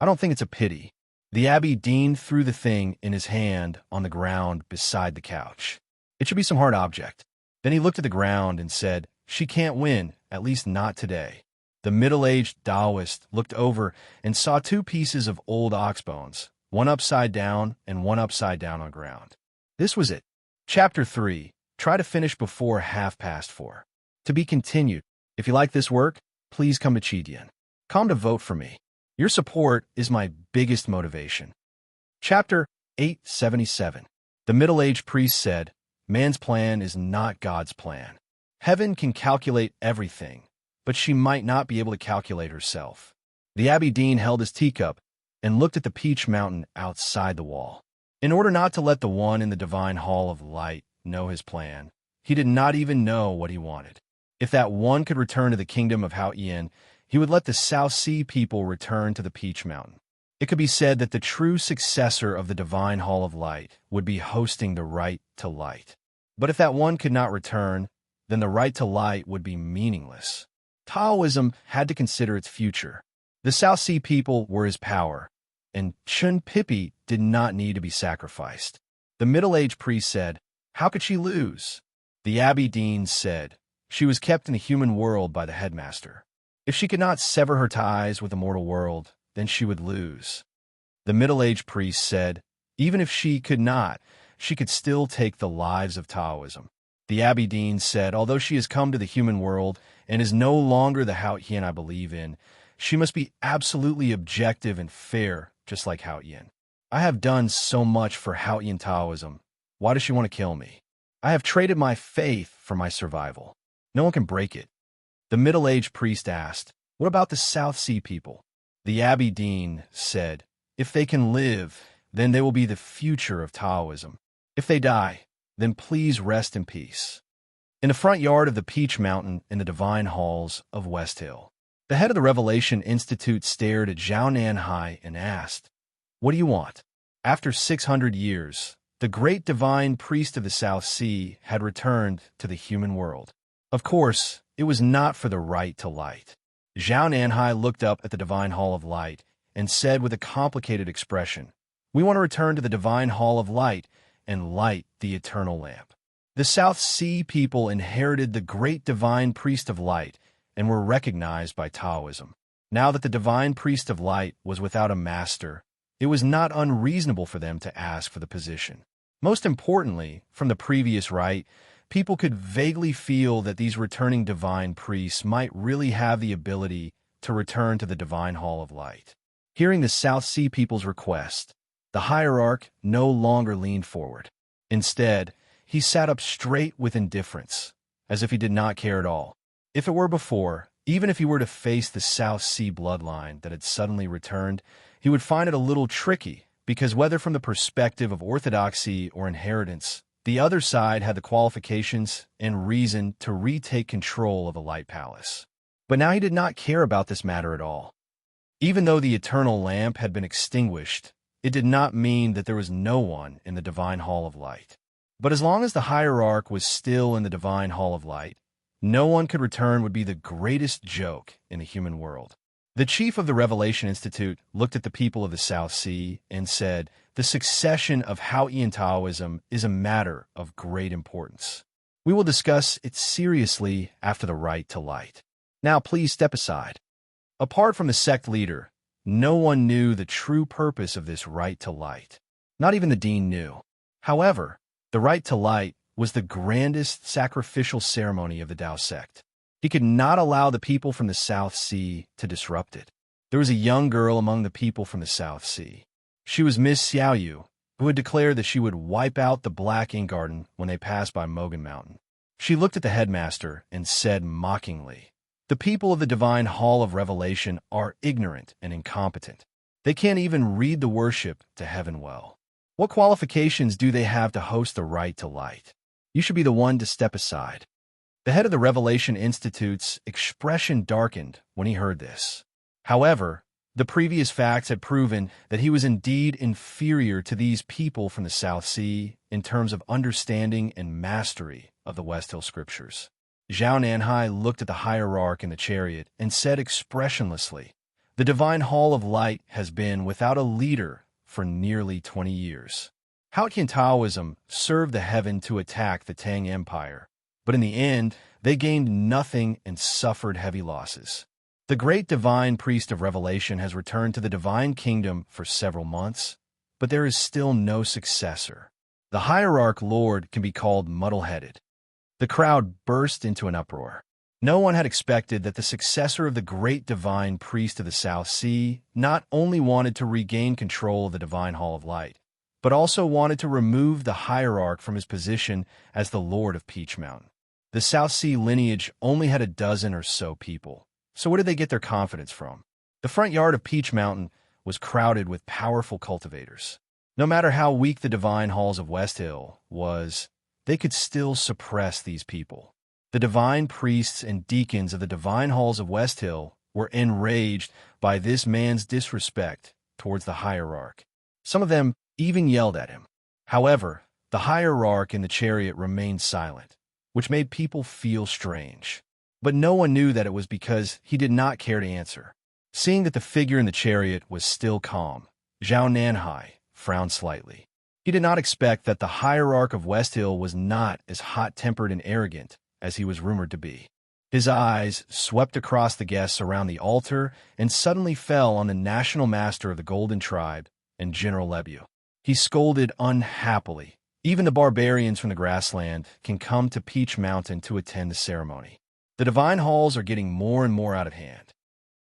I don't think it's a pity. The Abbey Dean threw the thing in his hand on the ground beside the couch. It should be some hard object. Then he looked at the ground and said, "She can't win, at least not today." The middle-aged Taoist looked over and saw two pieces of old ox bones, one upside down and one upside down on ground. This was it. Chapter 3. Try to finish before 4:30. To be continued. If you like this work, please come to Chidian. Come to vote for me. Your support is my biggest motivation. Chapter 877. The middle-aged priest said, "Man's plan is not God's plan. Heaven can calculate everything, but she might not be able to calculate herself." The Abbey Dean held his teacup and looked at the Peach Mountain outside the wall. In order not to let the one in the divine hall of light know his plan, he did not even know what he wanted. If that one could return to the kingdom of Hao Yin, he would let the South Sea people return to the Peach Mountain. It could be said that the true successor of the divine hall of light would be hosting the right to light. But if that one could not return, then the right to light would be meaningless. Taoism had to consider its future. The South Sea people were his power, and Chun Pippi did not need to be sacrificed. The middle-aged priest said, "How could she lose?" The Abbey Dean said, "She was kept in the human world by the headmaster. If she could not sever her ties with the mortal world, then she would lose." The middle-aged priest said, "Even if she could not, she could still take the lives of Taoism." The Abbey Dean said, "Although she has come to the human world and is no longer the Hao Yin I believe in, she must be absolutely objective and fair, just like Hao Yin. I have done so much for Hao Yin Taoism. Why does she want to kill me? I have traded my faith for my survival. No one can break it." The middle-aged priest asked, "What about the South Sea people?" The Abbey Dean said, "If they can live, then they will be the future of Taoism. If they die, then please rest in peace." In the front yard of the Peach Mountain in the divine halls of West Hill, the head of the Revelation Institute stared at Zhao Nanhai and asked, "What do you want?" After 600 years, the great divine priest of the South Sea had returned to the human world. Of course, it was not for the right to light. Zhao Nanhai looked up at the divine hall of light and said with a complicated expression, "We want to return to the divine hall of light and light the eternal lamp." The South Sea people inherited the great divine priest of light and were recognized by Taoism. Now that the divine priest of light was without a master, it was not unreasonable for them to ask for the position. Most importantly, from the previous rite, people could vaguely feel that these returning divine priests might really have the ability to return to the divine hall of light. Hearing the South Sea people's request, the hierarch no longer leaned forward. Instead, he sat up straight with indifference, as if he did not care at all. If it were before, even if he were to face the South Sea bloodline that had suddenly returned, he would find it a little tricky, because whether from the perspective of orthodoxy or inheritance, the other side had the qualifications and reason to retake control of the Light Palace. But now he did not care about this matter at all. Even though the eternal lamp had been extinguished, it did not mean that there was no one in the divine hall of light. But as long as the hierarch was still in the divine hall of light, no one could return would be the greatest joke in the human world. The chief of the Revelation Institute looked at the people of the South Sea and said, "The succession of Hao Yin Taoism is a matter of great importance. We will discuss it seriously after the rite to light. Now please step aside." Apart from the sect leader, no one knew the true purpose of this rite to light. Not even the dean knew. However, the rite to light was the grandest sacrificial ceremony of the Tao sect. He could not allow the people from the South Sea to disrupt it. There was a young girl among the people from the South Sea. She was Miss Xiaoyu, who had declared that she would wipe out the Black Ink Garden when they passed by Mogan Mountain. She looked at the headmaster and said mockingly, "The people of the Divine Hall of Revelation are ignorant and incompetent. They can't even read the worship to heaven well. What qualifications do they have to host the rite to light? You should be the one to step aside." The head of the Revelation Institute's expression darkened when he heard this. However, The previous facts had proven that he was indeed inferior to these people from the South Sea in terms of understanding and mastery of the West Hill Scriptures. Zhao Nanhai looked at the hierarch in the chariot and said expressionlessly, "The divine hall of light has been without a leader for nearly 20 years. Haotian Taoism served the heaven to attack the Tang Empire, but in the end, they gained nothing and suffered heavy losses. The great divine priest of revelation has returned to the divine kingdom for several months, but there is still no successor. The hierarch lord can be called muddle-headed." The crowd burst into an uproar. No one had expected that the successor of the great divine priest of the South Sea not only wanted to regain control of the divine hall of light, but also wanted to remove the hierarch from his position as the lord of Peach Mountain. The South Sea lineage only had a dozen or so people, so where did they get their confidence from? The front yard of Peach Mountain was crowded with powerful cultivators. No matter how weak the divine halls of West Hill was, they could still suppress these people. The divine priests and deacons of the divine halls of West Hill were enraged by this man's disrespect towards the hierarch. Some of them even yelled at him. However, the hierarch in the chariot remained silent, which made people feel strange. But no one knew that it was because he did not care to answer. Seeing that the figure in the chariot was still calm, Zhao Nanhai frowned slightly. He did not expect that the hierarch of West Hill was not as hot-tempered and arrogant as he was rumored to be. His eyes swept across the guests around the altar and suddenly fell on the national master of the Golden Tribe and General Lebu. He scolded unhappily. Even the barbarians from the grassland can come to Peach Mountain to attend the ceremony. The divine halls are getting more and more out of hand.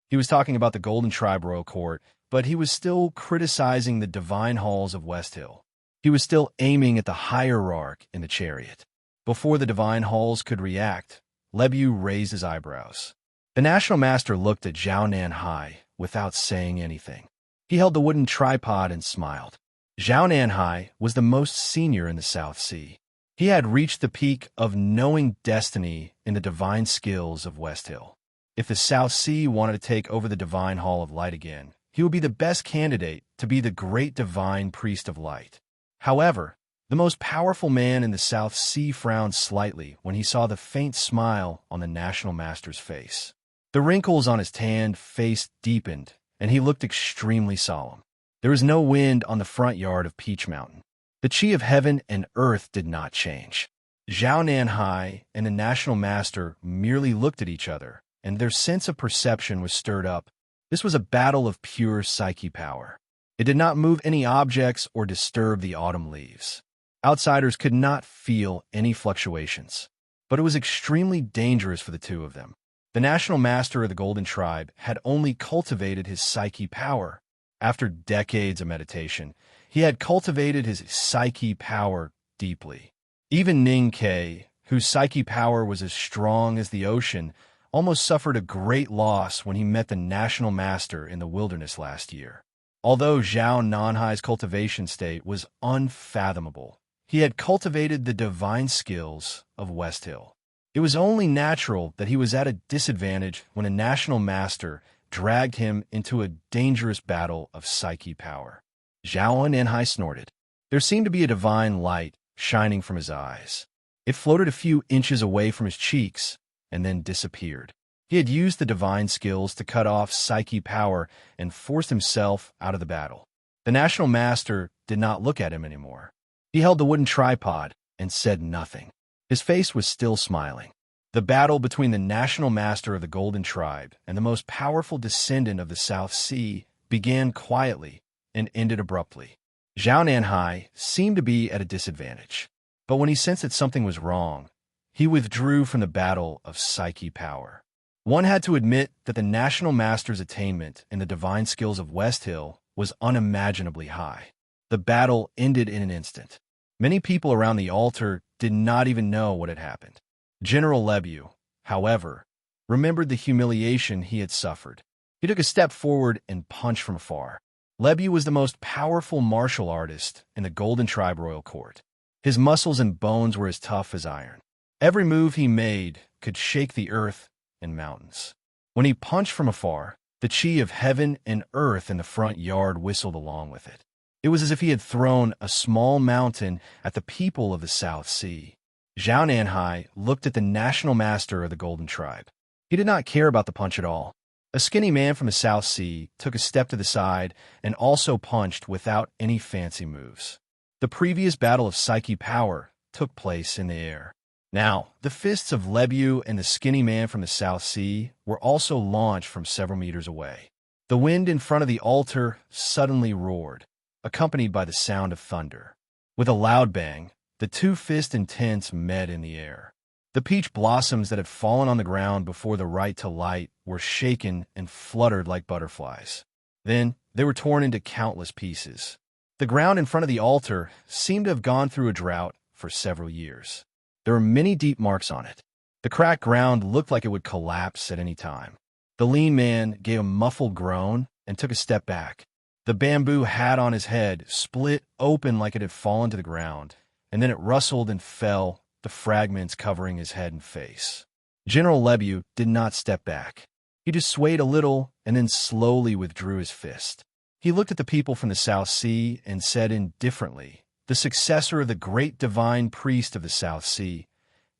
He was talking about the Golden Tribe Royal Court, but he was still criticizing the divine halls of West Hill. He was still aiming at the hierarch in the chariot. Before the divine halls could react, Lebu raised his eyebrows. The national master looked at Zhao Nanhai without saying anything. He held the wooden tripod and smiled. Zhao Nanhai was the most senior in the South Sea. He had reached the peak of knowing destiny in the divine skills of West Hill. If the South Sea wanted to take over the divine hall of light again, he would be the best candidate to be the great divine priest of light. However, the most powerful man in the South Sea frowned slightly when he saw the faint smile on the national master's face. The wrinkles on his tanned face deepened, and he looked extremely solemn. There was no wind on the front yard of Peach Mountain. The chi of heaven and earth did not change. Zhao Nanhai and the national master merely looked at each other, and their sense of perception was stirred up. This was a battle of pure psyche power. It did not move any objects or disturb the autumn leaves. Outsiders could not feel any fluctuations, but it was extremely dangerous for the two of them. The national master of the Golden Tribe had only cultivated his psyche power. After decades of meditation, he had cultivated his psyche power deeply. Even Ning Ke, whose psyche power was as strong as the ocean, almost suffered a great loss when he met the national master in the wilderness last year. Although Zhao Nanhai's cultivation state was unfathomable, he had cultivated the divine skills of West Hill. It was only natural that he was at a disadvantage when a national master dragged him into a dangerous battle of psyche power. Zhao Nanhai snorted. There seemed to be a divine light shining from his eyes. It floated a few inches away from his cheeks and then disappeared. He had used the divine skills to cut off psyche power and forced himself out of the battle. The national master did not look at him anymore. He held the wooden tripod and said nothing. His face was still smiling. The battle between the national master of the Golden Tribe and the most powerful descendant of the South Sea began quietly and ended abruptly. Zhao Nanhai seemed to be at a disadvantage, but when he sensed that something was wrong, he withdrew from the battle of psyche power. One had to admit that the national master's attainment in the divine skills of West Hill was unimaginably high. The battle ended in an instant. Many people around the altar did not even know what had happened. General Lebu, however, remembered the humiliation he had suffered. He took a step forward and punched from afar. Lebu was the most powerful martial artist in the Golden Tribe Royal Court. His muscles and bones were as tough as iron. Every move he made could shake the earth and mountains. When he punched from afar, The chi of heaven and earth in the front yard whistled along with it. It was as if he had thrown a small mountain at the people of the South Sea. Zhao Nanhai looked at the national master of the Golden Tribe. He did not care about the punch at all. A skinny man from the South Sea took a step to the side and also punched without any fancy moves. The previous battle of psyche power took place in the air. Now, the fists of Lebu and the skinny man from the South Sea were also launched from several meters away. The wind in front of the altar suddenly roared, accompanied by the sound of thunder. With a loud bang, the two fist intents met in the air. The peach blossoms that had fallen on the ground before the right to light were shaken and fluttered like butterflies. Then they were torn into countless pieces. The ground in front of the altar seemed to have gone through a drought for several years. There were many deep marks on it. The cracked ground looked like it would collapse at any time. The lean man gave a muffled groan and took a step back. The bamboo hat on his head split open like it had fallen to the ground, and then it rustled and fell, the fragments covering his head and face. General Lebu did not step back. He just swayed a little and then slowly withdrew his fist. He looked at the people from the South Sea and said indifferently, "The successor of the great divine priest of the South Sea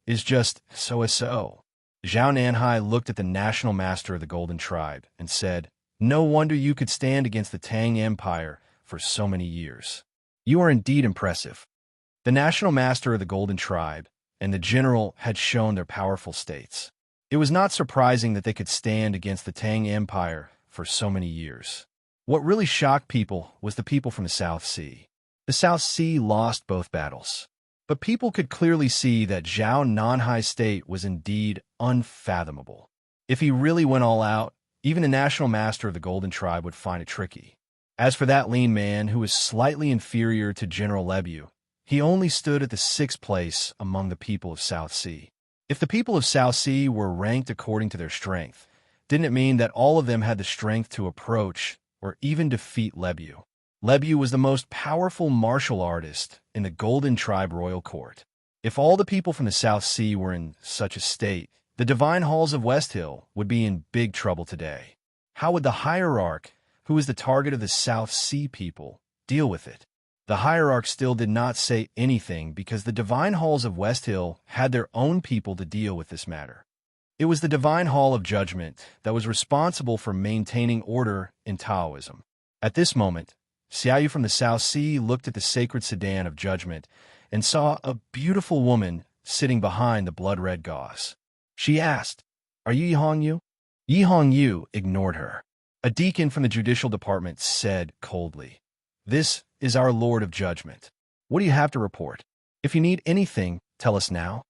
is just so-so." Zhao Nanhai looked at the national master of the Golden Tribe and said, "No wonder you could stand against the Tang Empire for so many years. You are indeed impressive." The national master of the Golden Tribe and the general had shown their powerful states. It was not surprising that they could stand against the Tang Empire for so many years. What really shocked people was the people from the South Sea. The South Sea lost both battles, but people could clearly see that Zhao Nanhai's state was indeed unfathomable. If he really went all out, even the national master of the Golden Tribe would find it tricky. As for that lean man who was slightly inferior to General Lebu, he only stood at the 6th place among the people of South Sea. If the people of South Sea were ranked according to their strength, didn't it mean that all of them had the strength to approach or even defeat Lebu? Lebu was the most powerful martial artist in the Golden Tribe royal court. If all the people from the South Sea were in such a state, the divine halls of West Hill would be in big trouble today. How would the hierarch, who was the target of the South Sea people, deal with it? The hierarch still did not say anything because the divine halls of West Hill had their own people to deal with this matter. It was the divine hall of judgment that was responsible for maintaining order in Taoism. At this moment, Xiaoyu from the South Sea looked at the sacred sedan of judgment and saw a beautiful woman sitting behind the blood-red gauze. She asked, "Are you Yi Hongyu?" Yi Hongyu ignored her. A deacon from the judicial department said coldly, "This is our Lord of Judgment. What do you have to report? If you need anything, tell us now."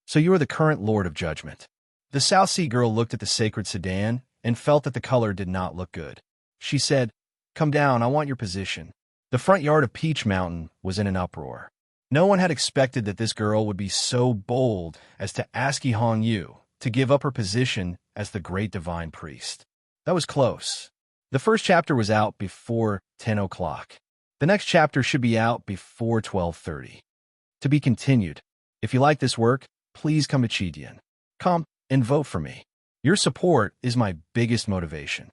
"So you are the current Lord of Judgment." The South Sea girl looked at the sacred sedan and felt that the color did not look good. She said, "Come down, I want your position." The front yard of Peach Mountain was in an uproar. No one had expected that this girl would be so bold as to ask Yi Hongyu to give up her position as the great divine priest. That was close. The first chapter was out before 10 o'clock. The next chapter should be out before 12:30. To be continued. If you like this work, please come to Chidian. Come and vote for me. Your support is my biggest motivation.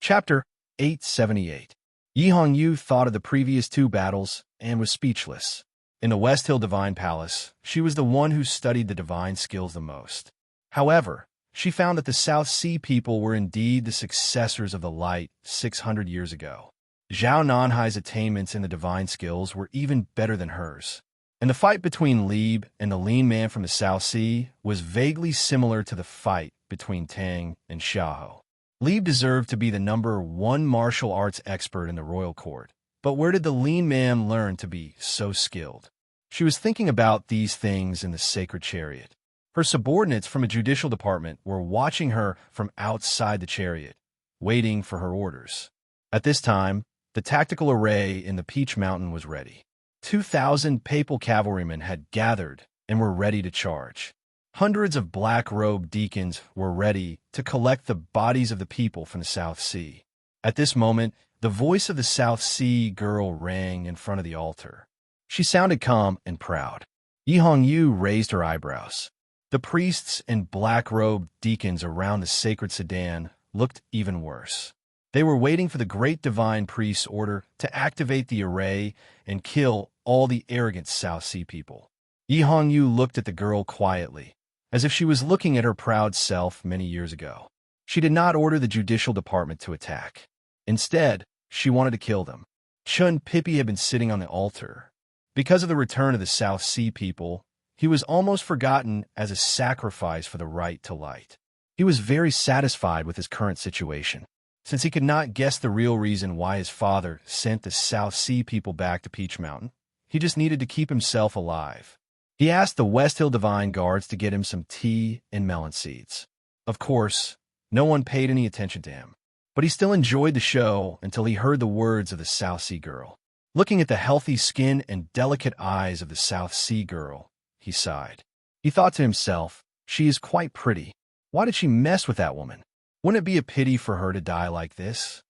Chapter 878. Yi Hongyu thought of the previous 2 battles and was speechless. In the West Hill Divine Palace, she was the one who studied the divine skills the most. However, she found that the South Sea people were indeed the successors of the light 600 years ago. Zhao Nanhai's attainments in the divine skills were even better than hers. And the fight between Lieb and the lean man from the South Sea was vaguely similar to the fight between Tang and Xiaoho. Lieb deserved to be the #1 martial arts expert in the royal court. But where did the lean man learn to be so skilled? She was thinking about these things in the sacred chariot. Her subordinates from a judicial department were watching her from outside the chariot, waiting for her orders. At this time, the tactical array in the Peach Mountain was ready. 2,000 papal cavalrymen had gathered and were ready to charge. Hundreds of black-robed deacons were ready to collect the bodies of the people from the South Sea. At this moment, the voice of the South Sea girl rang in front of the altar. She sounded calm and proud. Yi Hongyu raised her eyebrows. The priests and black-robed deacons around the sacred sedan looked even worse. They were waiting for the great divine priest's order to activate the array and kill all the arrogant South Sea people. Yi Hongyu looked at the girl quietly, as if she was looking at her proud self many years ago. She did not order the judicial department to attack. Instead, she wanted to kill them. Chun Pippi had been sitting on the altar. Because of the return of the South Sea people, he was almost forgotten as a sacrifice for the right to light. He was very satisfied with his current situation. Since he could not guess the real reason why his father sent the South Sea people back to Peach Mountain, he just needed to keep himself alive. He asked the West Hill Divine Guards to get him some tea and melon seeds. Of course, no one paid any attention to him, but he still enjoyed the show until he heard the words of the South Sea girl. Looking at the healthy skin and delicate eyes of the South Sea girl, he sighed. He thought to himself, she is quite pretty. Why did she mess with that woman? Wouldn't it be a pity for her to die like this?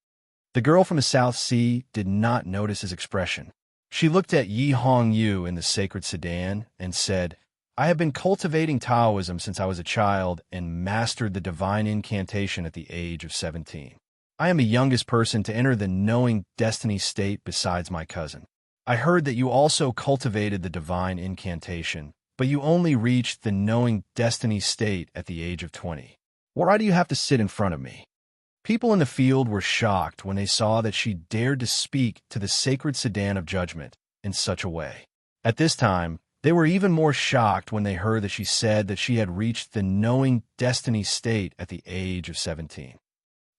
The girl from the South Sea did not notice his expression. She looked at Yi Hongyu in the sacred sedan and said, I have been cultivating Taoism since I was a child and mastered the divine incantation at the age of 17. I am the youngest person to enter the knowing destiny state besides my cousin. I heard that you also cultivated the divine incantation, but you only reached the knowing destiny state at the age of 20. Why do you have to sit in front of me? People in the field were shocked when they saw that she dared to speak to the sacred sedan of judgment in such a way. At this time, they were even more shocked when they heard that she said that she had reached the knowing destiny state at the age of 17.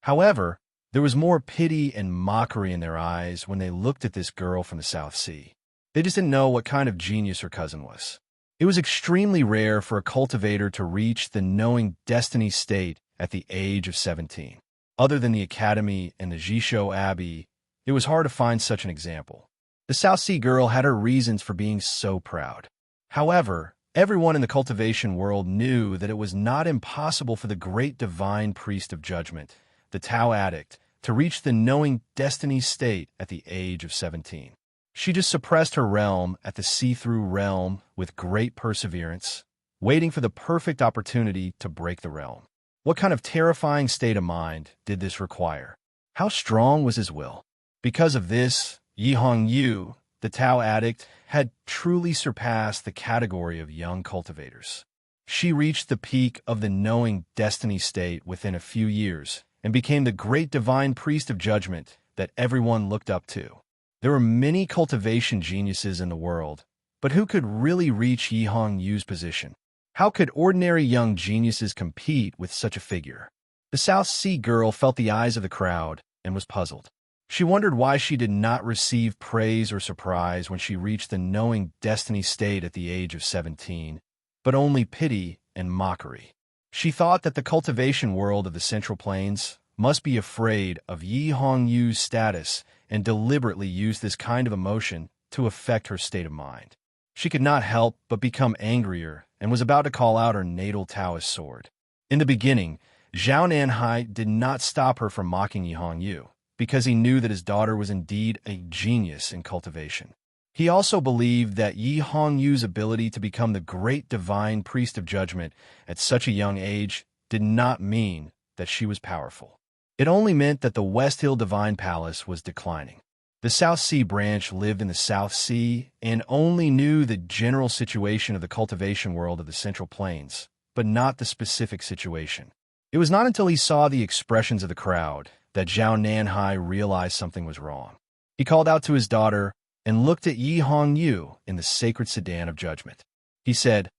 However, there was more pity and mockery in their eyes when they looked at this girl from the South Sea. They just didn't know what kind of genius her cousin was. It was extremely rare for a cultivator to reach the knowing destiny state at the age of 17. Other than the Academy and the Jisho Abbey, it was hard to find such an example. The South Sea girl had her reasons for being so proud. However, everyone in the cultivation world knew that it was not impossible for the great divine priest of judgment, the Tao addict, to reach the knowing destiny state at the age of 17. She just suppressed her realm at the see-through realm with great perseverance, waiting for the perfect opportunity to break the realm. What kind of terrifying state of mind did this require? How strong was his will? Because of this, Yi Hongyu, the Tao addict, had truly surpassed the category of young cultivators. She reached the peak of the knowing destiny state within a few years and became the great divine priest of judgment that everyone looked up to. There were many cultivation geniuses in the world, but who could really reach Yi Hongyu's position? How could ordinary young geniuses compete with such a figure? The South Sea girl felt the eyes of the crowd and was puzzled. She wondered why she did not receive praise or surprise when she reached the knowing destiny state at the age of 17, but only pity and mockery. She thought that the cultivation world of the Central Plains must be afraid of Yi Hongyu's status and deliberately use this kind of emotion to affect her state of mind. She could not help but become angrier and was about to call out her natal Taoist sword. In the beginning, Zhao Nanhai did not stop her from mocking Yi Hongyu, because he knew that his daughter was indeed a genius in cultivation. He also believed that Yi Hongyu's ability to become the great divine priest of judgment at such a young age did not mean that she was powerful. It only meant that the West Hill Divine Palace was declining. The South Sea branch lived in the South Sea and only knew the general situation of the cultivation world of the Central Plains, but not the specific situation. It was not until he saw the expressions of the crowd that Zhao Nanhai realized something was wrong. He called out to his daughter and looked at Yi Hongyu in the sacred sedan of judgment. He said,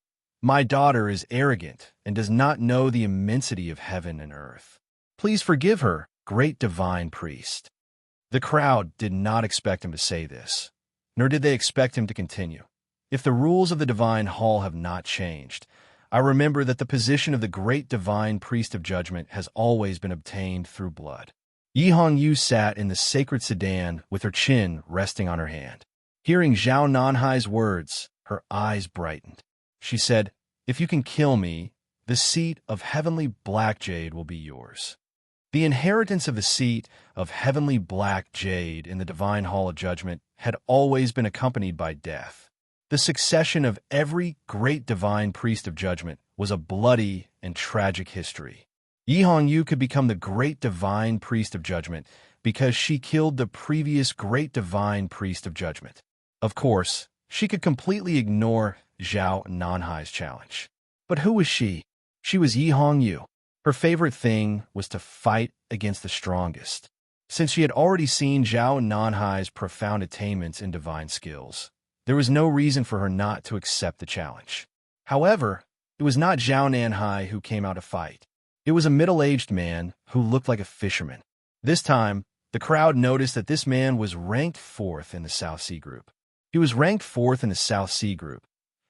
"My daughter is arrogant and does not know the immensity of heaven and earth. Please forgive her, great divine priest." The crowd did not expect him to say this, nor did they expect him to continue. If the rules of the divine hall have not changed, I remember that the position of the great divine priest of judgment has always been obtained through blood. Yi Hongyu sat in the sacred sedan with her chin resting on her hand. Hearing Zhao Nanhai's words, her eyes brightened. She said, "If you can kill me, the seat of heavenly black jade will be yours." The inheritance of the seat of heavenly black jade in the divine hall of judgment had always been accompanied by death. The succession of every great divine priest of judgment was a bloody and tragic history. Yi Hongyu could become the great divine priest of judgment because she killed the previous great divine priest of judgment. Of course, she could completely ignore Zhao Nanhai's challenge. But who was she? She was Yi Hongyu. Her favorite thing was to fight against the strongest. Since she had already seen Zhao Nanhai's profound attainments in divine skills, there was no reason for her not to accept the challenge. However, it was not Zhao Nanhai who came out to fight. It was a middle-aged man who looked like a fisherman. This time, the crowd noticed that this man was ranked 4th in the South Sea Group. He was ranked 4th in the South Sea Group,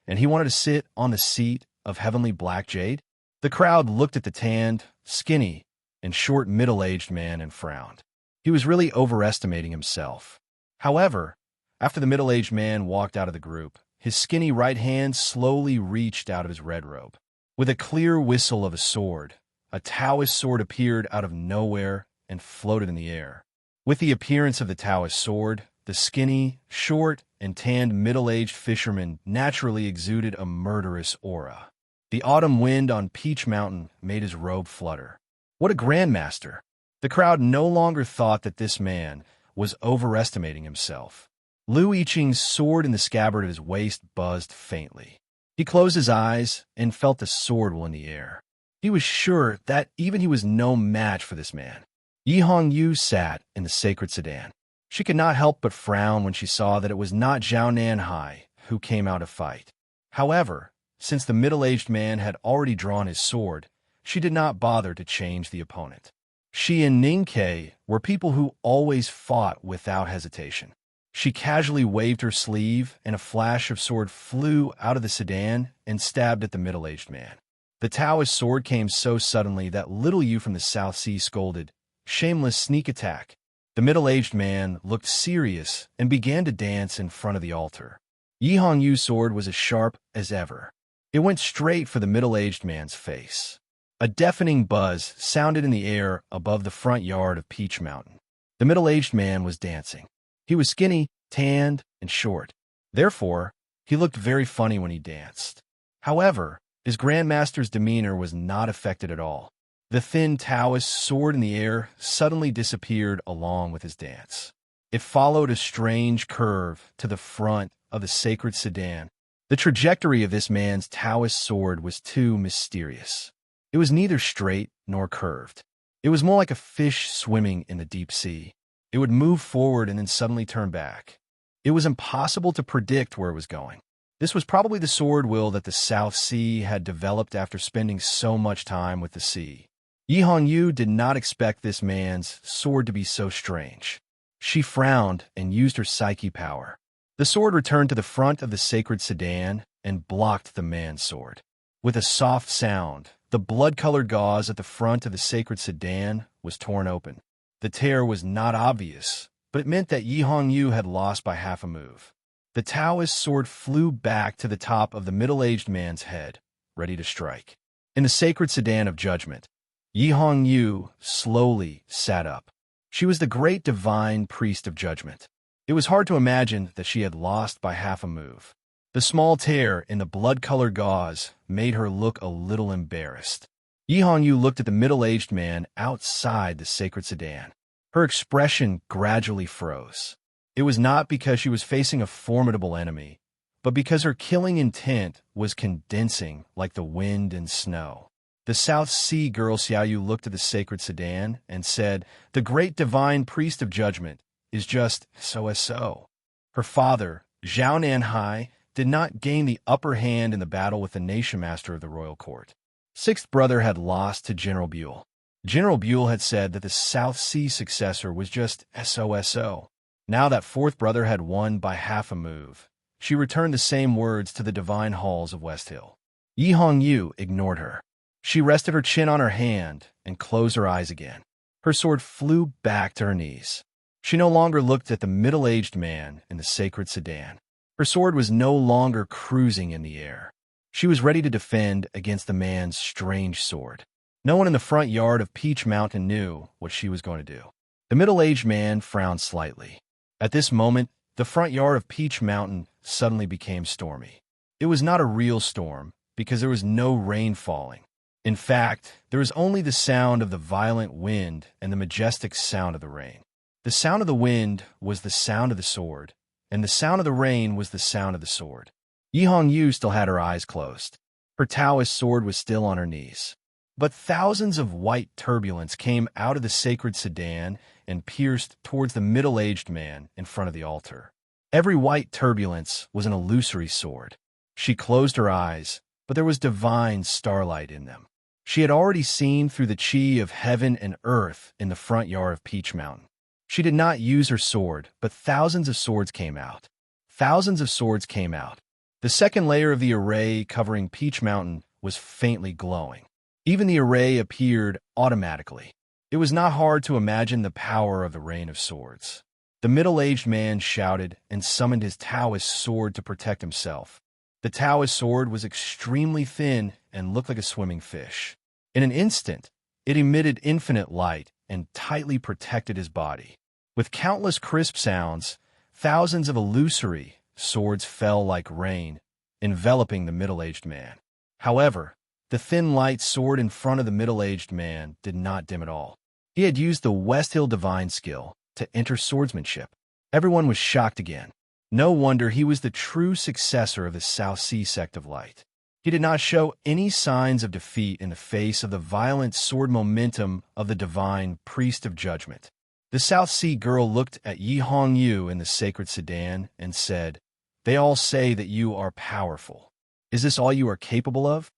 and he wanted to sit on the seat of heavenly black jade. The crowd looked at the tanned, skinny, and short middle-aged man and frowned. He was really overestimating himself. However, after the middle-aged man walked out of the group, his skinny right hand slowly reached out of his red robe. With a clear whistle of a sword, a Taoist sword appeared out of nowhere and floated in the air. With the appearance of the Taoist sword, the skinny, short, and tanned middle-aged fisherman naturally exuded a murderous aura. The autumn wind on Peach Mountain made his robe flutter. What a grandmaster! The crowd no longer thought that this man was overestimating himself. Lu Yiqing's sword in the scabbard of his waist buzzed faintly. He closed his eyes and felt the sword while in the air. He was sure that even he was no match for this man. Yi Hongyu sat in the sacred sedan. She could not help but frown when she saw that it was not Zhao Nanhai who came out to fight. However, since the middle-aged man had already drawn his sword, she did not bother to change the opponent. She and Ning Ke were people who always fought without hesitation. She casually waved her sleeve, and a flash of sword flew out of the sedan and stabbed at the middle-aged man. The Taoist sword came so suddenly that little Yu from the South Sea scolded, "Shameless sneak attack." The middle-aged man looked serious and began to dance in front of the altar. Yi Hongyu's sword was as sharp as ever. It went straight for the middle-aged man's face. A deafening buzz sounded in the air above the front yard of Peach Mountain. The middle-aged man was dancing. He was skinny, tanned, and short. Therefore, he looked very funny when he danced. However, his grandmaster's demeanor was not affected at all. The thin Taoist sword in the air suddenly disappeared along with his dance. It followed a strange curve to the front of the sacred sedan. The trajectory of this man's Taoist sword was too mysterious. It was neither straight nor curved. It was more like a fish swimming in the deep sea. It would move forward and then suddenly turn back. It was impossible to predict where it was going. This was probably the sword will that the South Sea had developed after spending so much time with the sea. Yi Hongyu did not expect this man's sword to be so strange. She frowned and used her psyche power. The sword returned to the front of the sacred sedan and blocked the man's sword. With a soft sound, the blood-colored gauze at the front of the sacred sedan was torn open. The tear was not obvious, but it meant that Yi Hongyu had lost by half a move. The Taoist sword flew back to the top of the middle-aged man's head, ready to strike. In the sacred sedan of judgment, Yi Hongyu slowly sat up. She was the great divine priest of judgment. It was hard to imagine that she had lost by half a move. The small tear in the blood-colored gauze made her look a little embarrassed. Yi Hongyu looked at the middle-aged man outside the sacred sedan. Her expression gradually froze. It was not because she was facing a formidable enemy, but because her killing intent was condensing like the wind and snow. The South Sea girl Xiaoyu looked at the sacred sedan and said, "The great divine priest of judgment is just so. Her father, Zhao Nanhai, did not gain the upper hand in the battle with the nation master of the royal court. Sixth brother had lost to General Buell. General Buell had said that the South Sea successor was just so. Now that fourth brother had won by half a move, she returned the same words to the divine halls of West Hill. Yi Hongyu ignored her. She rested her chin on her hand and closed her eyes again. Her sword flew back to her knees. She no longer looked at the middle-aged man in the sacred sedan. Her sword was no longer cruising in the air. She was ready to defend against the man's strange sword. No one in the front yard of Peach Mountain knew what she was going to do. The middle-aged man frowned slightly. At this moment, the front yard of Peach Mountain suddenly became stormy. It was not a real storm because there was no rain falling. In fact, there was only the sound of the violent wind and the majestic sound of the rain. The sound of the wind was the sound of the sword, and the sound of the rain was the sound of the sword. Yi Hongyu still had her eyes closed. Her Taoist sword was still on her knees. But thousands of white turbulence came out of the sacred sedan and pierced towards the middle-aged man in front of the altar. Every white turbulence was an illusory sword. She closed her eyes, but there was divine starlight in them. She had already seen through the chi of heaven and earth in the front yard of Peach Mountain. She did not use her sword, but thousands of swords came out. Thousands of swords came out. The second layer of the array covering Peach Mountain was faintly glowing. Even the array appeared automatically. It was not hard to imagine the power of the rain of swords. The middle-aged man shouted and summoned his Taoist sword to protect himself. The Taoist sword was extremely thin and looked like a swimming fish. In an instant, it emitted infinite light and tightly protected his body. With countless crisp sounds, thousands of illusory swords fell like rain, enveloping the middle-aged man. However, the thin light sword in front of the middle-aged man did not dim at all. He had used the West Hill divine skill to enter swordsmanship. Everyone was shocked again. No wonder he was the true successor of the South Sea sect of light. He did not show any signs of defeat in the face of the violent sword momentum of the divine priest of judgment. The South Sea girl looked at Yi Hongyu in the sacred sedan and said, "They all say that you are powerful. Is this all you are capable of?"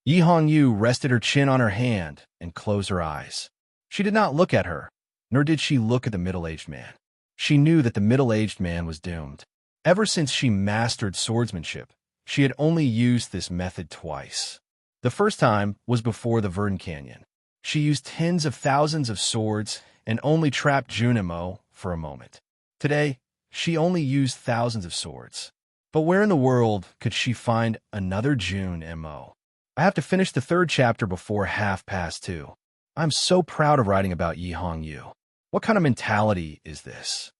Yi Hongyu rested her chin on her hand and closed her eyes. She did not look at her, nor did she look at the middle-aged man. She knew that the middle-aged man was doomed. Ever since she mastered swordsmanship, she had only used this method twice. The first time was before the Verdant Canyon. She used tens of thousands of swords and only trapped Junimo for a moment. Today, she only used thousands of swords. But where in the world could she find another Junimo? I have to finish the third chapter before 2:30. I'm so proud of writing about Yi Hongyu. What kind of mentality is this?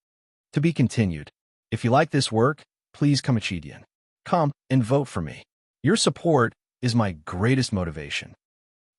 To be continued. If you like this work, please come and vote for me. Your support is my greatest motivation.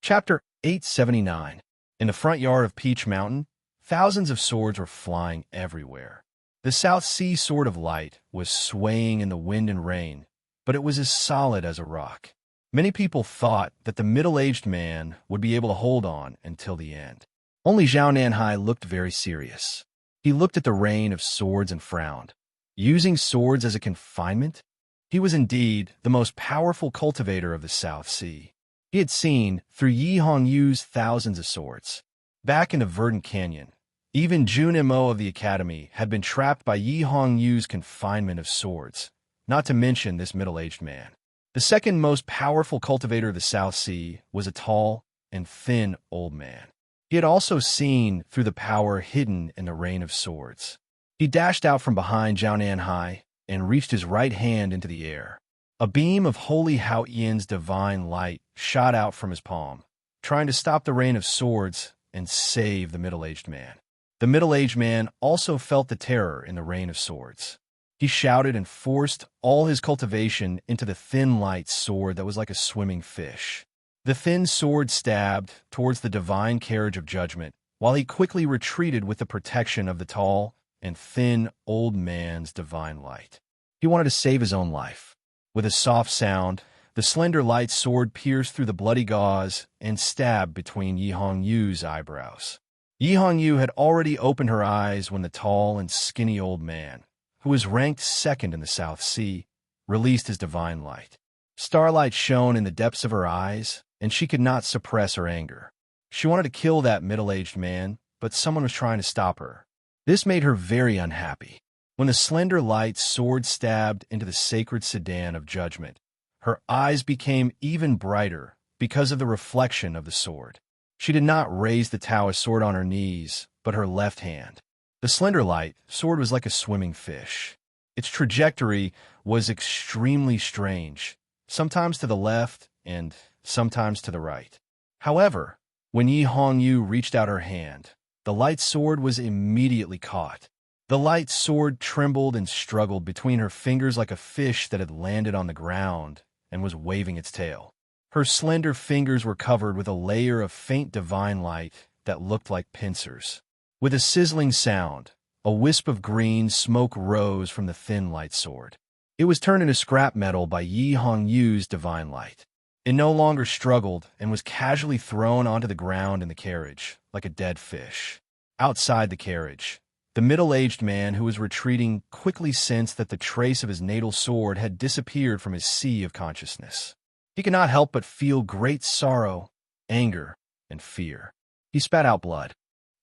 Chapter 879. In the front yard of Peach Mountain, thousands of swords were flying everywhere. The South Sea Sword of Light was swaying in the wind and rain, but it was as solid as a rock. Many people thought that the middle-aged man would be able to hold on until the end. Only Zhao Nanhai looked very serious. He looked at the rain of swords and frowned. Using swords as a confinement? He was indeed the most powerful cultivator of the South Sea. He had seen through Yi Hongyu's thousands of swords. Back in the Verdant Canyon, even Junimo of the Academy had been trapped by Yi Hongyu's confinement of swords, not to mention this middle-aged man. The second most powerful cultivator of the South Sea was a tall and thin old man. He had also seen through the power hidden in the rain of swords. He dashed out from behind Zhao Nanhai and reached his right hand into the air. A beam of Holy Hao Yin's divine light shot out from his palm, trying to stop the rain of swords and save the middle-aged man. The middle-aged man also felt the terror in the rain of swords. He shouted and forced all his cultivation into the thin light sword that was like a swimming fish. The thin sword stabbed towards the divine carriage of judgment, while he quickly retreated with the protection of the tall and thin old man's divine light. He wanted to save his own life. With a soft sound, the slender light sword pierced through the bloody gauze and stabbed between Yi Hongyu's eyebrows. Yi Hongyu had already opened her eyes when the tall and skinny old man, who was ranked second in the South Sea, released his divine light. Starlight shone in the depths of her eyes, and she could not suppress her anger. She wanted to kill that middle-aged man, but someone was trying to stop her. This made her very unhappy. When the slender light sword stabbed into the sacred sedan of judgment, her eyes became even brighter because of the reflection of the sword. She did not raise the Taoist sword on her knees, but her left hand. The slender light sword was like a swimming fish. Its trajectory was extremely strange, sometimes to the left and sometimes to the right. However, when Yi Hongyu reached out her hand, the light sword was immediately caught. The light sword trembled and struggled between her fingers like a fish that had landed on the ground and was waving its tail. Her slender fingers were covered with a layer of faint divine light that looked like pincers. With a sizzling sound, a wisp of green smoke rose from the thin light sword. It was turned into scrap metal by Yi Hongyu's divine light. It no longer struggled and was casually thrown onto the ground in the carriage, like a dead fish. Outside the carriage, the middle-aged man who was retreating quickly sensed that the trace of his natal sword had disappeared from his sea of consciousness. He could not help but feel great sorrow, anger, and fear. He spat out blood.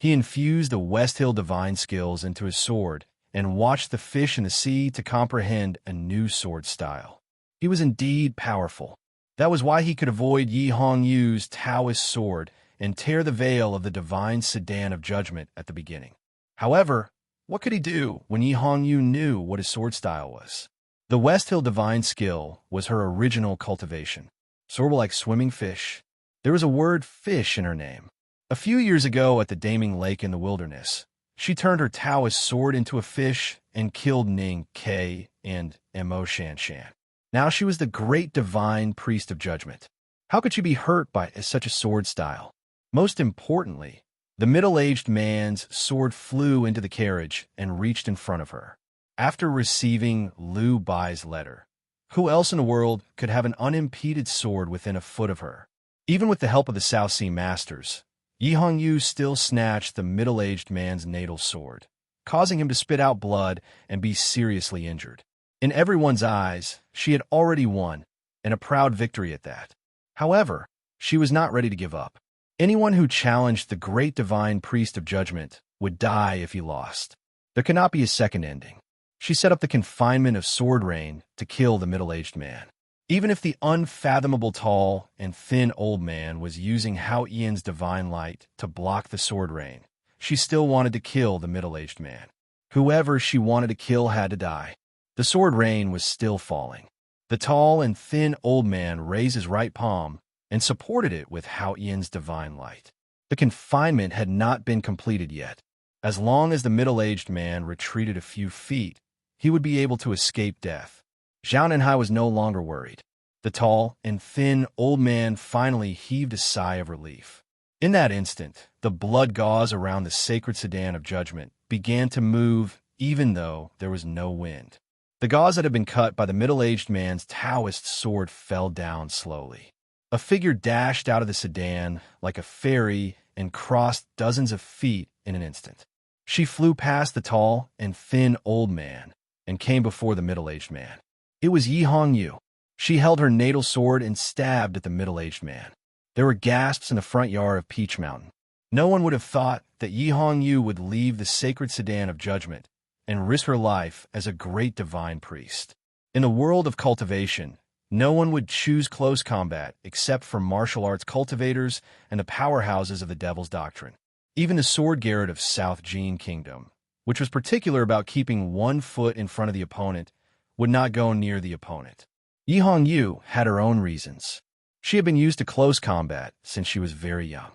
He infused the West Hill divine skills into his sword and watched the fish in the sea to comprehend a new sword style. He was indeed powerful. That was why he could avoid Yi Hongyu's Taoist sword and tear the veil of the divine sedan of judgment at the beginning. However, what could he do when Yi Hongyu knew what his sword style was? The West Hill divine skill was her original cultivation. Sort of like swimming fish. There was a word fish in her name. A few years ago at the Daming Lake in the wilderness, she turned her Taoist sword into a fish and killed Ning Ke and Mo Shan Shan. Now she was the great divine priest of judgment. How could she be hurt by such a sword style? Most importantly, the middle-aged man's sword flew into the carriage and reached in front of her. After receiving Liu Bai's letter, who else in the world could have an unimpeded sword within a foot of her? Even with the help of the South Sea Masters, Yi Hongyu still snatched the middle-aged man's natal sword, causing him to spit out blood and be seriously injured. In everyone's eyes, she had already won, and a proud victory at that. However, she was not ready to give up. Anyone who challenged the great divine priest of judgment would die if he lost. There could not be a second ending. She set up the confinement of sword rain to kill the middle-aged man. Even if the unfathomable tall and thin old man was using Hao Ian's divine light to block the sword rain, she still wanted to kill the middle-aged man. Whoever she wanted to kill had to die. The sword rain was still falling. The tall and thin old man raised his right palm and supported it with Hao Ian's divine light. The confinement had not been completed yet. As long as the middle-aged man retreated a few feet, he would be able to escape death. Zhao Nanhai was no longer worried. The tall and thin old man finally heaved a sigh of relief. In that instant, the blood gauze around the sacred sedan of judgment began to move even though there was no wind. The gauze that had been cut by the middle-aged man's Taoist sword fell down slowly. A figure dashed out of the sedan like a fairy and crossed dozens of feet in an instant. She flew past the tall and thin old man and came before the middle-aged man. It was Yi Hongyu. She held her natal sword and stabbed at the middle-aged man. There were gasps in the front yard of Peach Mountain. No one would have thought that Yi Hongyu would leave the sacred sedan of judgment and risk her life as a great divine priest. In the world of cultivation, no one would choose close combat except for martial arts cultivators and the powerhouses of the Devil's Doctrine. Even the sword garret of South Jin Kingdom, which was particular about keeping 1 foot in front of the opponent, would not go near the opponent. Yi Hongyu had her own reasons. She had been used to close combat since she was very young.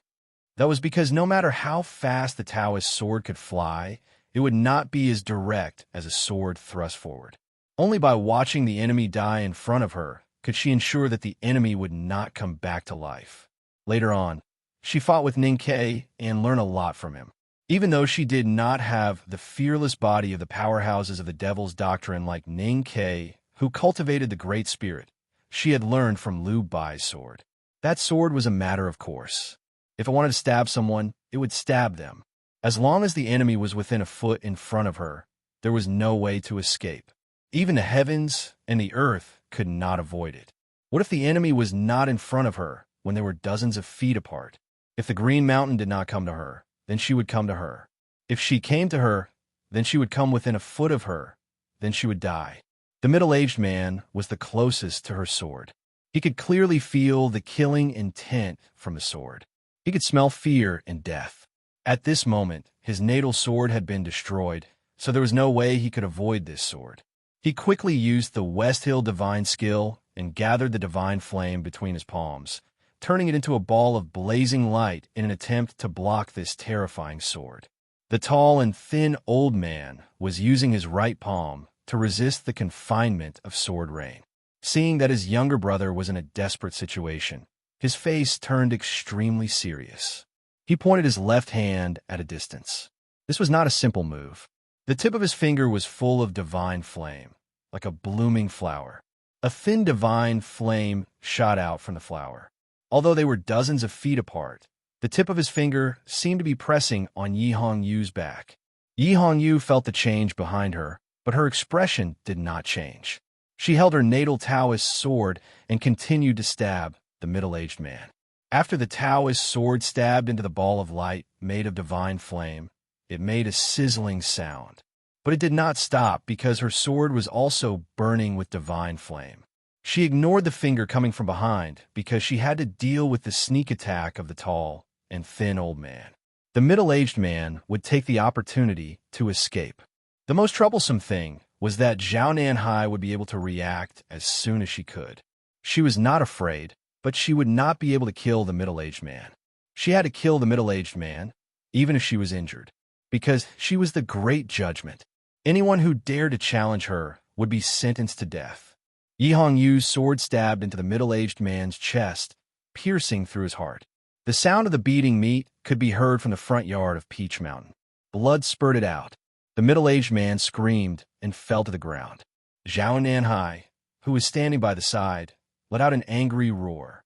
That was because no matter how fast the Taoist sword could fly, it would not be as direct as a sword thrust forward. Only by watching the enemy die in front of her could she ensure that the enemy would not come back to life. Later on, she fought with Ning Ke and learned a lot from him. Even though she did not have the fearless body of the powerhouses of the Devil's Doctrine like Ning Ke, who cultivated the Great Spirit, she had learned from Liu Bai's sword. That sword was a matter of course. If it wanted to stab someone, it would stab them. As long as the enemy was within a foot in front of her, there was no way to escape. Even the heavens and the earth could not avoid it. What if the enemy was not in front of her when they were dozens of feet apart? If the Green Mountain did not come to her, then she would come to her. If she came to her, then she would come within a foot of her, then she would die. The middle-aged man was the closest to her sword. He could clearly feel the killing intent from the sword. He could smell fear and death. At this moment, his natal sword had been destroyed, so there was no way he could avoid this sword. He quickly used the West Hill divine skill and gathered the divine flame between his palms, turning it into a ball of blazing light in an attempt to block this terrifying sword. The tall and thin old man was using his right palm to resist the confinement of sword rain. Seeing that his younger brother was in a desperate situation, his face turned extremely serious. He pointed his left hand at a distance. This was not a simple move. The tip of his finger was full of divine flame, like a blooming flower. A thin divine flame shot out from the flower. Although they were dozens of feet apart, the tip of his finger seemed to be pressing on Yi Hongyu's back. Yi Hongyu felt the change behind her, but her expression did not change. She held her natal Taoist sword and continued to stab the middle-aged man. After the Taoist sword stabbed into the ball of light made of divine flame, it made a sizzling sound. But it did not stop because her sword was also burning with divine flame. She ignored the finger coming from behind because she had to deal with the sneak attack of the tall and thin old man. The middle-aged man would take the opportunity to escape. The most troublesome thing was that Zhao Nanhai would be able to react as soon as she could. She was not afraid, but she would not be able to kill the middle-aged man. She had to kill the middle-aged man, even if she was injured, because she was the Great Judgment. Anyone who dared to challenge her would be sentenced to death. Yi Hongyu's sword stabbed into the middle-aged man's chest, piercing through his heart. The sound of the beating meat could be heard from the front yard of Peach Mountain. Blood spurted out. The middle-aged man screamed and fell to the ground. Zhao Nanhai, who was standing by the side, let out an angry roar.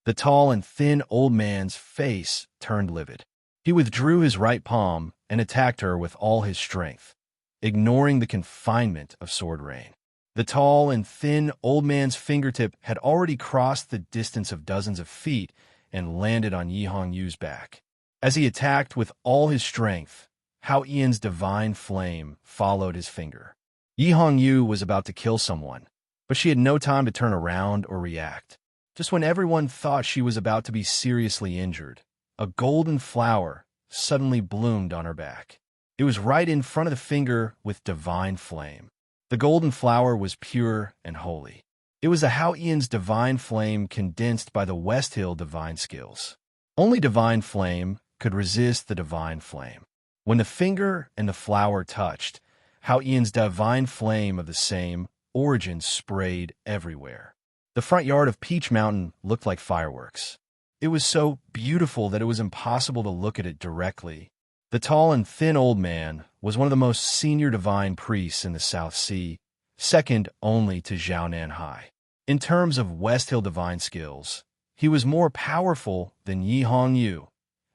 The tall and thin old man's face turned livid. He withdrew his right palm and attacked her with all his strength, ignoring the confinement of sword rain. The tall and thin old man's fingertip had already crossed the distance of dozens of feet and landed on Yi Hongyu's back. As he attacked with all his strength, Hao Ian's divine flame followed his finger. Yi Hongyu was about to kill someone, but she had no time to turn around or react. Just when everyone thought she was about to be seriously injured, a golden flower suddenly bloomed on her back. It was right in front of the finger with divine flame. The golden flower was pure and holy. It was the Hao Ian's divine flame condensed by the West Hill divine skills. Only divine flame could resist the divine flame. When the finger and the flower touched, Hao Ian's divine flame of the same origin sprayed everywhere. The front yard of Peach Mountain looked like fireworks. It was so beautiful that it was impossible to look at it directly. The tall and thin old man was one of the most senior divine priests in the South Sea, second only to Zhao Nanhai. In terms of West Hill divine skills, he was more powerful than Yi Hongyu,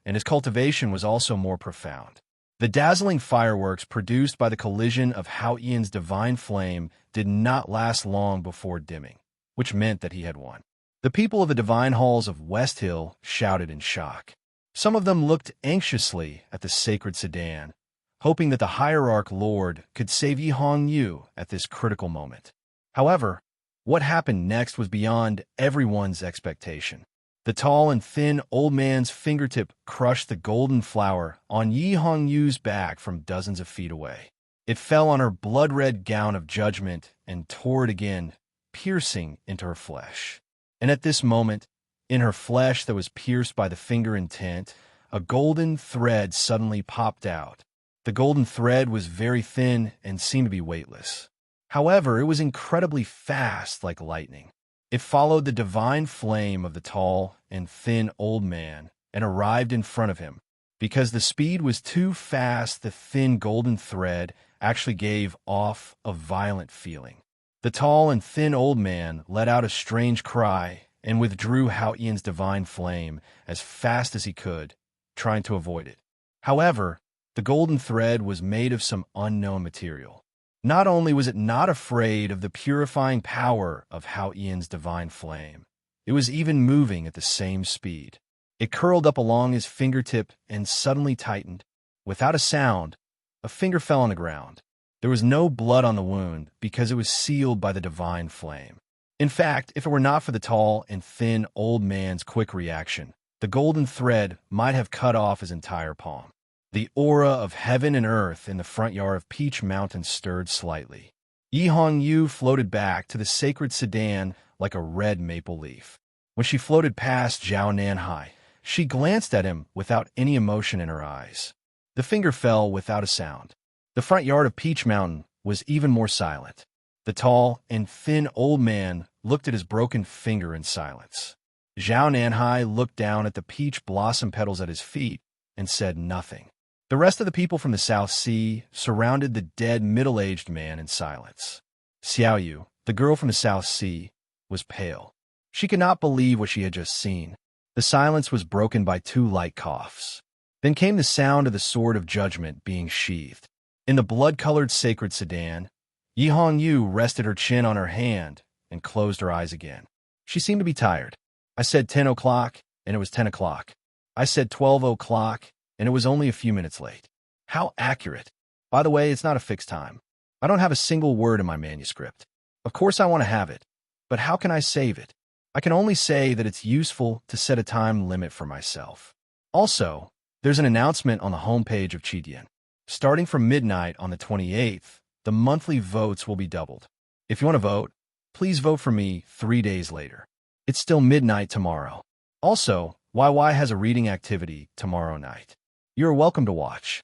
and his cultivation was also more profound. The dazzling fireworks produced by the collision of Hao Ian's divine flame did not last long before dimming, which meant that he had won. The people of the divine halls of West Hill shouted in shock. Some of them looked anxiously at the sacred sedan, hoping that the hierarch lord could save Yi Hongyu at this critical moment. However, what happened next was beyond everyone's expectation. The tall and thin old man's fingertip crushed the golden flower on Yi Hongyu's back from dozens of feet away. It fell on her blood-red gown of judgment and tore it again, piercing into her flesh. And at this moment, in her flesh that was pierced by the finger intent, a golden thread suddenly popped out. The golden thread was very thin and seemed to be weightless. However, it was incredibly fast like lightning. It followed the divine flame of the tall and thin old man and arrived in front of him. Because the speed was too fast, the thin golden thread actually gave off a violent feeling. The tall and thin old man let out a strange cry and withdrew Hao Ian's divine flame as fast as he could, trying to avoid it. However, the golden thread was made of some unknown material. Not only was it not afraid of the purifying power of Hao Ian's divine flame, it was even moving at the same speed. It curled up along his fingertip and suddenly tightened. Without a sound, a finger fell on the ground. There was no blood on the wound because it was sealed by the divine flame. In fact, if it were not for the tall and thin old man's quick reaction, the golden thread might have cut off his entire palm. The aura of heaven and earth in the front yard of Peach Mountain stirred slightly. Yi Hongyu floated back to the sacred sedan like a red maple leaf. When she floated past Zhao Nanhai, she glanced at him without any emotion in her eyes. The finger fell without a sound. The front yard of Peach Mountain was even more silent. The tall and thin old man looked at his broken finger in silence. Zhao Nanhai looked down at the peach blossom petals at his feet and said nothing. The rest of the people from the South Sea surrounded the dead middle-aged man in silence. Xiao Yu, the girl from the South Sea, was pale. She could not believe what she had just seen. The silence was broken by 2 light coughs. Then came the sound of the sword of judgment being sheathed. In the blood-colored sacred sedan, Yi Hongyu rested her chin on her hand and closed her eyes again. She seemed to be tired. I said 10 o'clock, and it was 10 o'clock. I said 12 o'clock, and it was only a few minutes late. How accurate. By the way, it's not a fixed time. I don't have a single word in my manuscript. Of course I want to have it, but how can I save it? I can only say that it's useful to set a time limit for myself. Also, there's an announcement on the homepage of Qidian. Starting from midnight on the 28th, the monthly votes will be doubled. If you want to vote, please vote for me 3 days later. It's still midnight tomorrow. Also, YY has a reading activity tomorrow night. You're welcome to watch.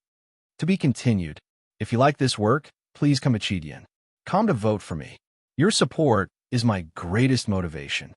To be continued. If you like this work, please come to Qidian. Come to vote for me. Your support is my greatest motivation.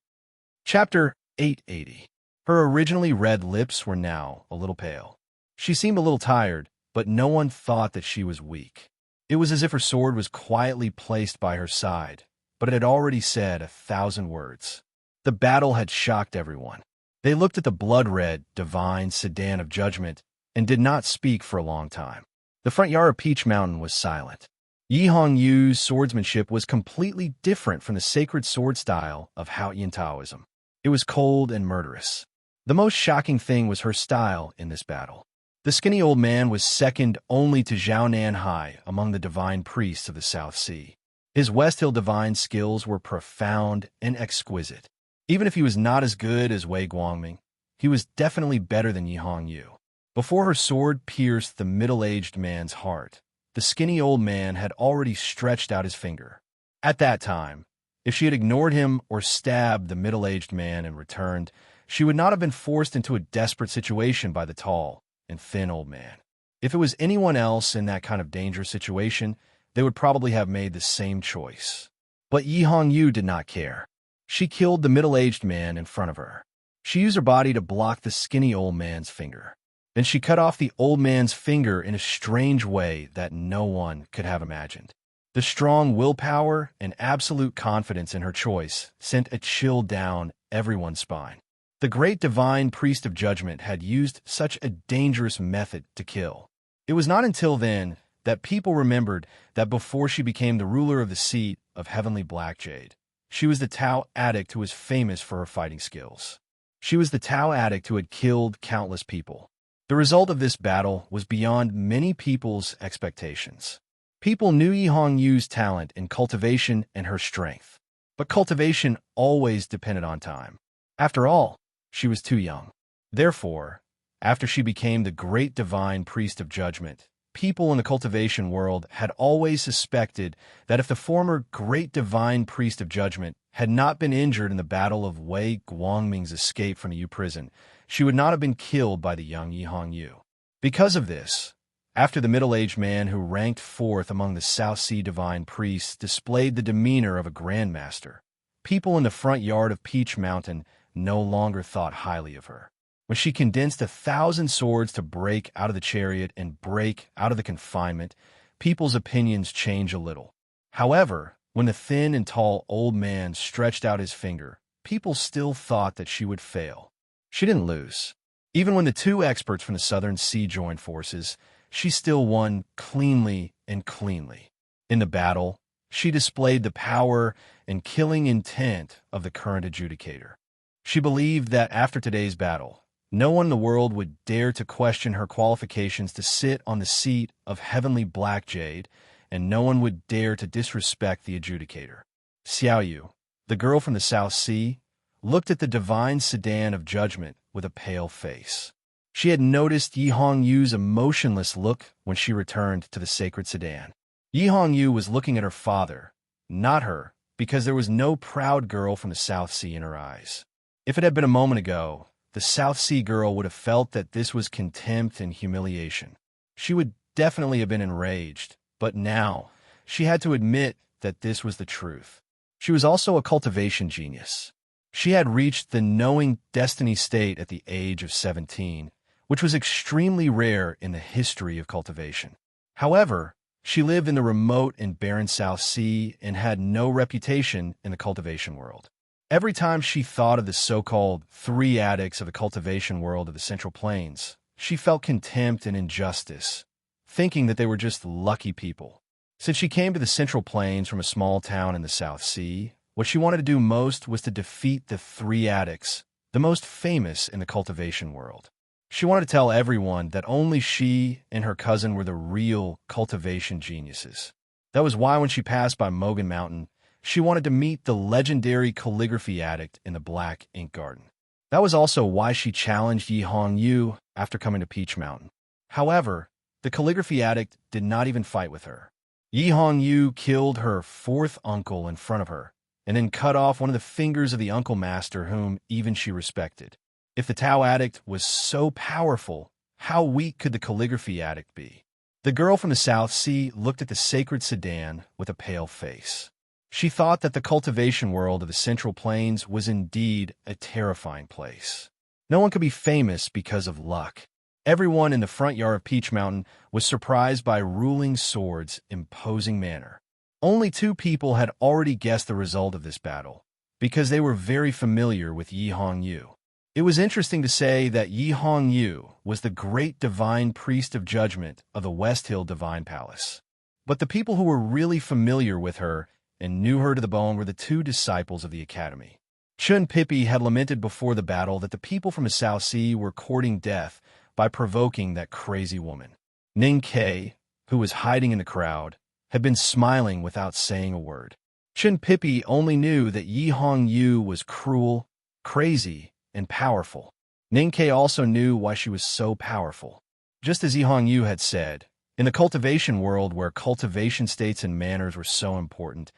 Chapter 880. Her originally red lips were now a little pale. She seemed a little tired, but no one thought that she was weak. It was as if her sword was quietly placed by her side, but it had already said 1,000 words. The battle had shocked everyone. They looked at the blood-red, divine sedan of judgment and did not speak for a long time. The front yard of Peach Mountain was silent. Yi Hongyu's swordsmanship was completely different from the sacred sword style of Haoyan Taoism. It was cold and murderous. The most shocking thing was her style in this battle. The skinny old man was second only to Zhao Nanhai among the divine priests of the South Sea. His West Hill divine skills were profound and exquisite. Even if he was not as good as Wei Guangming, he was definitely better than Yi Hongyu. Before her sword pierced the middle-aged man's heart, the skinny old man had already stretched out his finger. At that time, if she had ignored him or stabbed the middle-aged man and returned, she would not have been forced into a desperate situation by the tall and thin old man. If it was anyone else in that kind of dangerous situation, they would probably have made the same choice. But Yi Hongyu did not care. She killed the middle-aged man in front of her. She used her body to block the skinny old man's finger. Then she cut off the old man's finger in a strange way that no one could have imagined. The strong willpower and absolute confidence in her choice sent a chill down everyone's spine. The great divine priest of judgment had used such a dangerous method to kill. It was not until then that people remembered that before she became the ruler of the seat of heavenly black jade, she was the Tao addict who was famous for her fighting skills. She was the Tao addict who had killed countless people. The result of this battle was beyond many people's expectations. People knew Yi Hongyu's talent in cultivation and her strength, but cultivation always depended on time. After all, she was too young. Therefore, after she became the great divine priest of judgment, people in the cultivation world had always suspected that if the former great divine priest of judgment had not been injured in the battle of Wei Guangming's escape from the Yu prison, she would not have been killed by the young Yi Hongyu. Because of this, after the middle-aged man who ranked fourth among the South Sea divine priests displayed the demeanor of a grandmaster, people in the front yard of Peach Mountain no longer thought highly of her. When she condensed 1,000 swords to break out of the chariot and break out of the confinement, people's opinions changed a little. However, when the thin and tall old man stretched out his finger, people still thought that she would fail. She didn't lose. Even when the 2 experts from the Southern Sea joined forces, she still won cleanly and cleanly. In the battle, she displayed the power and killing intent of the current adjudicator. She believed that after today's battle, no one in the world would dare to question her qualifications to sit on the seat of heavenly black jade, and no one would dare to disrespect the adjudicator. Xiao Yu, the girl from the South Sea, looked at the divine sedan of judgment with a pale face. She had noticed Yi Hongyu's emotionless look when she returned to the sacred sedan. Yi Hongyu was looking at her father, not her, because there was no proud girl from the South Sea in her eyes. If it had been a moment ago, the South Sea girl would have felt that this was contempt and humiliation. She would definitely have been enraged, but now she had to admit that this was the truth. She was also a cultivation genius. She had reached the knowing destiny state at the age of 17, which was extremely rare in the history of cultivation. However, she lived in the remote and barren South Sea and had no reputation in the cultivation world. Every time she thought of the so-called three addicts of the cultivation world of the Central Plains, she felt contempt and injustice, thinking that they were just lucky people. Since she came to the Central Plains from a small town in the South Sea, what she wanted to do most was to defeat the three addicts, the most famous in the cultivation world. She wanted to tell everyone that only she and her cousin were the real cultivation geniuses. That was why when she passed by Mogan Mountain, she wanted to meet the legendary calligraphy addict in the Black Ink Garden. That was also why she challenged Yi Hong Yu after coming to Peach Mountain. However, the calligraphy addict did not even fight with her. Yi Hong Yu killed her fourth uncle in front of her, and then cut off one of the fingers of the uncle master whom even she respected. If the Tao addict was so powerful, how weak could the calligraphy addict be? The girl from the South Sea looked at the sacred sedan with a pale face. She thought that the cultivation world of the Central Plains was indeed a terrifying place. No one could be famous because of luck. Everyone in the front yard of Peach Mountain was surprised by Ruling Sword's imposing manner. Only two people had already guessed the result of this battle, because they were very familiar with Yi Hong Yu. It was interesting to say that Yi Hong Yu was the great divine priest of judgment of the West Hill Divine Palace. But the people who were really familiar with her and knew her to the bone were the two disciples of the academy. Chun Pippi had lamented before the battle that the people from the South Sea were courting death by provoking that crazy woman. Ning Kei, who was hiding in the crowd, had been smiling without saying a word. Chun Pippi only knew that Yi Hong Yu was cruel, crazy, and powerful. Ning Kei also knew why she was so powerful. Just as Yi Hong Yu had said, in the cultivation world where cultivation states and manners were so important,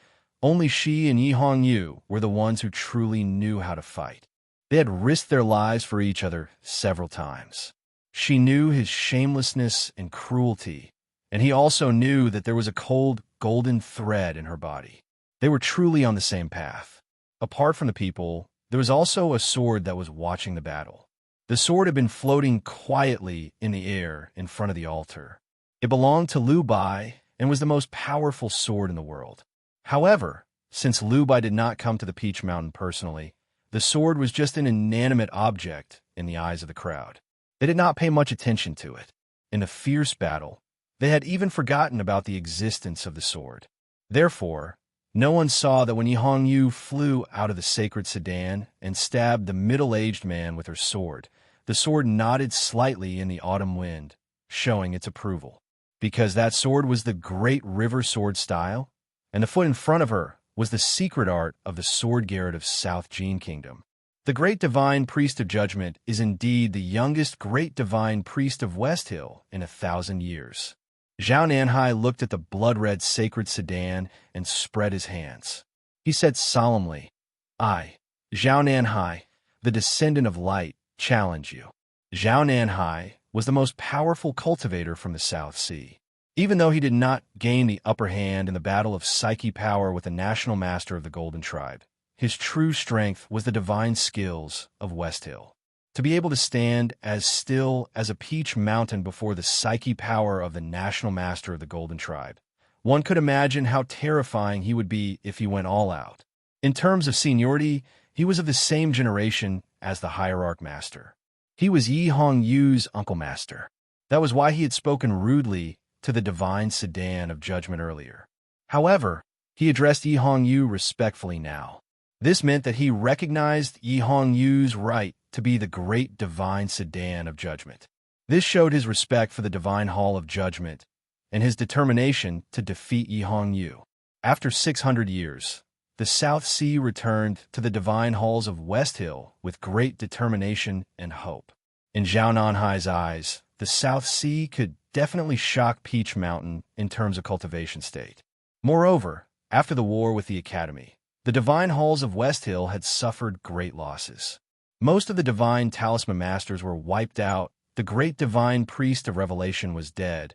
only she and Yi Hong Yu were the ones who truly knew how to fight. They had risked their lives for each other several times. She knew his shamelessness and cruelty, and he also knew that there was a cold, golden thread in her body. They were truly on the same path. Apart from the people, there was also a sword that was watching the battle. The sword had been floating quietly in the air in front of the altar. It belonged to Liu Bai and was the most powerful sword in the world. However, since Liu Bai did not come to the Peach Mountain personally, the sword was just an inanimate object in the eyes of the crowd. They did not pay much attention to it. In a fierce battle, they had even forgotten about the existence of the sword. Therefore, no one saw that when Yi Hong Yu flew out of the sacred sedan and stabbed the middle-aged man with her sword, the sword nodded slightly in the autumn wind, showing its approval. Because that sword was the great river sword style, and the foot in front of her was the secret art of the sword garret of South Jin Kingdom. The great divine priest of judgment is indeed the youngest great divine priest of West Hill in 1,000 years. Zhao Nanhai looked at the blood-red sacred sedan and spread his hands. He said solemnly, "I, Zhao Nanhai, the descendant of light, challenge you." Zhao Nanhai was the most powerful cultivator from the South Sea. Even though he did not gain the upper hand in the battle of psyche power with the national master of the Golden Tribe, his true strength was the divine skills of West Hill. To be able to stand as still as a peach mountain before the psyche power of the national master of the Golden Tribe, one could imagine how terrifying he would be if he went all out. In terms of seniority, he was of the same generation as the hierarch master. He was Yi Hong Yu's uncle master. That was why he had spoken rudely to the divine sedan of judgment earlier. However, he addressed Yi Hong Yu respectfully now. This meant that he recognized Yi Hong Yu's right to be the great divine sedan of judgment. This showed his respect for the divine hall of judgment and his determination to defeat Yi Hong Yu. After 600 years, the South Sea returned to the divine halls of West Hill with great determination and hope. In Zhao Nanhai's eyes, the South Sea could definitely shock Peach Mountain in terms of cultivation state. Moreover, after the war with the Academy, the divine halls of West Hill had suffered great losses. Most of the divine talisman masters were wiped out, the great divine priest of revelation was dead,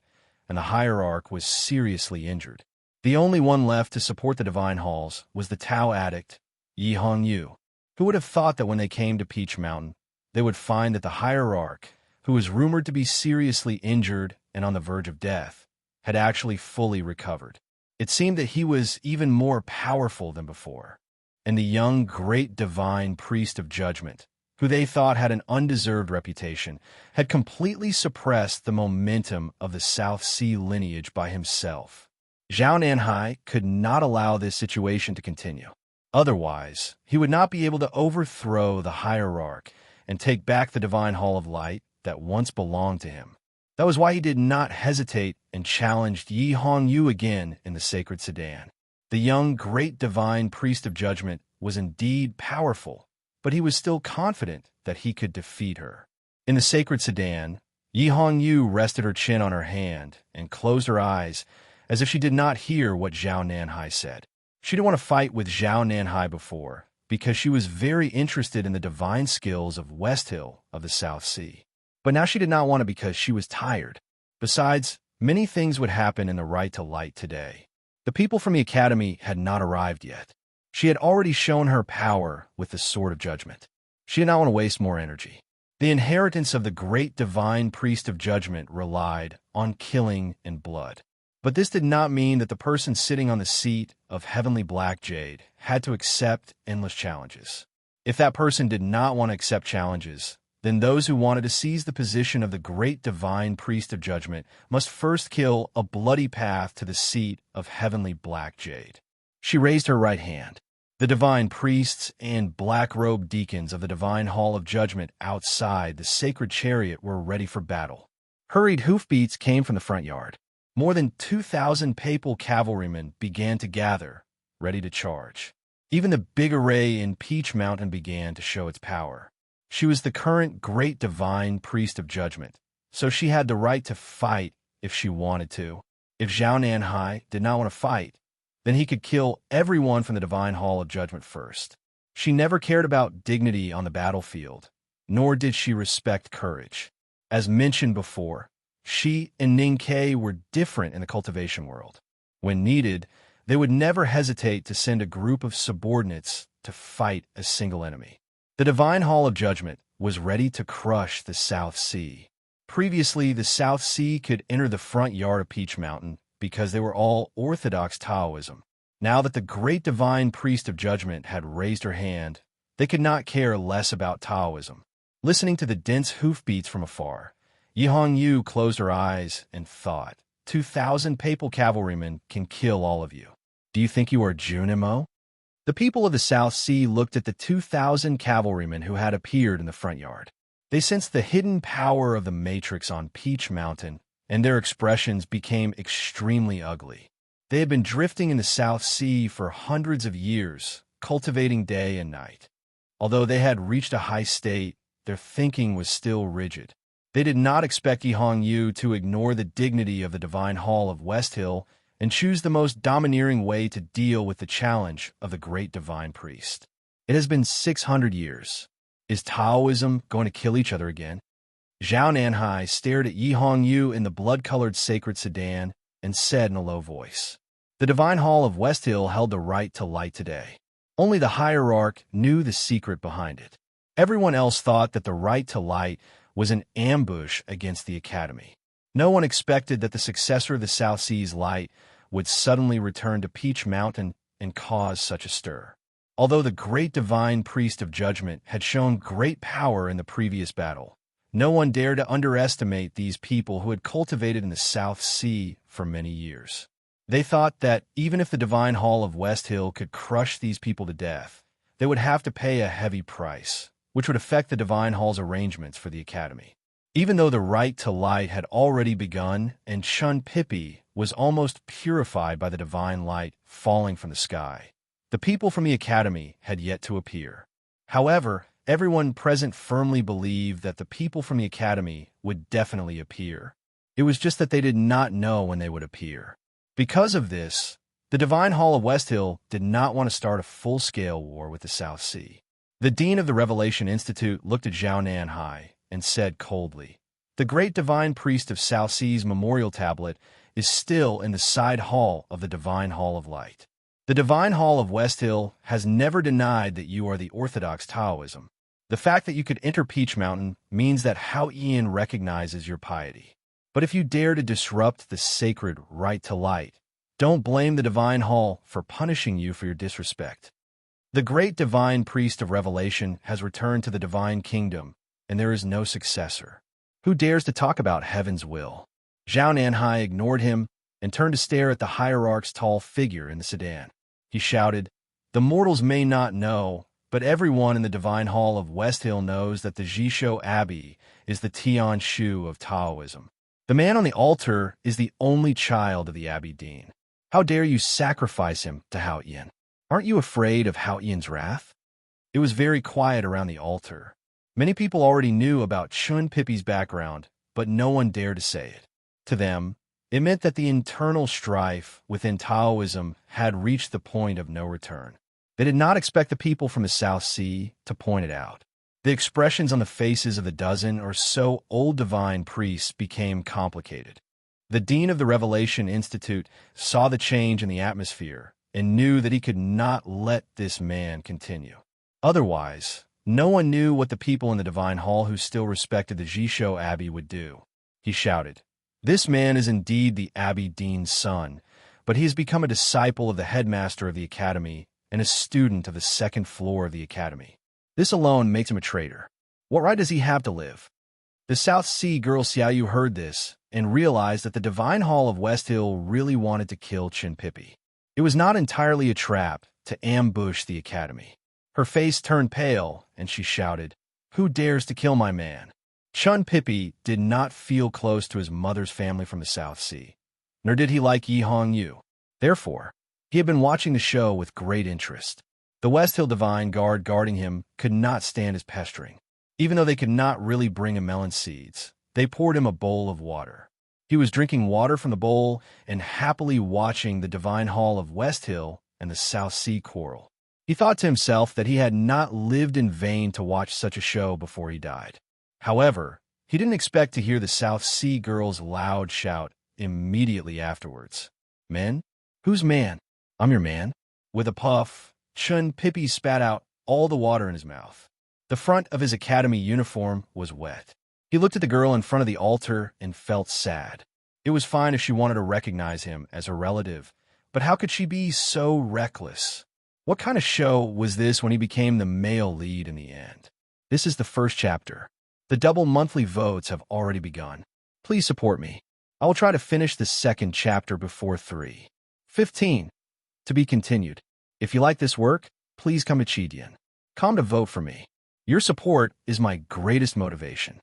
and the hierarch was seriously injured. The only one left to support the divine halls was the Tao addict, Yi Hongyu. Who would have thought that when they came to Peach Mountain, they would find that the hierarch, who was rumored to be seriously injured and on the verge of death, had actually fully recovered. It seemed that he was even more powerful than before, and the young great divine priest of judgment, who they thought had an undeserved reputation, had completely suppressed the momentum of the South Sea lineage by himself. Zhao Nanhai could not allow this situation to continue. Otherwise, he would not be able to overthrow the hierarch and take back the divine hall of light that once belonged to him. That was why he did not hesitate and challenged Yi Hongyu again in the sacred sedan. The young great divine priest of judgment was indeed powerful, but he was still confident that he could defeat her. In the sacred sedan, Yi Hongyu rested her chin on her hand and closed her eyes as if she did not hear what Zhao Nanhai said. She didn't want to fight with Zhao Nanhai before, because she was very interested in the divine skills of Westhill of the South Sea. But now she did not want it because she was tired. Besides, many things would happen in the right to light today. The people from the academy had not arrived yet. She had already shown her power with the sword of judgment. She did not want to waste more energy. The inheritance of the great divine priest of judgment relied on killing and blood. But this did not mean that the person sitting on the seat of heavenly black jade had to accept endless challenges. If that person did not want to accept challenges, then those who wanted to seize the position of the great divine priest of judgment must first kill a bloody path to the seat of heavenly black jade. She raised her right hand. The divine priests and black-robed deacons of the divine hall of judgment outside the sacred chariot were ready for battle. Hurried hoofbeats came from the front yard. More than 2,000 papal cavalrymen began to gather, ready to charge. Even the big array in Peach Mountain began to show its power. She was the current great divine priest of judgment, so she had the right to fight if she wanted to. If Zhao Nanhai did not want to fight, then he could kill everyone from the divine hall of judgment first. She never cared about dignity on the battlefield, nor did she respect courage. As mentioned before, she and Ning Ke were different in the cultivation world. When needed, they would never hesitate to send a group of subordinates to fight a single enemy. The Divine Hall of Judgment was ready to crush the South Sea. Previously, the South Sea could enter the front yard of Peach Mountain because they were all Orthodox Taoism. Now that the great divine priest of judgment had raised her hand, they could not care less about Taoism. Listening to the dense hoofbeats from afar, Yi Hongyu closed her eyes and thought, 2,000 papal cavalrymen can kill all of you. Do you think you are Junimo? The people of the South Sea looked at the 2,000 cavalrymen who had appeared in the front yard. They sensed the hidden power of the Matrix on Peach Mountain, and their expressions became extremely ugly. They had been drifting in the South Sea for hundreds of years, cultivating day and night. Although they had reached a high state, their thinking was still rigid. They did not expect Yi Hongyu to ignore the dignity of the Divine Hall of Westhill and choose the most domineering way to deal with the challenge of the great divine priest. It has been 600 years. Is Taoism going to kill each other again? Zhao Nanhai stared at Yi Hongyu in the blood-colored sacred sedan and said in a low voice, "The Divine Hall of Westhill held the right to light today. Only the hierarch knew the secret behind it. Everyone else thought that the right to light was an ambush against the Academy. No one expected that the successor of the South Sea's light would suddenly return to Peach Mountain and cause such a stir. Although the great divine priest of judgment had shown great power in the previous battle, no one dared to underestimate these people who had cultivated in the South Sea for many years. They thought that even if the Divine Hall of Westhill could crush these people to death, they would have to pay a heavy price, which would affect the Divine Hall's arrangements for the Academy. Even though the right to light had already begun and Chun Pippi was almost purified by the divine light falling from the sky, the people from the Academy had yet to appear. However, everyone present firmly believed that the people from the Academy would definitely appear. It was just that they did not know when they would appear. Because of this, the Divine Hall of Westhill did not want to start a full-scale war with the South Sea. The dean of the Revelation Institute looked at Zhao Nanhai and said coldly, The great divine priest of South Sea's memorial tablet is still in the side hall of the Divine Hall of Light. The Divine Hall of West Hill has never denied that you are the orthodox Taoism. The fact that you could enter Peach Mountain means that Hao Ian recognizes your piety. But if you dare to disrupt the sacred right to light, don't blame the Divine Hall for punishing you for your disrespect. The great divine priest of revelation has returned to the divine kingdom, and there is no successor. Who dares to talk about heaven's will? Zhao Nanhai ignored him and turned to stare at the hierarch's tall figure in the sedan. He shouted, "The mortals may not know, but everyone in the Divine Hall of West Hill knows that the Jisho Abbey is the Tian Shu of Taoism. The man on the altar is the only child of the Abbey Dean. How dare you sacrifice him to Hao Ian? Aren't you afraid of Hao Ian's wrath?" It was very quiet around the altar. Many people already knew about Chun Pippi's background, but no one dared to say it. To them, it meant that the internal strife within Taoism had reached the point of no return. They did not expect the people from the South Sea to point it out. The expressions on the faces of the dozen or so old divine priests became complicated. The dean of the Revelation Institute saw the change in the atmosphere and knew that he could not let this man continue. Otherwise, no one knew what the people in the Divine Hall who still respected the Jisho Abbey would do. He shouted, "This man is indeed the Abbey Dean's son, but he has become a disciple of the headmaster of the academy and a student of the second floor of the academy. This alone makes him a traitor. What right does he have to live?" The South Sea girl Xiaoyu heard this and realized that the Divine Hall of West Hill really wanted to kill Chun Pippi. It was not entirely a trap to ambush the academy. Her face turned pale, and she shouted, "Who dares to kill my man?" Chun Pippi did not feel close to his mother's family from the South Sea, nor did he like Yi Hong Yu. Therefore, he had been watching the show with great interest. The West Hill Divine Guard guarding him could not stand his pestering. Even though they could not really bring him melon seeds, they poured him a bowl of water. He was drinking water from the bowl and happily watching the Divine Hall of West Hill and the South Sea quarrel. He thought to himself that he had not lived in vain to watch such a show before he died. However, he didn't expect to hear the South Sea girl's loud shout immediately afterwards. "Men? Who's man?" "I'm your man." With a puff, Chun Pippi spat out all the water in his mouth. The front of his academy uniform was wet. He looked at the girl in front of the altar and felt sad. It was fine if she wanted to recognize him as her relative, but how could she be so reckless? What kind of show was this when he became the male lead in the end? This is the first chapter. The double monthly votes have already begun. Please support me. I will try to finish the second chapter before 3:15. To be continued. If you like this work, please come to Chidian. Come to vote for me. Your support is my greatest motivation.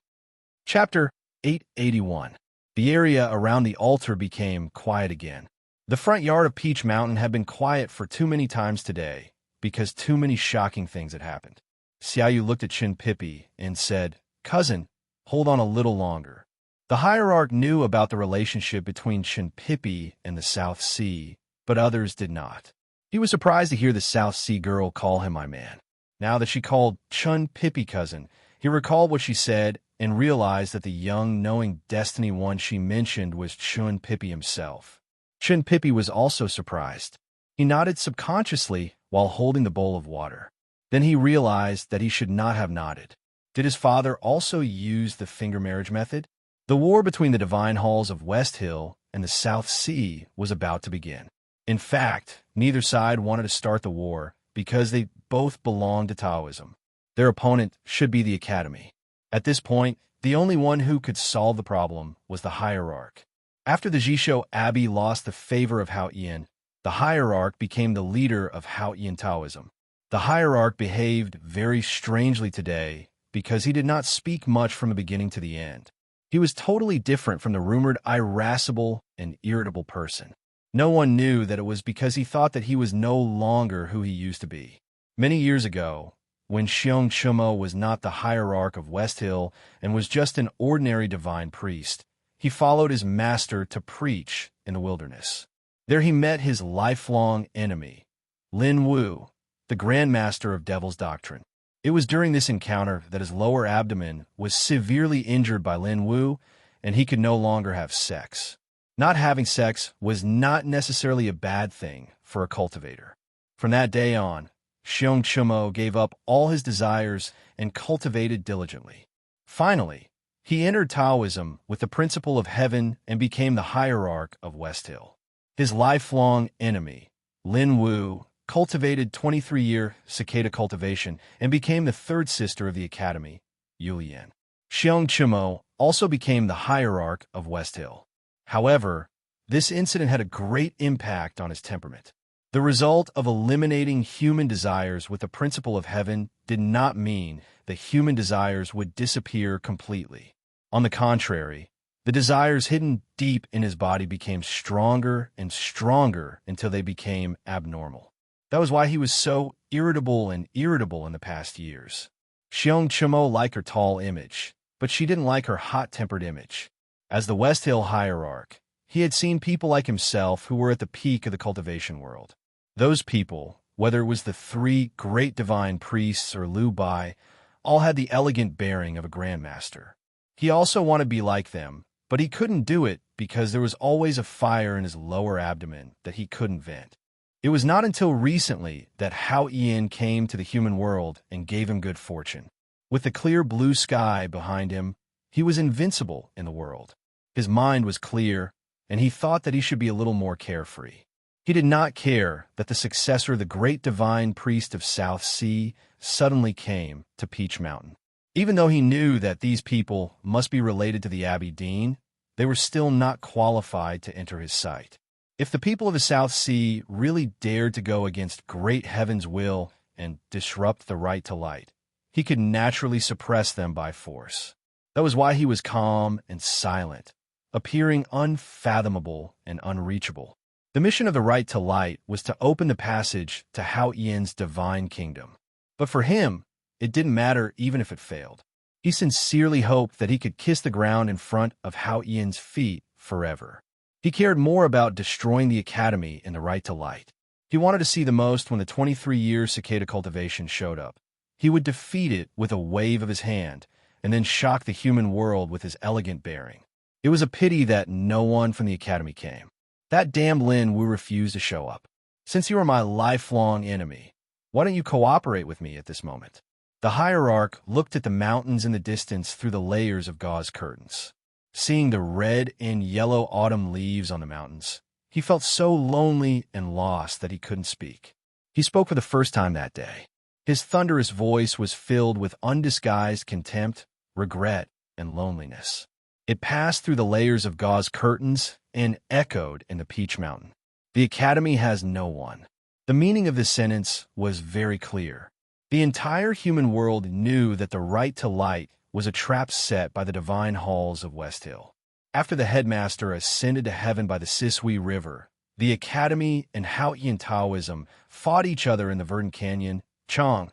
Chapter 881. The area around the altar became quiet again. The front yard of Peach Mountain had been quiet for too many times today because too many shocking things had happened. Xiaoyu looked at Chun Pippi and said, "Cousin, hold on a little longer." The hierarch knew about the relationship between Chun Pippi and the South Sea, but others did not. He was surprised to hear the South Sea girl call him my man. Now that she called Chun Pippi cousin, he recalled what she said and realized that the young, knowing Destiny one she mentioned was Chun Pippi himself. Chun Pippi was also surprised. He nodded subconsciously while holding the bowl of water. Then he realized that he should not have nodded. Did his father also use the finger marriage method? The war between the Divine Halls of West Hill and the South Sea was about to begin. In fact, neither side wanted to start the war because they both belonged to Taoism. Their opponent should be the academy. At this point, the only one who could solve the problem was the hierarch. After the Jisho Abbey lost the favor of Hao Ian, the hierarch became the leader of Hao Ian Taoism. The hierarch behaved very strangely today because he did not speak much from the beginning to the end. He was totally different from the rumored irascible and irritable person. No one knew that it was because he thought that he was no longer who he used to be. Many years ago, when Xiong Chumo was not the hierarch of West Hill and was just an ordinary divine priest, he followed his master to preach in the wilderness. There he met his lifelong enemy, Lin Wu, the Grand Master of Devil's Doctrine. It was during this encounter that his lower abdomen was severely injured by Lin Wu, and he could no longer have sex. Not having sex was not necessarily a bad thing for a cultivator. From that day on, Xiong Chumo gave up all his desires and cultivated diligently. Finally, he entered Taoism with the principle of heaven and became the hierarch of West Hill. His lifelong enemy, Lin Wu, cultivated 23-year cicada cultivation and became the third sister of the academy, Yulian. Xiong Chumo also became the hierarch of West Hill. However, this incident had a great impact on his temperament. The result of eliminating human desires with the principle of heaven did not mean that human desires would disappear completely. On the contrary, the desires hidden deep in his body became stronger and stronger until they became abnormal. That was why he was so irritable in the past years. Xiong Chumo liked her tall image, but she didn't like her hot-tempered image. As the West Hill hierarch, he had seen people like himself who were at the peak of the cultivation world. Those people, whether it was the three great divine priests or Liu Bai, all had the elegant bearing of a grandmaster. He also wanted to be like them, but he couldn't do it because there was always a fire in his lower abdomen that he couldn't vent. It was not until recently that Hao Ian came to the human world and gave him good fortune. With the clear blue sky behind him, he was invincible in the world. His mind was clear, and he thought that he should be a little more carefree. He did not care that the successor of the great divine priest of South Sea suddenly came to Peach Mountain. Even though he knew that these people must be related to the Abbey Dean, they were still not qualified to enter his sight. If the people of the South Sea really dared to go against great heaven's will and disrupt the right to light, he could naturally suppress them by force. That was why he was calm and silent, appearing unfathomable and unreachable. The mission of the right to light was to open the passage to Hao Ian's divine kingdom. But for him, it didn't matter even if it failed. He sincerely hoped that he could kiss the ground in front of Hao Ian's feet forever. He cared more about destroying the academy and the right to light. He wanted to see the most when the 23-year cicada cultivation showed up. He would defeat it with a wave of his hand and then shock the human world with his elegant bearing. It was a pity that no one from the academy came. That damn Lin Wu refused to show up. Since you are my lifelong enemy, why don't you cooperate with me at this moment? The hierarch looked at the mountains in the distance through the layers of gauze curtains. Seeing the red and yellow autumn leaves on the mountains, he felt so lonely and lost that he couldn't speak. He spoke for the first time that day. His thunderous voice was filled with undisguised contempt, regret, and loneliness. It passed through the layers of gauze curtains and echoed in the Peach Mountain. The academy has no one. The meaning of this sentence was very clear. The entire human world knew that the right to light was a trap set by the divine halls of West Hill. After the headmaster ascended to heaven by the Sisui River, the academy and Hao Ian Taoism fought each other in the Verdant Canyon, Chang,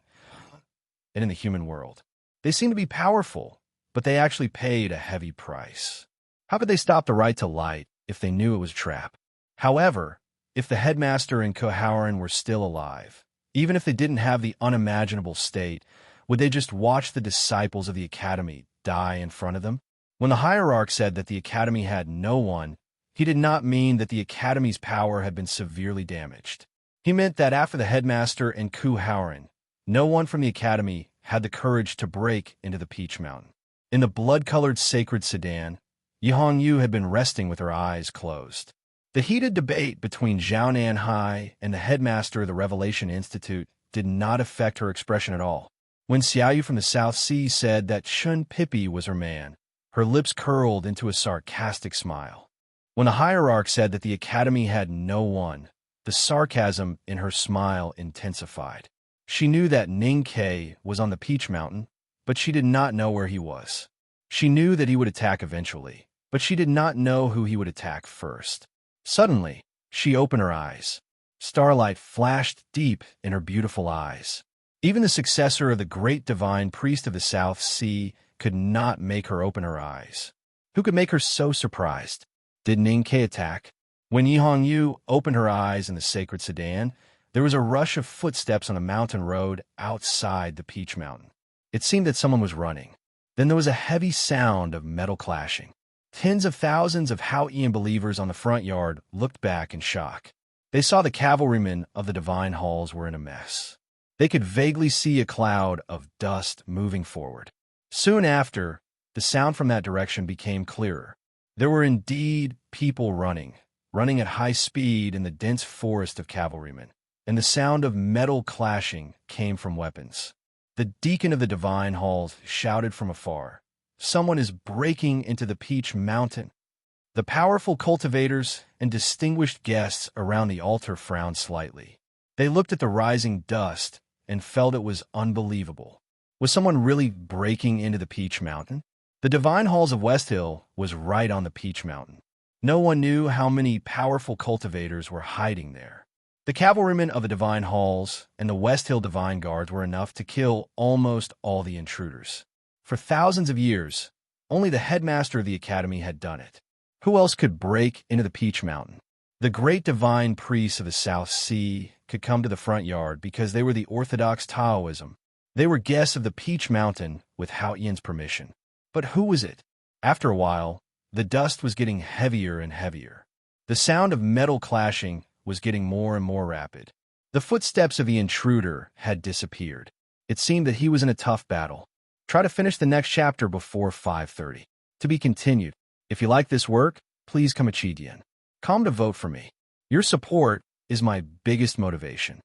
and in the human world. They seemed to be powerful, but they actually paid a heavy price. How could they stop the right to light if they knew it was a trap? However, if the headmaster and Koharan were still alive, even if they didn't have the unimaginable state, would they just watch the disciples of the academy die in front of them? When the hierarch said that the academy had no one, he did not mean that the academy's power had been severely damaged. He meant that after the headmaster and Koharan, no one from the academy had the courage to break into the Peach Mountain. In the blood-colored sacred sedan, Yihong Yu had been resting with her eyes closed. The heated debate between Zhao Nanhai and the headmaster of the Revelation Institute did not affect her expression at all. When Xiaoyu from the South Sea said that Shun Pippi was her man, her lips curled into a sarcastic smile. When the hierarch said that the academy had no one, the sarcasm in her smile intensified. She knew that Ning Ke was on the Peach Mountain, but she did not know where he was. She knew that he would attack eventually, but she did not know who he would attack first. Suddenly, she opened her eyes. Starlight flashed deep in her beautiful eyes. Even the successor of the great divine priest of the South Sea could not make her open her eyes. Who could make her so surprised? Did Ning Ke attack? When Yihong Yu opened her eyes in the sacred sedan, There was a rush of footsteps on a mountain road outside the Peach Mountain. It seemed that someone was running. Then there was a heavy sound of metal clashing. Tens of thousands of Houghtian believers on the front yard looked back in shock. They saw the cavalrymen of the divine halls were in a mess. They could vaguely see a cloud of dust moving forward. Soon after, the sound from that direction became clearer. There were indeed people running at high speed in the dense forest of cavalrymen, and the sound of metal clashing came from weapons. The deacon of the divine halls shouted from afar, "Someone is breaking into the Peach Mountain." The powerful cultivators and distinguished guests around the altar frowned slightly. They looked at the rising dust and felt it was unbelievable. Was someone really breaking into the Peach Mountain? The divine halls of West Hill was right on the Peach Mountain. No one knew how many powerful cultivators were hiding there. The cavalrymen of the divine halls and the West Hill divine guards were enough to kill almost all the intruders. For thousands of years, only the headmaster of the academy had done it. Who else could break into the Peach Mountain? The great divine priests of the South Sea could come to the front yard because they were the Orthodox Taoism. They were guests of the Peach Mountain with Houghtian's permission. But who was it? After a while, the dust was getting heavier and heavier. The sound of metal clashing was getting more and more rapid. The footsteps of the intruder had disappeared. It seemed that he was in a tough battle. Try to finish the next chapter before 5:30. To be continued. If you like this work, please come Chidian. Come to vote for me. Your support is my biggest motivation.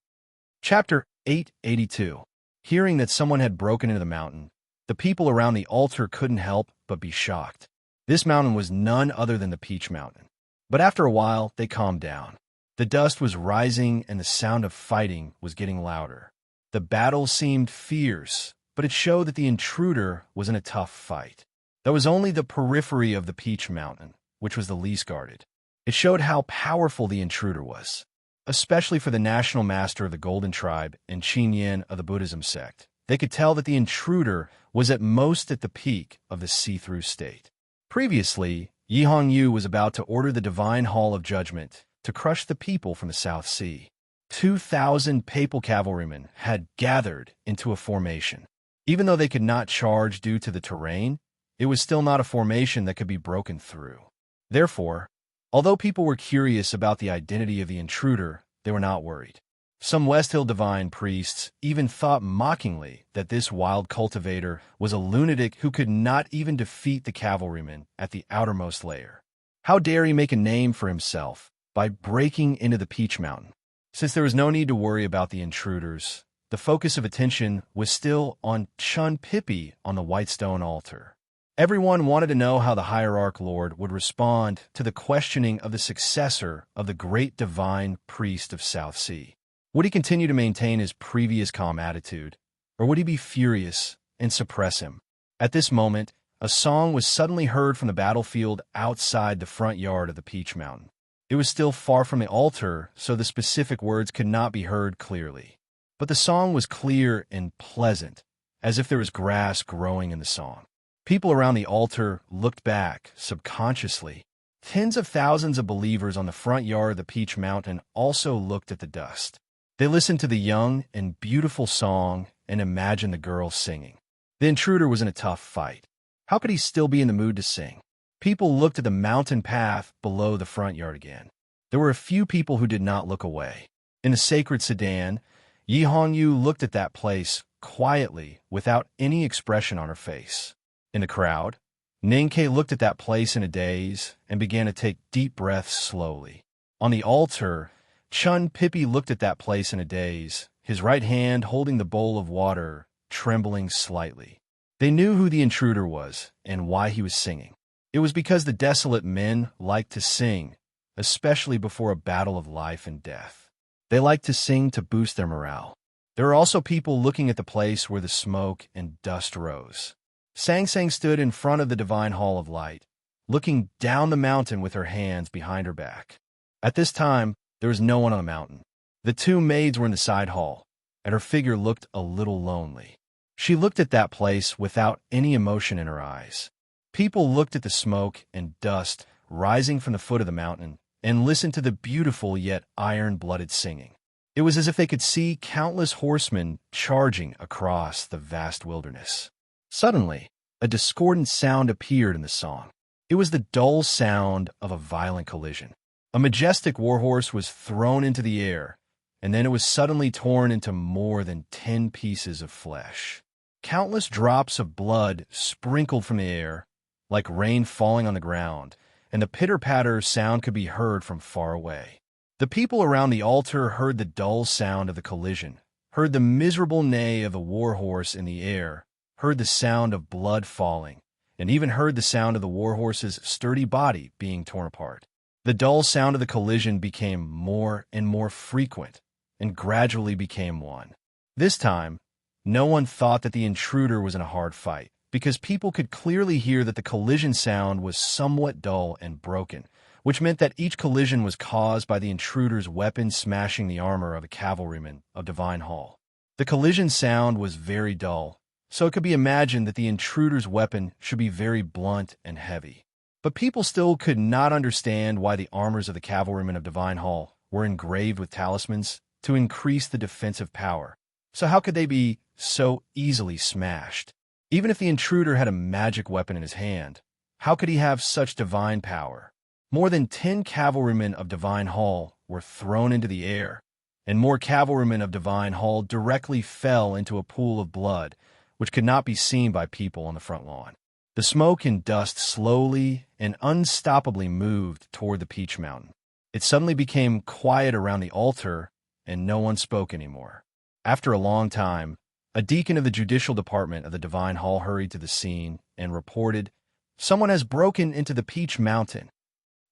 Chapter 882. Hearing that someone had broken into the mountain, the people around the altar couldn't help but be shocked. This mountain was none other than the Peach Mountain. But after a while, they calmed down. The dust was rising and the sound of fighting was getting louder. The battle seemed fierce, but it showed that the intruder was in a tough fight. That was only the periphery of the Peach Mountain, which was the least guarded. It showed how powerful the intruder was, especially for the national master of the Golden Tribe and Qinyin of the Buddhism sect. They could tell that the intruder was at most at the peak of the see-through state. Previously, Yi Hongyu was about to order the Divine Hall of Judgment to crush the people from the South Sea. 2,000 papal cavalrymen had gathered into a formation. Even though they could not charge due to the terrain, it was still not a formation that could be broken through. Therefore, although people were curious about the identity of the intruder, they were not worried. Some West Hill divine priests even thought mockingly that this wild cultivator was a lunatic who could not even defeat the cavalrymen at the outermost layer. How dare he make a name for himself by breaking into the Peach Mountain? Since there was no need to worry about the intruders, the focus of attention was still on Chun Pippi on the white stone altar. Everyone wanted to know how the Hierarch Lord would respond to the questioning of the successor of the great divine priest of South Sea. Would he continue to maintain his previous calm attitude, or would he be furious and suppress him? At this moment, a song was suddenly heard from the battlefield outside the front yard of the Peach Mountain. It was still far from the altar, so the specific words could not be heard clearly. But the song was clear and pleasant, as if there was grass growing in the song. People around the altar looked back subconsciously. Tens of thousands of believers on the front yard of the Peach Mountain also looked at the dust. They listened to the young and beautiful song and imagined the girl singing. The intruder was in a tough fight. How could he still be in the mood to sing? People looked at the mountain path below the front yard again. There were a few people who did not look away. In the sacred sedan, Yi Hongyu looked at that place quietly without any expression on her face. In the crowd, Ninkei looked at that place in a daze and began to take deep breaths slowly. On the altar, Chun Pippi looked at that place in a daze, his right hand holding the bowl of water, trembling slightly. They knew who the intruder was and why he was singing. It was because the desolate men liked to sing, especially before a battle of life and death. They liked to sing to boost their morale. There were also people looking at the place where the smoke and dust rose. Sang Sang stood in front of the Divine Hall of Light, looking down the mountain with her hands behind her back. At this time, there was no one on the mountain. The two maids were in the side hall, and her figure looked a little lonely. She looked at that place without any emotion in her eyes. People looked at the smoke and dust rising from the foot of the mountain and listened to the beautiful yet iron-blooded singing. It was as if they could see countless horsemen charging across the vast wilderness. Suddenly, a discordant sound appeared in the song. It was the dull sound of a violent collision. A majestic warhorse was thrown into the air, and then it was suddenly torn into more than 10 pieces of flesh. Countless drops of blood sprinkled from the air, like rain falling on the ground, and the pitter-patter sound could be heard from far away. The people around the altar heard the dull sound of the collision, heard the miserable neigh of the warhorse in the air, heard the sound of blood falling, and even heard the sound of the warhorse's sturdy body being torn apart. The dull sound of the collision became more and more frequent, and gradually became one. This time, no one thought that the intruder was in a hard fight, because people could clearly hear that the collision sound was somewhat dull and broken, which meant that each collision was caused by the intruder's weapon smashing the armor of a cavalryman of Divine Hall. The collision sound was very dull, so it could be imagined that the intruder's weapon should be very blunt and heavy. But people still could not understand why the armors of the cavalrymen of Divine Hall were engraved with talismans to increase the defensive power. So how could they be so easily smashed? Even if the intruder had a magic weapon in his hand, how could he have such divine power? More than 10 cavalrymen of Divine Hall were thrown into the air, and more cavalrymen of Divine Hall directly fell into a pool of blood, which could not be seen by people on the front lawn. The smoke and dust slowly and unstoppably moved toward the Peach Mountain. It suddenly became quiet around the altar, and no one spoke anymore. After a long time, a deacon of the judicial department of the Divine Hall hurried to the scene and reported, "Someone has broken into the Peach Mountain."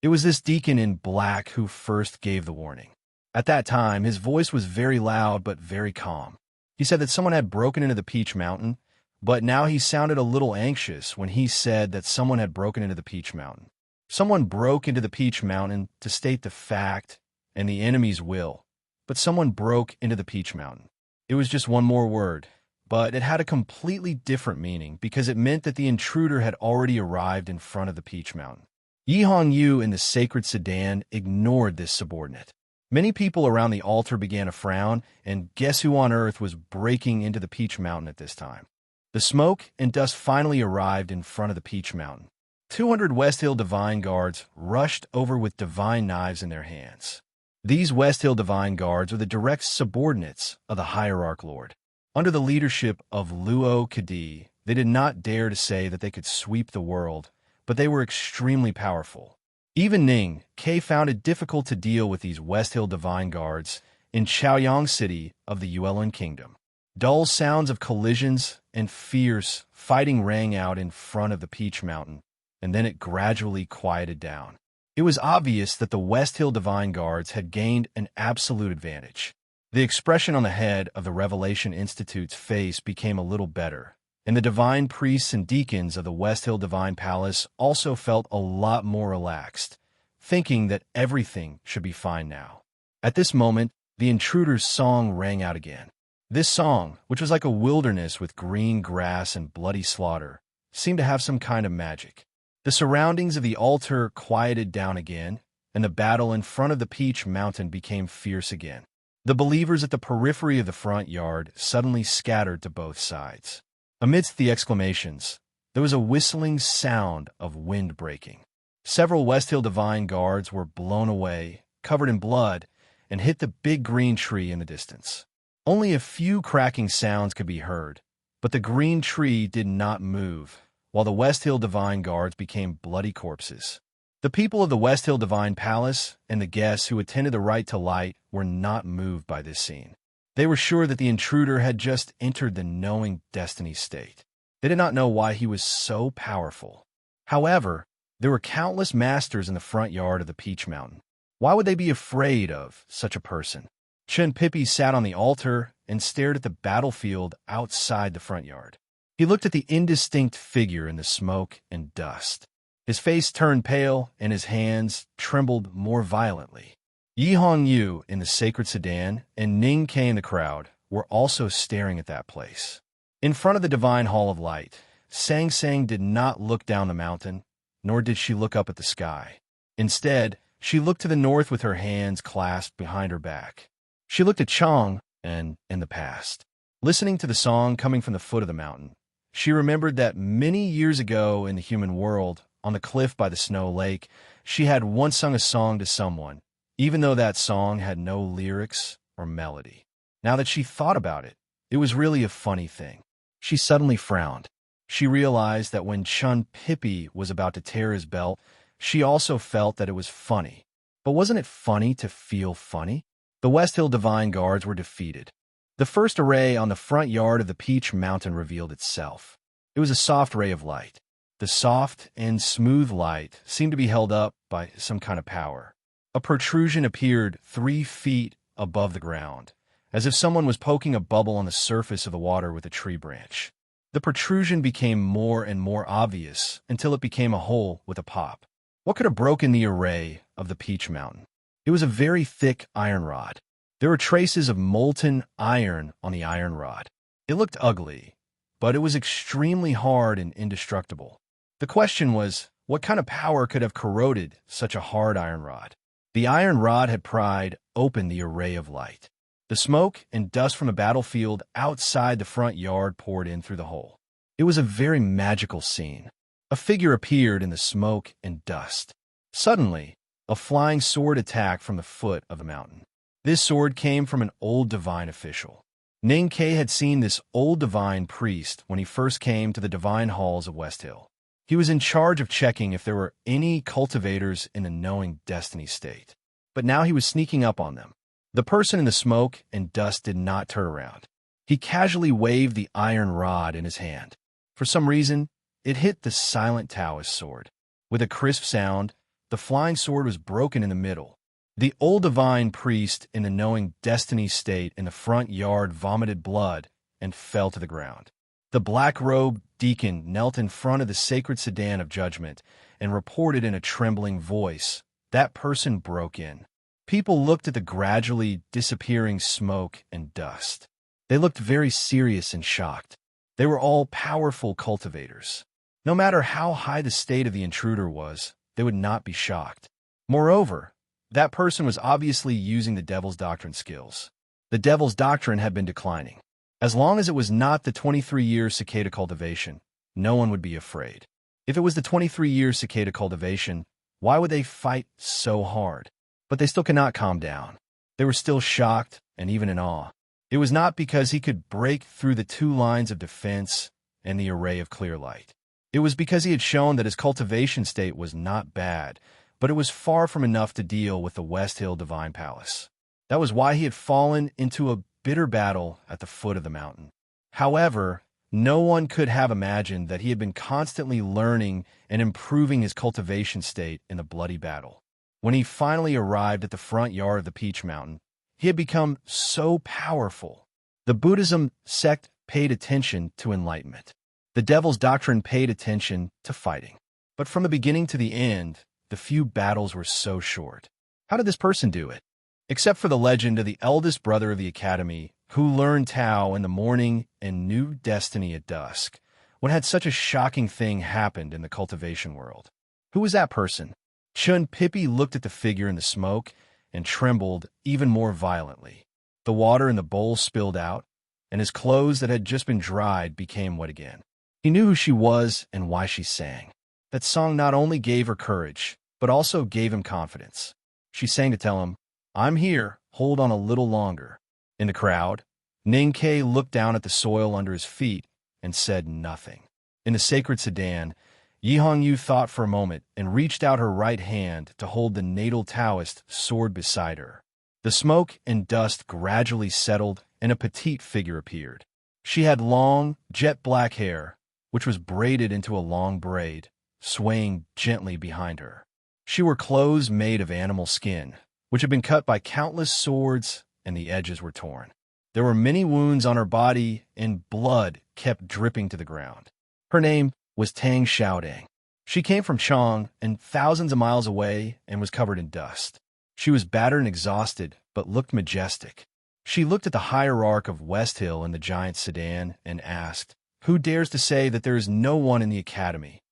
It was this deacon in black who first gave the warning. At that time, his voice was very loud but very calm. He said that someone had broken into the Peach Mountain, but now he sounded a little anxious when he said that someone had broken into the Peach Mountain. Someone broke into the Peach Mountain to state the fact and the enemy's will, but someone broke into the Peach Mountain. It was just one more word, but it had a completely different meaning because it meant that the intruder had already arrived in front of the Peach Mountain. Yi Hong Yu in the sacred sedan ignored this subordinate. Many people around the altar began to frown, and guess who on earth was breaking into the Peach Mountain at this time? The smoke and dust finally arrived in front of the Peach Mountain. 200 West Hill Divine Guards rushed over with divine knives in their hands. These West Hill Divine Guards are the direct subordinates of the Hierarch Lord. Under the leadership of Luo Kadi, they did not dare to say that they could sweep the world, but they were extremely powerful. Even Ning Ke found it difficult to deal with these West Hill Divine Guards in Chaoyang City of the Yuelun Kingdom. Dull sounds of collisions and fierce fighting rang out in front of the Peach Mountain, and then it gradually quieted down. It was obvious that the West Hill Divine Guards had gained an absolute advantage. The expression on the head of the Revelation Institute's face became a little better, and the divine priests and deacons of the West Hill Divine Palace also felt a lot more relaxed, thinking that everything should be fine now. At this moment, the intruder's song rang out again. This song, which was like a wilderness with green grass and bloody slaughter, seemed to have some kind of magic. The surroundings of the altar quieted down again, and the battle in front of the Peach Mountain became fierce again. The believers at the periphery of the front yard suddenly scattered to both sides. Amidst the exclamations, there was a whistling sound of wind breaking. Several West Hill Divine Guards were blown away, covered in blood, and hit the big green tree in the distance. Only a few cracking sounds could be heard, but the green tree did not move, while the West Hill Divine Guards became bloody corpses. The people of the West Hill Divine Palace and the guests who attended the Right to Light were not moved by this scene. They were sure that the intruder had just entered the knowing destiny state. They did not know why he was so powerful. However, there were countless masters in the front yard of the Peach Mountain. Why would they be afraid of such a person? Chen Pippi sat on the altar and stared at the battlefield outside the front yard. He looked at the indistinct figure in the smoke and dust. His face turned pale and his hands trembled more violently. Yi Hong Yu in the sacred sedan and Ning Ke in the crowd were also staring at that place. In front of the Divine Hall of Light, Sang Sang did not look down the mountain, nor did she look up at the sky. Instead, she looked to the north with her hands clasped behind her back. She looked at Chang and in the past. Listening to the song coming from the foot of the mountain, she remembered that many years ago in the human world, on the cliff by the snow lake, she had once sung a song to someone, even though that song had no lyrics or melody. Now that she thought about it, it was really a funny thing. She suddenly frowned. She realized that when Chun Pippi was about to tear his belt, she also felt that it was funny. But wasn't it funny to feel funny? The West Hill Divine Guards were defeated. The first array on the front yard of the Peach Mountain revealed itself. It was a soft ray of light. The soft and smooth light seemed to be held up by some kind of power. A protrusion appeared 3 feet above the ground, as if someone was poking a bubble on the surface of the water with a tree branch. The protrusion became more and more obvious until it became a hole with a pop. What could have broken the array of the Peach Mountain? It was a very thick iron rod. There were traces of molten iron on the iron rod. It looked ugly, but it was extremely hard and indestructible. The question was, what kind of power could have corroded such a hard iron rod? The iron rod had pried open the array of light. The smoke and dust from a battlefield outside the front yard poured in through the hole. It was a very magical scene. A figure appeared in the smoke and dust. Suddenly, a flying sword attacked from the foot of the mountain. This sword came from an old divine official. Ning Ke had seen this old divine priest when he first came to the divine halls of West Hill. He was in charge of checking if there were any cultivators in the knowing destiny state. But now he was sneaking up on them. The person in the smoke and dust did not turn around. He casually waved the iron rod in his hand. For some reason, it hit the silent Taoist sword. With a crisp sound, the flying sword was broken in the middle. The old divine priest in the knowing destiny state in the front yard vomited blood and fell to the ground. The black-robed deacon knelt in front of the sacred sedan of judgment and reported in a trembling voice. That person broke in. People looked at the gradually disappearing smoke and dust. They looked very serious and shocked. They were all powerful cultivators. No matter how high the state of the intruder was, they would not be shocked. Moreover, that person was obviously using the Devil's Doctrine skills. The Devil's Doctrine had been declining. As long as it was not the 23-year cicada cultivation, no one would be afraid. If it was the 23-year cicada cultivation, why would they fight so hard? But they still could not calm down. They were still shocked and even in awe. It was not because he could break through the 2 lines of defense and the array of clear light. It was because he had shown that his cultivation state was not bad, but it was far from enough to deal with the West Hill Divine Palace. That was why he had fallen into a bitter battle at the foot of the mountain. However, no one could have imagined that he had been constantly learning and improving his cultivation state in the bloody battle. When he finally arrived at the front yard of the Peach Mountain, he had become so powerful. The Buddhism sect paid attention to enlightenment. The Devil's Doctrine paid attention to fighting. But from the beginning to the end, the few battles were so short. How did this person do it? Except for the legend of the eldest brother of the academy, who learned Tao in the morning and knew destiny at dusk, when had such a shocking thing happened in the cultivation world? Who was that person? Chun Pippi looked at the figure in the smoke and trembled even more violently. The water in the bowl spilled out, and his clothes that had just been dried became wet again. He knew who she was and why she sang. That song not only gave her courage, but also gave him confidence. She sang to tell him, "I'm here, hold on a little longer." In the crowd, Ning Ke looked down at the soil under his feet and said nothing. In the sacred sedan, Yi Hongyu thought for a moment and reached out her right hand to hold the natal Taoist sword beside her. The smoke and dust gradually settled and a petite figure appeared. She had long, jet-black hair, which was braided into a long braid, swaying gently behind her. She wore clothes made of animal skin, which had been cut by countless swords and the edges were torn. There were many wounds on her body and blood kept dripping to the ground. Her name was Tang Xiaodang. She came from Chang and thousands of miles away and was covered in dust. She was battered and exhausted, but looked majestic. She looked at the hierarch of West Hill in the giant sedan and asked, "Who dares to say that there is no one in the academy?"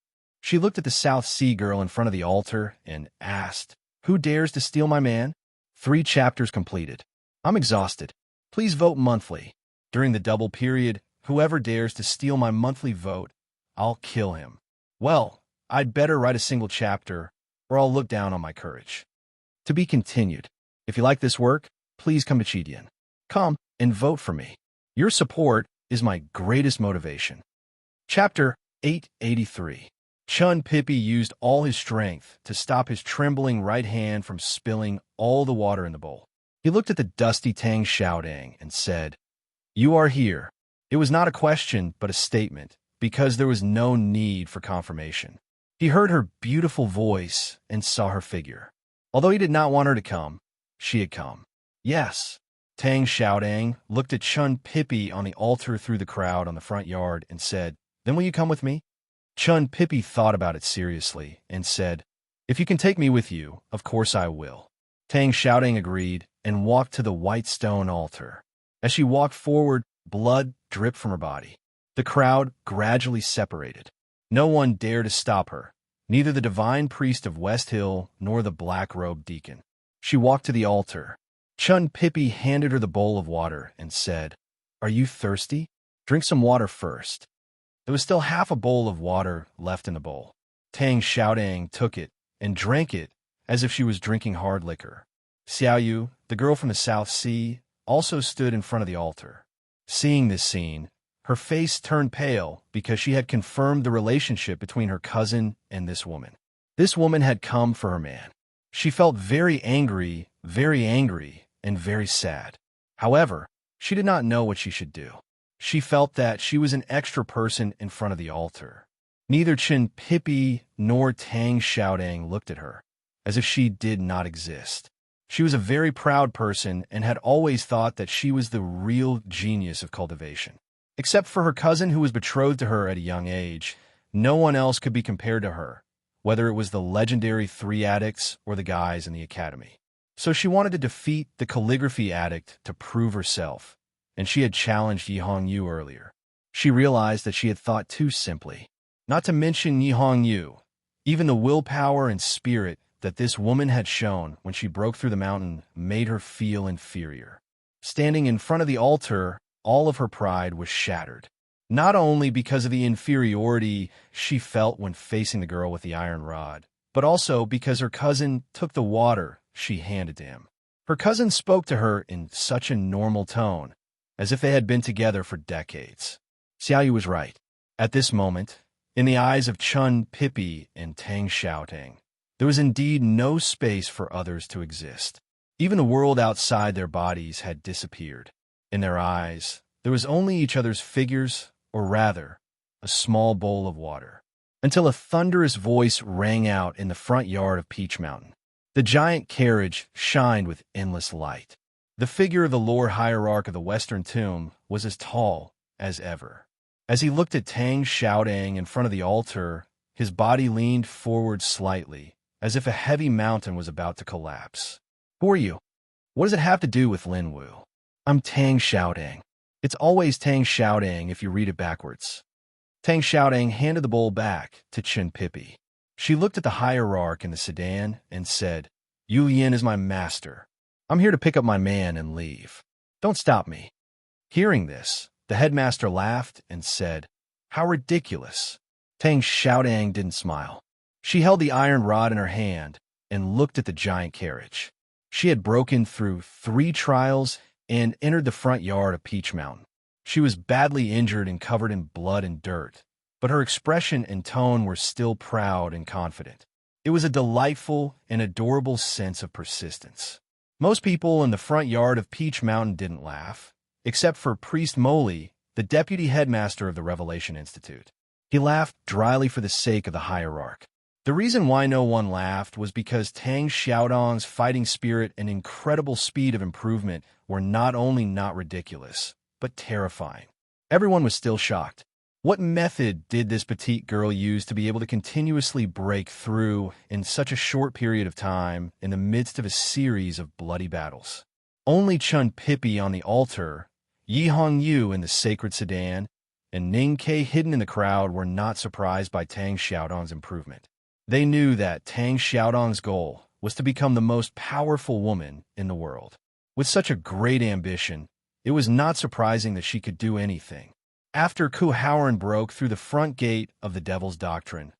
She looked at the South Sea girl in front of the altar and asked, "Who dares to steal my man?" 3 chapters completed. I'm exhausted. Please vote monthly. During the double period, whoever dares to steal my monthly vote, I'll kill him. Well, I'd better write a single chapter, or I'll look down on my courage. To be continued. If you like this work, please come to Chidian. Come and vote for me. Your support is my greatest motivation. Chapter 883. Chun Pippi used all his strength to stop his trembling right hand from spilling all the water in the bowl. He looked at the dusty Tang Xiaodang and said, "You are here." It was not a question, but a statement, because there was no need for confirmation. He heard her beautiful voice and saw her figure. Although he did not want her to come, she had come. Yes. Tang Xiaodang looked at Chun Pippi on the altar through the crowd on the front yard and said, "Then will you come with me?" Chun Pippi thought about it seriously and said, "If you can take me with you, of course I will." Tang Xiaodang agreed and walked to the white stone altar. As she walked forward, blood dripped from her body. The crowd gradually separated. No one dared to stop her, neither the divine priest of West Hill nor the black-robed deacon. She walked to the altar. Chun Pippi handed her the bowl of water and said, "Are you thirsty? Drink some water first." There was still half a bowl of water left in the bowl. Tang Xiaodang took it and drank it as if she was drinking hard liquor. Xiaoyu, the girl from the South Sea, also stood in front of the altar. Seeing this scene, her face turned pale because she had confirmed the relationship between her cousin and this woman. This woman had come for her man. She felt very angry, and very sad. However, she did not know what she should do. She felt that she was an extra person in front of the altar. Neither Chun Pippi nor Tang Xiaodang looked at her, as if she did not exist. She was a very proud person and had always thought that she was the real genius of cultivation. Except for her cousin who was betrothed to her at a young age, no one else could be compared to her, whether it was the legendary 3 addicts or the guys in the academy. So she wanted to defeat the calligraphy addict to prove herself, and she had challenged Yi Hongyu earlier. She realized that she had thought too simply. Not to mention Yi Hongyu, even the willpower and spirit that this woman had shown when she broke through the mountain made her feel inferior. Standing in front of the altar, all of her pride was shattered. Not only because of the inferiority she felt when facing the girl with the iron rod, but also because her cousin took the water she handed to him. Her cousin spoke to her in such a normal tone, as if they had been together for decades. Xiaoyu was right. At this moment, in the eyes of Chun Pippi and Tang Xiaodang, there was indeed no space for others to exist. Even the world outside their bodies had disappeared. In their eyes, there was only each other's figures, or rather, a small bowl of water. Until a thunderous voice rang out in the front yard of Peach Mountain. The giant carriage shined with endless light. The figure of the Lord Hierarch of the Western Tomb was as tall as ever. As he looked at Tang Xiaodang in front of the altar, his body leaned forward slightly, as if a heavy mountain was about to collapse. "Who are you? What does it have to do with Lin Wu?" "I'm Tang Xiaodang." It's always Tang Xiaodang if you read it backwards. Tang Xiaodang handed the bowl back to Chun Pippi. She looked at the hierarch in the sedan and said, "Yu Yin is my master. I'm here to pick up my man and leave. Don't stop me." Hearing this, the headmaster laughed and said, "How ridiculous." Tang Xiaodang didn't smile. She held the iron rod in her hand and looked at the giant carriage. She had broken through 3 trials and entered the front yard of Peach Mountain. She was badly injured and covered in blood and dirt, but her expression and tone were still proud and confident. It was a delightful and adorable sense of persistence. Most people in the front yard of Peach Mountain didn't laugh, except for Priest Moley, the deputy headmaster of the Revelation Institute. He laughed dryly for the sake of the hierarch. The reason why no one laughed was because Tang Xiaodang's fighting spirit and incredible speed of improvement were not only not ridiculous, but terrifying. Everyone was still shocked. What method did this petite girl use to be able to continuously break through in such a short period of time in the midst of a series of bloody battles? Only Chun Pippi on the altar, Yi Hongyu in the sacred sedan, and Ning Kei hidden in the crowd were not surprised by Tang Xiaodang's improvement. They knew that Tang Xiaodang's goal was to become the most powerful woman in the world. With such a great ambition, it was not surprising that she could do anything. After Ku Howren broke through the front gate of the Devil's Doctrine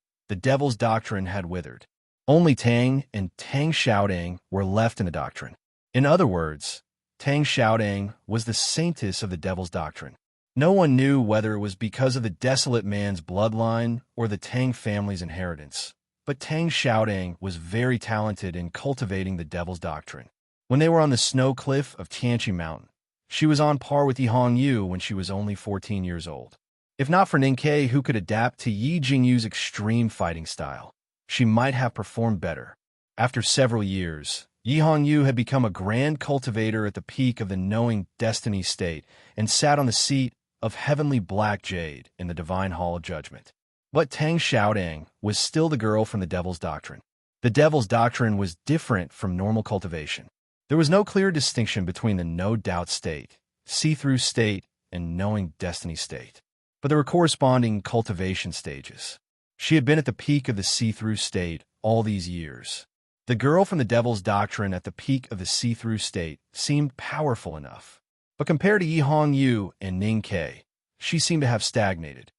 had withered. Only Tang and Tang Xiaodang were left in the doctrine. In other words, Tang Xiaodang was the saintess of the Devil's Doctrine. No one knew whether it was because of the desolate man's bloodline or the Tang family's inheritance, but Tang Xiaodang was very talented in cultivating the Devil's Doctrine. When they were on the snow cliff of Tianqi Mountain, she was on par with Yi Hongyu when she was only 14 years old. If not for Ning Ke, who could adapt to Yi Jingyu's extreme fighting style, she might have performed better. After several years, Yi Hongyu had become a grand cultivator at the peak of the knowing destiny state and sat on the seat of heavenly black jade in the divine hall of judgment. But Tang Xiaodang was still the girl from the Devil's Doctrine. The Devil's Doctrine was different from normal cultivation. There was no clear distinction between the no-doubt state, see-through state, and knowing destiny state. But there were corresponding cultivation stages. She had been at the peak of the see-through state all these years. The girl from the Devil's Doctrine at the peak of the see-through state seemed powerful enough. But compared to Yi Hongyu and Ning Ke, she seemed to have stagnated.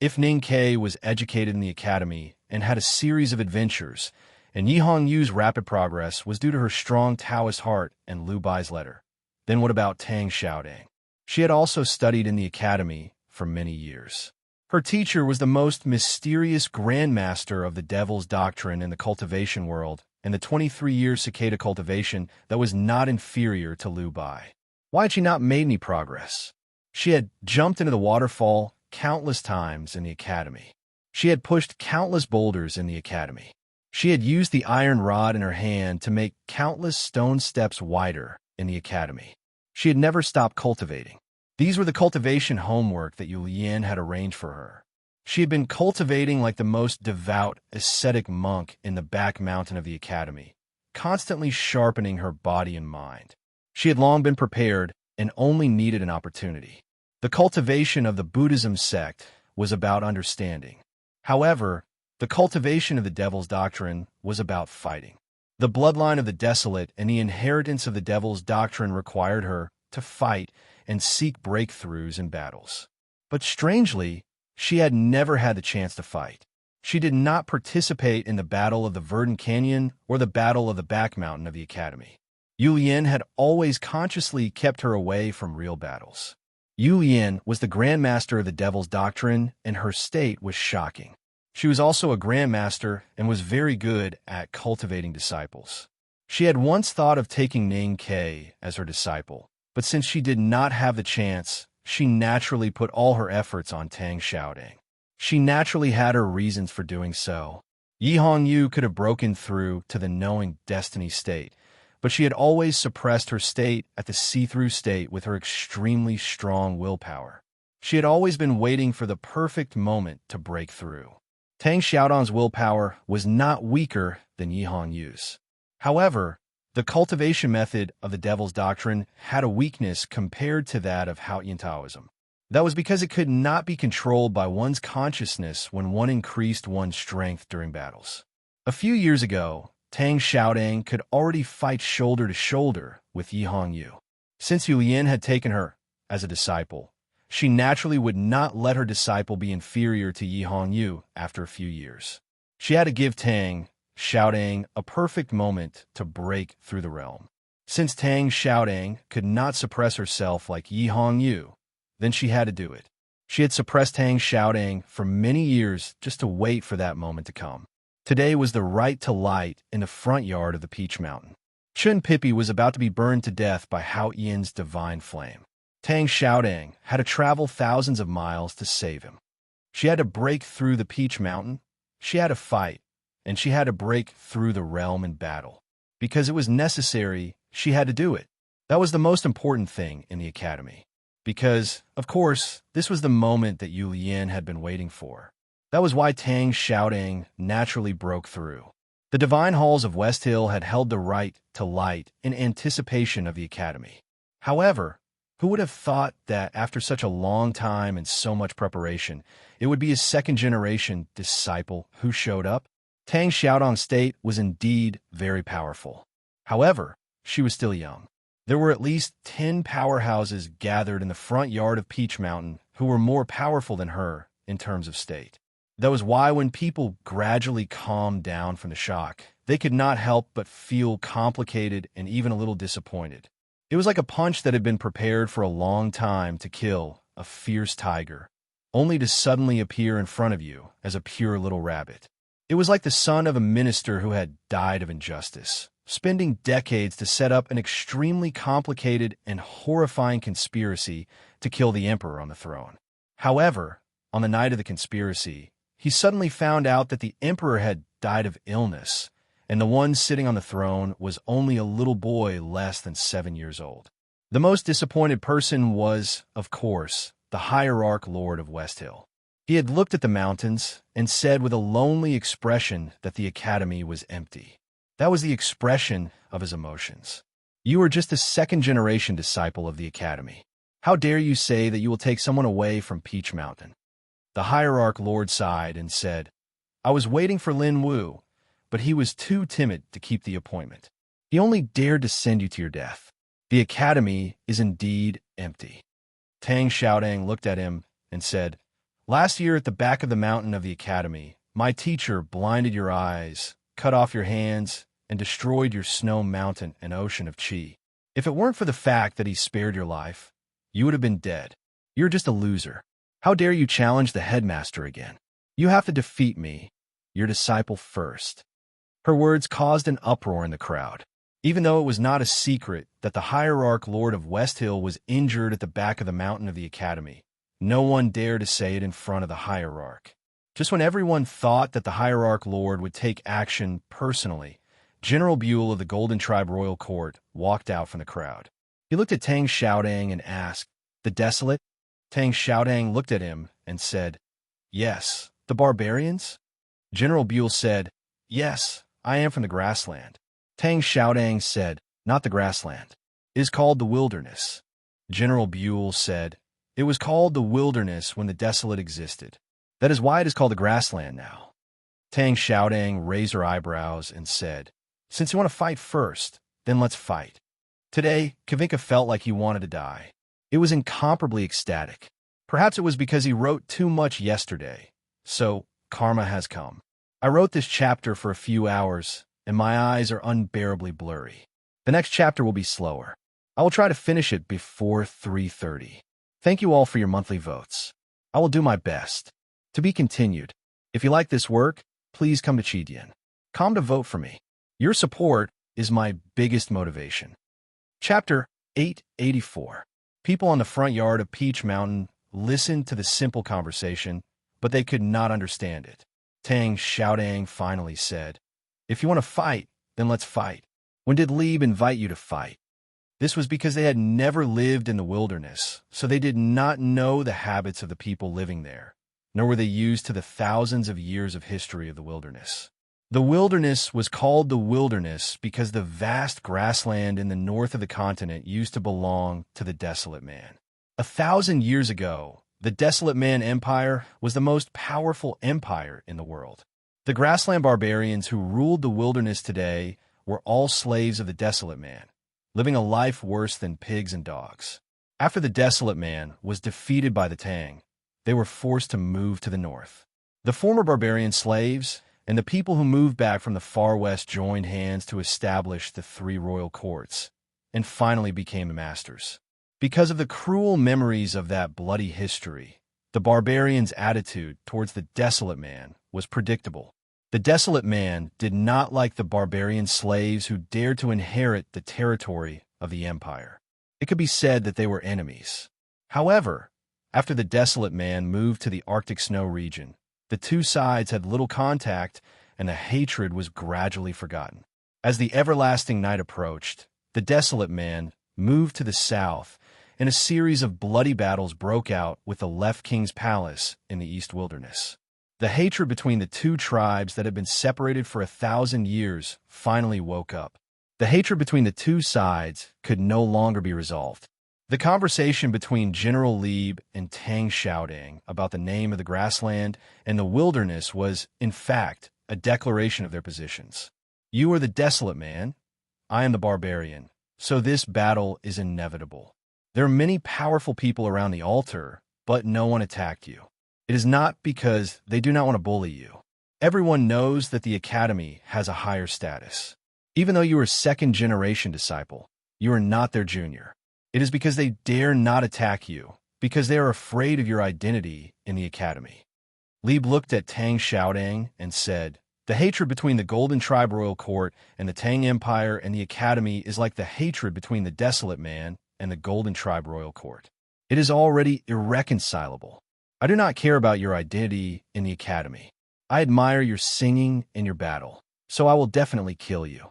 If Ning Ke was educated in the academy and had a series of adventures, and Yi Hongyu's rapid progress was due to her strong Taoist heart and Liu Bai's letter, then what about Tang Xiaodang? She had also studied in the academy for many years. Her teacher was the most mysterious grandmaster of the Devil's Doctrine in the cultivation world, and the 23-year cicada cultivation that was not inferior to Liu Bai. Why had she not made any progress? She had jumped into the waterfall countless times in the academy. She had pushed countless boulders in the academy. She had used the iron rod in her hand to make countless stone steps wider in the academy. She had never stopped cultivating. These were the cultivation homework that Yu Lian had arranged for her. She had been cultivating like the most devout, ascetic monk in the back mountain of the academy, constantly sharpening her body and mind. She had long been prepared and only needed an opportunity. The cultivation of the Buddhism sect was about understanding. However, the cultivation of the Devil's Doctrine was about fighting. The bloodline of the desolate and the inheritance of the Devil's Doctrine required her to fight and seek breakthroughs in battles. But strangely, she had never had the chance to fight. She did not participate in the Battle of the Verdant Canyon or the Battle of the Back Mountain of the Academy. Yu Lian had always consciously kept her away from real battles. Yu Lian was the Grandmaster of the Devil's Doctrine, and her state was shocking. She was also a Grandmaster and was very good at cultivating disciples. She had once thought of taking Ning Ke as her disciple, but since she did not have the chance, she naturally put all her efforts on Tang Xiaodang. She naturally had her reasons for doing so. Yi Hongyu could have broken through to the knowing destiny state, but she had always suppressed her state at the see-through state with her extremely strong willpower. She had always been waiting for the perfect moment to break through. Tang Xiaodang's willpower was not weaker than Yi Hongyu's. However, the cultivation method of the Devil's Doctrine had a weakness compared to that of Haotian Taoism. That was because it could not be controlled by one's consciousness when one increased one's strength during battles. A few years ago, Tang Xiaodang could already fight shoulder to shoulder with Yi Hongyu. Since Yu Lian had taken her as a disciple, she naturally would not let her disciple be inferior to Yi Hongyu after a few years. She had to give Tang Xiaodang a perfect moment to break through the realm. Since Tang Xiaodang could not suppress herself like Yi Hongyu, then she had to do it. She had suppressed Tang Xiaodang for many years just to wait for that moment to come. Today was the right to light in the front yard of the Peach Mountain. Chun Pippi was about to be burned to death by Hao Yin's divine flame. Tang Xiaodang had to travel thousands of miles to save him. She had to break through the Peach Mountain, she had to fight, and she had to break through the realm in battle. Because it was necessary, she had to do it. That was the most important thing in the academy. Because, of course, this was the moment that Yu Lian had been waiting for. That was why Tang Xiaodang naturally broke through. The divine halls of West Hill had held the right to light in anticipation of the academy. However, who would have thought that after such a long time and so much preparation, it would be a second-generation disciple who showed up? Tang Xiaodang's state was indeed very powerful. However, she was still young. There were at least 10 powerhouses gathered in the front yard of Peach Mountain who were more powerful than her in terms of state. That was why when people gradually calmed down from the shock, they could not help but feel complicated and even a little disappointed. It was like a punch that had been prepared for a long time to kill a fierce tiger, only to suddenly appear in front of you as a pure little rabbit. It was like the son of a minister who had died of injustice, spending decades to set up an extremely complicated and horrifying conspiracy to kill the emperor on the throne. However, on the night of the conspiracy, he suddenly found out that the emperor had died of illness, and the one sitting on the throne was only a little boy less than 7 years old. The most disappointed person was, of course, the hierarch lord of West Hill. He had looked at the mountains and said with a lonely expression that the academy was empty. That was the expression of his emotions. You are just a second-generation disciple of the academy. How dare you say that you will take someone away from Peach Mountain? The hierarch lord sighed and said, I was waiting for Lin Wu, but he was too timid to keep the appointment. He only dared to send you to your death. The academy is indeed empty. Tang Xiaodang looked at him and said, Last year at the back of the mountain of the academy, my teacher blinded your eyes, cut off your hands, and destroyed your snow mountain and ocean of qi. If it weren't for the fact that he spared your life, you would have been dead. You're just a loser. How dare you challenge the headmaster again? You have to defeat me, your disciple first. Her words caused an uproar in the crowd. Even though it was not a secret that the hierarch lord of West Hill was injured at the back of the mountain of the academy, no one dared to say it in front of the hierarch. Just when everyone thought that the hierarch lord would take action personally, General Buell of the Golden Tribe Royal Court walked out from the crowd. He looked at Tang Xiaodang and asked, The Desolate? Tang Xiaodang looked at him and said, Yes, the barbarians? General Buell said, Yes, I am from the grassland. Tang Xiaodang said, Not the grassland. It is called the wilderness. General Buell said, It was called the wilderness when the Desolate existed. That is why it is called the grassland now. Tang Xiaodang raised her eyebrows and said, Since you want to fight first, then let's fight. Today, Kavinka felt like he wanted to die. It was incomparably ecstatic. Perhaps it was because he wrote too much yesterday. So, karma has come. I wrote this chapter for a few hours, and my eyes are unbearably blurry. The next chapter will be slower. I will try to finish it before 3:30. Thank you all for your monthly votes. I will do my best. To be continued. If you like this work, please come to Chidian. Come to vote for me. Your support is my biggest motivation. Chapter 884. People on the front yard of Peach Mountain listened to the simple conversation, but they could not understand it. Tang Xiaodang finally said, If you want to fight, then let's fight. When did Lieb invite you to fight? This was because they had never lived in the wilderness, so they did not know the habits of the people living there, nor were they used to the thousands of years of history of the wilderness. The wilderness was called the wilderness because the vast grassland in the north of the continent used to belong to the Desolate Man. 1,000 years ago, the Desolate Man Empire was the most powerful empire in the world. The grassland barbarians who ruled the wilderness today were all slaves of the Desolate Man, living a life worse than pigs and dogs. After the Desolate Man was defeated by the Tang, they were forced to move to the north. The former barbarian slaves and the people who moved back from the far west joined hands to establish the 3 royal courts, and finally became the masters. Because of the cruel memories of that bloody history, the barbarians' attitude towards the Desolate Man was predictable. The Desolate Man did not like the barbarian slaves who dared to inherit the territory of the empire. It could be said that they were enemies. However, after the Desolate Man moved to the Arctic snow region, the two sides had little contact and the hatred was gradually forgotten. As the everlasting night approached, the Desolate Man moved to the south, and a series of bloody battles broke out with the Left King's palace in the East Wilderness. The hatred between the two tribes that had been separated for 1,000 years finally woke up. The hatred between the two sides could no longer be resolved. The conversation between General Lieb and Tang Xiaodang about the name of the grassland and the wilderness was, in fact, a declaration of their positions. You are the Desolate Man, I am the barbarian, So this battle is inevitable. There are many powerful people around the altar, but no one attacked you. It is not because they do not want to bully you. Everyone knows that the Academy has a higher status. Even though you are a second-generation disciple, you are not their junior. It is because they dare not attack you, because they are afraid of your identity in the Academy. Lieb looked at Tang Xiaodang and said, "The hatred between the Golden Tribe Royal Court and the Tang Empire and the Academy is like the hatred between the Desolate Man and the Golden Tribe Royal Court. It is already irreconcilable. I do not care about your identity in the Academy. I admire your singing and your battle, so I will definitely kill you."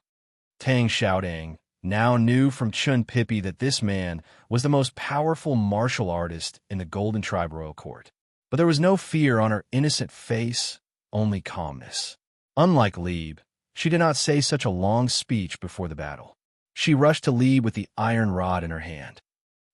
Tang Xiaodang now knew from Chun Pippi that this man was the most powerful martial artist in the Golden Tribe Royal Court. But there was no fear on her innocent face, only calmness. Unlike Lieb, she did not say such a long speech before the battle. She rushed to Lieb with the iron rod in her hand.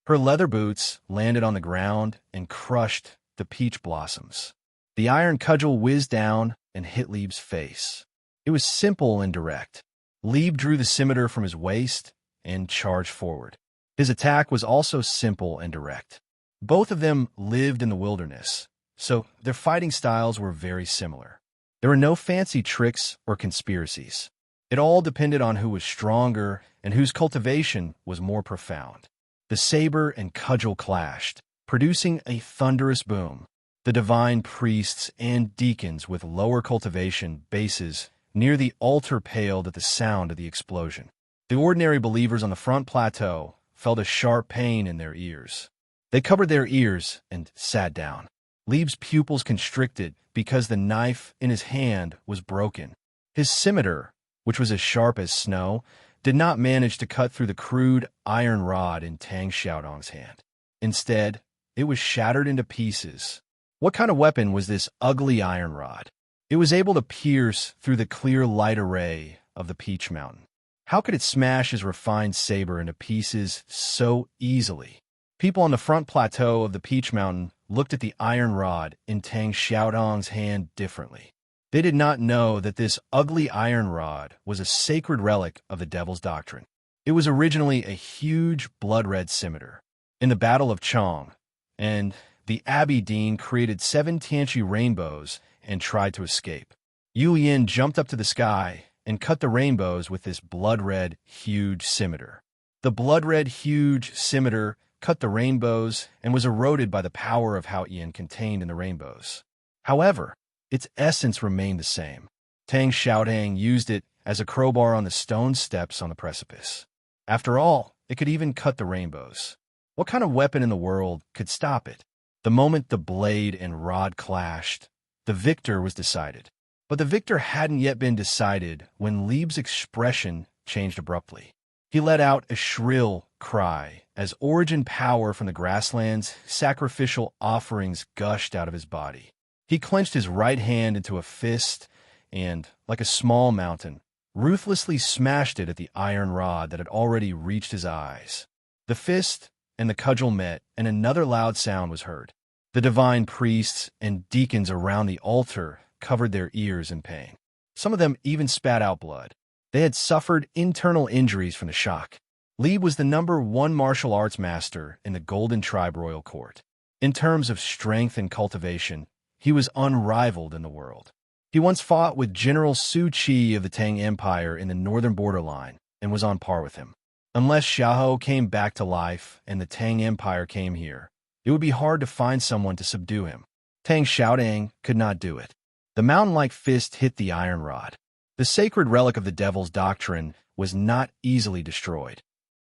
Her leather boots landed on the ground and crushed the peach blossoms. The iron cudgel whizzed down and hit Lieb's face. It was simple and direct. Lieb drew the scimitar from his waist and charged forward. His attack was also simple and direct. Both of them lived in the wilderness, so their fighting styles were very similar. There were no fancy tricks or conspiracies. It all depended on who was stronger and whose cultivation was more profound. The saber and cudgel clashed, producing a thunderous boom. The divine priests and deacons with lower cultivation bases near the altar paled at the sound of the explosion. The ordinary believers on the front plateau felt a sharp pain in their ears. They covered their ears and sat down. Lieb's pupils constricted because the knife in his hand was broken. His scimitar, which was as sharp as snow, did not manage to cut through the crude iron rod in Tang Xiaodang's hand. Instead, it was shattered into pieces. What kind of weapon was this ugly iron rod? It was able to pierce through the clear light array of the Peach Mountain. How could it smash his refined saber into pieces so easily? People on the front plateau of the Peach Mountain looked at the iron rod in Tang Xiaodang's hand differently. They did not know that this ugly iron rod was a sacred relic of the Devil's Doctrine. It was originally a huge blood-red scimitar. In the Battle of Chong, and the Abbey Dean created 7 Tianchi rainbows and tried to escape. Yu Yin jumped up to the sky and cut the rainbows with this blood-red huge scimitar. The blood-red huge scimitar cut the rainbows and was eroded by the power of Hao Yin contained in the rainbows. However, its essence remained the same. Tang Xiaodang used it as a crowbar on the stone steps on the precipice. After all, it could even cut the rainbows. What kind of weapon in the world could stop it? The moment the blade and rod clashed, the victor was decided. But the victor hadn't yet been decided when Lieb's expression changed abruptly. He let out a shrill cry as origin power from the grassland's sacrificial offerings gushed out of his body. He clenched his right hand into a fist and, like a small mountain, ruthlessly smashed it at the iron rod that had already reached his eyes. The fist and the cudgel met, and another loud sound was heard. The divine priests and deacons around the altar covered their ears in pain. Some of them even spat out blood. They had suffered internal injuries from the shock. Lieb was the #1 martial arts master in the Golden Tribe Royal Court. In terms of strength and cultivation, he was unrivaled in the world. He once fought with General Su Qi of the Tang Empire in the northern borderline and was on par with him. Unless Xiahou came back to life and the Tang Empire came here, it would be hard to find someone to subdue him. Tang Xiaodang could not do it. The mountain-like fist hit the iron rod. The sacred relic of the Devil's Doctrine was not easily destroyed.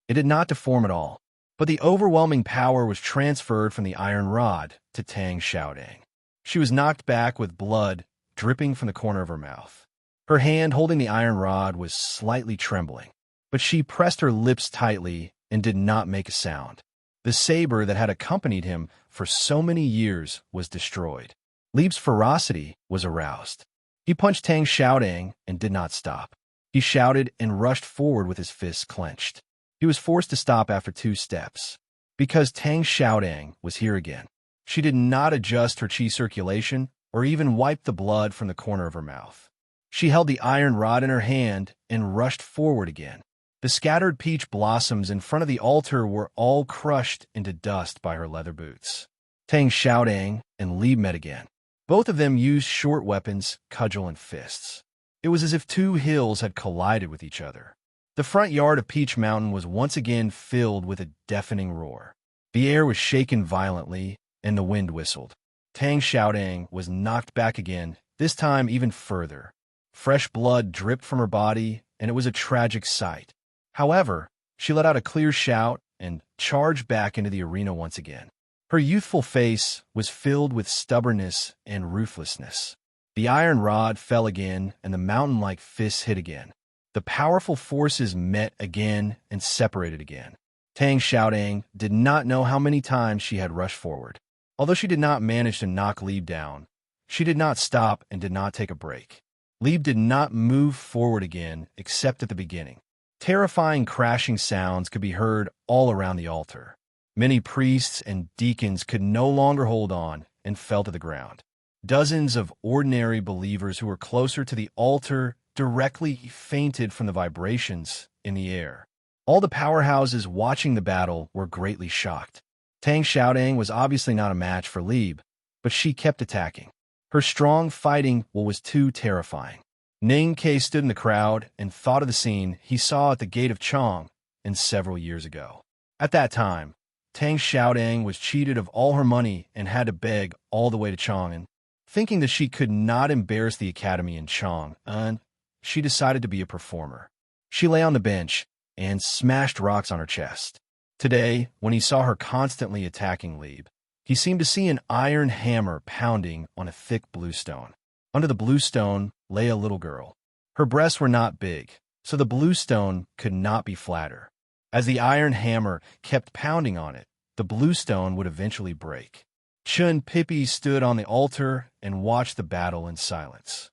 It did not deform at all, but the overwhelming power was transferred from the iron rod to Tang Xiaodang. She was knocked back with blood dripping from the corner of her mouth. Her hand holding the iron rod was slightly trembling, but she pressed her lips tightly and did not make a sound. The saber that had accompanied him for so many years was destroyed. Lieb's ferocity was aroused. He punched Tang Xiaodang and did not stop. He shouted and rushed forward with his fists clenched. He was forced to stop after 2 steps, because Tang Xiaodang was here again. She did not adjust her qi circulation or even wipe the blood from the corner of her mouth. She held the iron rod in her hand and rushed forward again. The scattered peach blossoms in front of the altar were all crushed into dust by her leather boots. Tang Xiaodang and Li met again. Both of them used short weapons, cudgel and fists. It was as if two hills had collided with each other. The front yard of Peach Mountain was once again filled with a deafening roar. The air was shaken violently, and the wind whistled. Tang Xiaodang was knocked back again, this time even further. Fresh blood dripped from her body, and it was a tragic sight. However, she let out a clear shout and charged back into the arena once again. Her youthful face was filled with stubbornness and ruthlessness. The iron rod fell again, and the mountain-like fists hit again. The powerful forces met again and separated again. Tang Xiaodang did not know how many times she had rushed forward. Although she did not manage to knock Lieb down, she did not stop and did not take a break. Lieb did not move forward again except at the beginning. Terrifying crashing sounds could be heard all around the altar. Many priests and deacons could no longer hold on and fell to the ground. Dozens of ordinary believers who were closer to the altar directly fainted from the vibrations in the air. All the powerhouses watching the battle were greatly shocked. Tang Xiaodang was obviously not a match for Lieb, but she kept attacking. Her strong fighting will was too terrifying. Ning Ke stood in the crowd and thought of the scene he saw at the gate of Chong several years ago. At that time, Tang Xiaodang was cheated of all her money and had to beg all the way to Chang'an. Thinking that she could not embarrass the academy in Chang'an, she decided to be a performer. She lay on the bench and smashed rocks on her chest. Today, when he saw her constantly attacking Lieb, he seemed to see an iron hammer pounding on a thick blue stone. Under the blue stone lay a little girl. Her breasts were not big, so the blue stone could not be flatter. As the iron hammer kept pounding on it, the blue stone would eventually break. Chun Pippi stood on the altar and watched the battle in silence.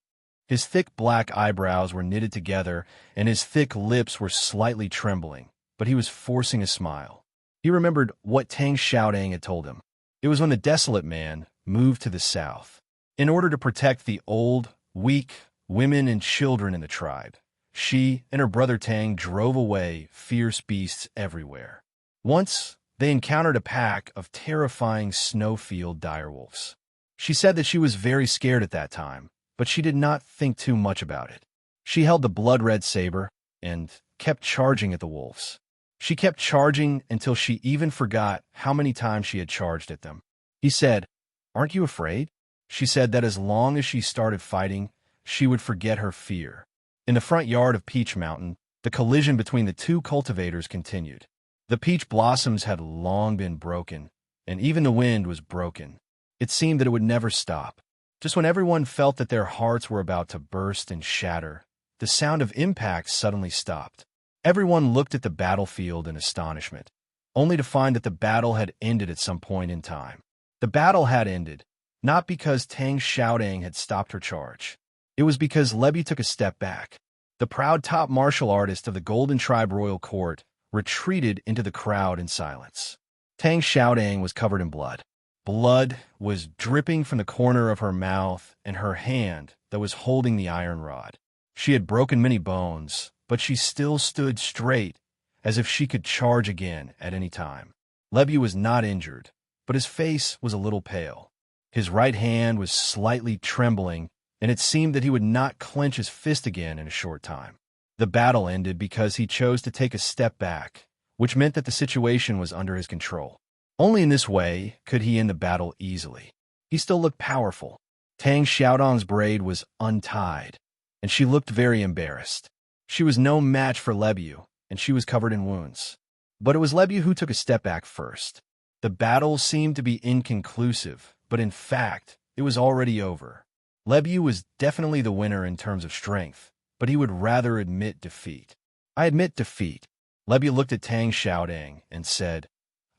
His thick black eyebrows were knitted together, and his thick lips were slightly trembling, but he was forcing a smile. He remembered what Tang Xiaodang had told him. It was when the desolate man moved to the south. In order to protect the old, weak, women and children in the tribe, she and her brother Tang drove away fierce beasts everywhere. Once, they encountered a pack of terrifying snowfield direwolves. She said that she was very scared at that time, but she did not think too much about it. She held the blood-red saber and kept charging at the wolves. She kept charging until she even forgot how many times she had charged at them. He said, "Aren't you afraid?" She said that as long as she started fighting, she would forget her fear. In the front yard of Peach Mountain, the collision between the two cultivators continued. The peach blossoms had long been broken, and even the wind was broken. It seemed that it would never stop. Just when everyone felt that their hearts were about to burst and shatter, the sound of impact suddenly stopped. Everyone looked at the battlefield in astonishment, only to find that the battle had ended at some point in time. The battle had ended, not because Tang Xiaodang had stopped her charge. It was because Lebi took a step back. The proud top martial artist of the Golden Tribe Royal Court retreated into the crowd in silence. Tang Xiaodang was covered in blood. Blood was dripping from the corner of her mouth and her hand that was holding the iron rod. She had broken many bones, but she still stood straight, as if she could charge again at any time. Lebi was not injured, but his face was a little pale. His right hand was slightly trembling, and it seemed that he would not clench his fist again in a short time. The battle ended because he chose to take a step back, which meant that the situation was under his control. Only in this way could he end the battle easily. He still looked powerful. Tang Xiaodang's braid was untied, and she looked very embarrassed. She was no match for Lebu, and she was covered in wounds. But it was Lebu who took a step back first. The battle seemed to be inconclusive, but in fact, it was already over. Lebu was definitely the winner in terms of strength, but he would rather admit defeat. "I admit defeat." Lebu looked at Tang Xiaodang and said,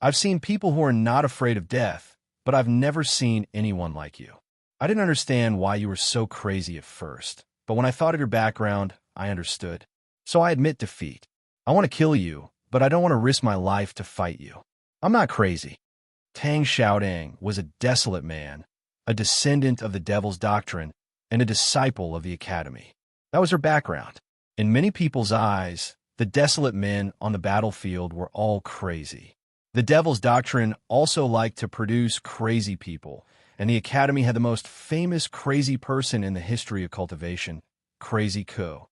"I've seen people who are not afraid of death, but I've never seen anyone like you. I didn't understand why you were so crazy at first, but when I thought of your background, I understood. So I admit defeat. I want to kill you, but I don't want to risk my life to fight you. I'm not crazy." Tang Xiaodang was a desolate man, a descendant of the devil's doctrine, and a disciple of the academy. That was her background. In many people's eyes, The desolate men on the battlefield were all crazy. The devil's doctrine also liked to produce crazy people, and the Academy had the most famous crazy person in the history of cultivation, Crazy Ko.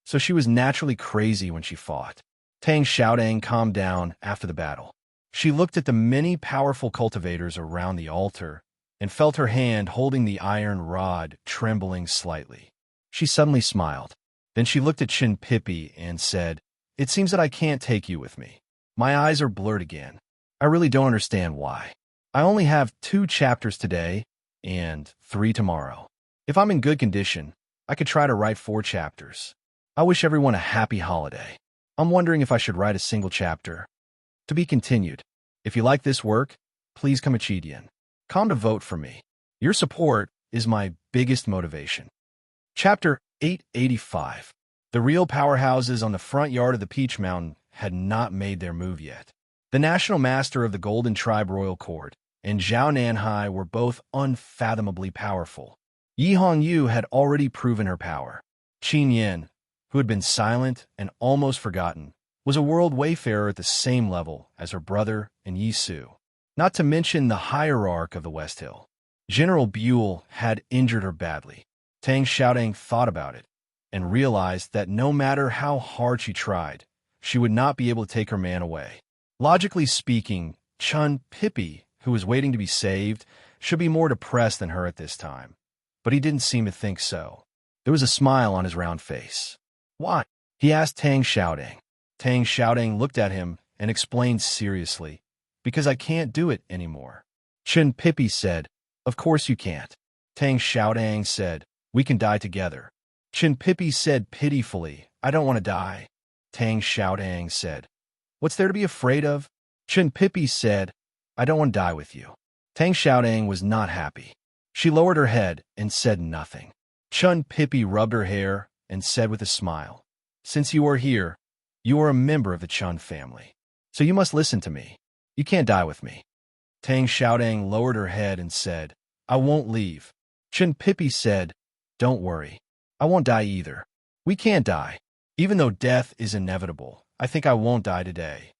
So she was naturally crazy when she fought. Tang Xiaodang calmed down after the battle. She looked at the many powerful cultivators around the altar and felt her hand holding the iron rod trembling slightly. She suddenly smiled. Then she looked at Qin Pipi and said, "It seems that I can't take you with me. My eyes are blurred again. I really don't understand why. I only have 2 chapters today and 3 tomorrow. If I'm in good condition, I could try to write 4 chapters. I wish everyone a happy holiday. I'm wondering if I should write a single chapter. To be continued. If you like this work, please come to vote for me. Your support is my biggest motivation." Chapter 885. The real powerhouses on the front yard of the Peach Mountain had not made their move yet. The national master of the Golden Tribe Royal Court and Zhao Nanhai were both unfathomably powerful. Yi Hongyu had already proven her power. Qin Yin, who had been silent and almost forgotten, was a world wayfarer at the same level as her brother and Yi Su. Not to mention the hierarch of the West Hill. General Buell had injured her badly. Tang Xiaodang thought about it and realized that no matter how hard she tried, she would not be able to take her man away. Logically speaking, Chun Pipi, who was waiting to be saved, should be more depressed than her at this time. But he didn't seem to think so. There was a smile on his round face. "Why?" he asked Tang Xiaodang. Tang Xiaodang looked at him and explained seriously, "Because I can't do it anymore." Chun Pipi said, "Of course you can't." Tang Xiaodang said, "We can die together." Chun Pipi said pitifully, "I don't want to die." Tang Xiaodang said, "What's there to be afraid of?" Chun Pipi said, "I don't want to die with you." Tang Xiaodang was not happy. She lowered her head and said nothing. Chun Pipi rubbed her hair and said with a smile, "Since you are here, you are a member of the Chun family. So you must listen to me. You can't die with me." Tang Xiaodang lowered her head and said, "I won't leave." Chun Pipi said, "Don't worry. I won't die either. We can't die. Even though death is inevitable, I think I won't die today."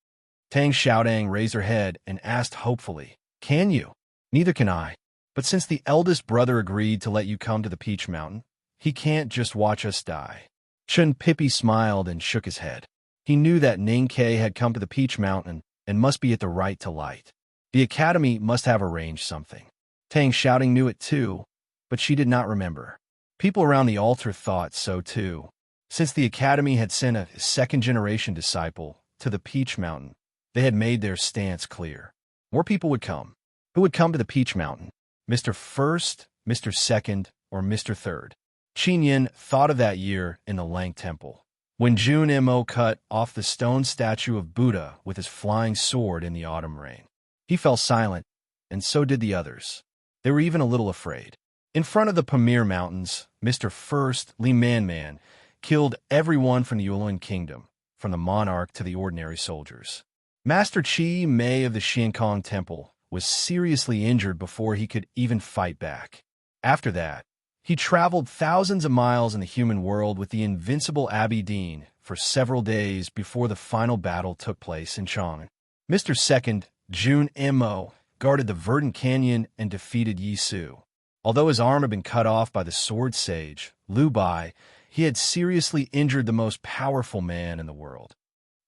Tang Xiaodang raised her head and asked hopefully, "Can you?" "Neither can I. But since the eldest brother agreed to let you come to the Peach Mountain, he can't just watch us die." Chun Pipi smiled and shook his head. He knew that Ning Ke had come to the Peach Mountain and must be at the right to light. The Academy must have arranged something. Tang Xiaodang knew it too, but she did not remember. People around the altar thought so too. Since the Academy had sent a second-generation disciple to the Peach Mountain, they had made their stance clear. More people would come. Who would come to the Peach Mountain? Mr. First, Mr. Second, or Mr. Third? Qin Yin thought of that year in the Lang Temple, when Jun Mo cut off the stone statue of Buddha with his flying sword in the autumn rain. He fell silent, and so did the others. They were even a little afraid. In front of the Pamir Mountains, Mr. First, Li Man killed everyone from the Yulin Kingdom, from the monarch to the ordinary soldiers. Master Qi Mei of the Xiankong Temple was seriously injured before he could even fight back. After that, he traveled thousands of miles in the human world with the invincible Abby Dean for several days before the final battle took place in Chong. Mr. Second, Jun Mo, guarded the Verdant Canyon and defeated Yi Su. Although his arm had been cut off by the sword sage, Liu Bai, he had seriously injured the most powerful man in the world.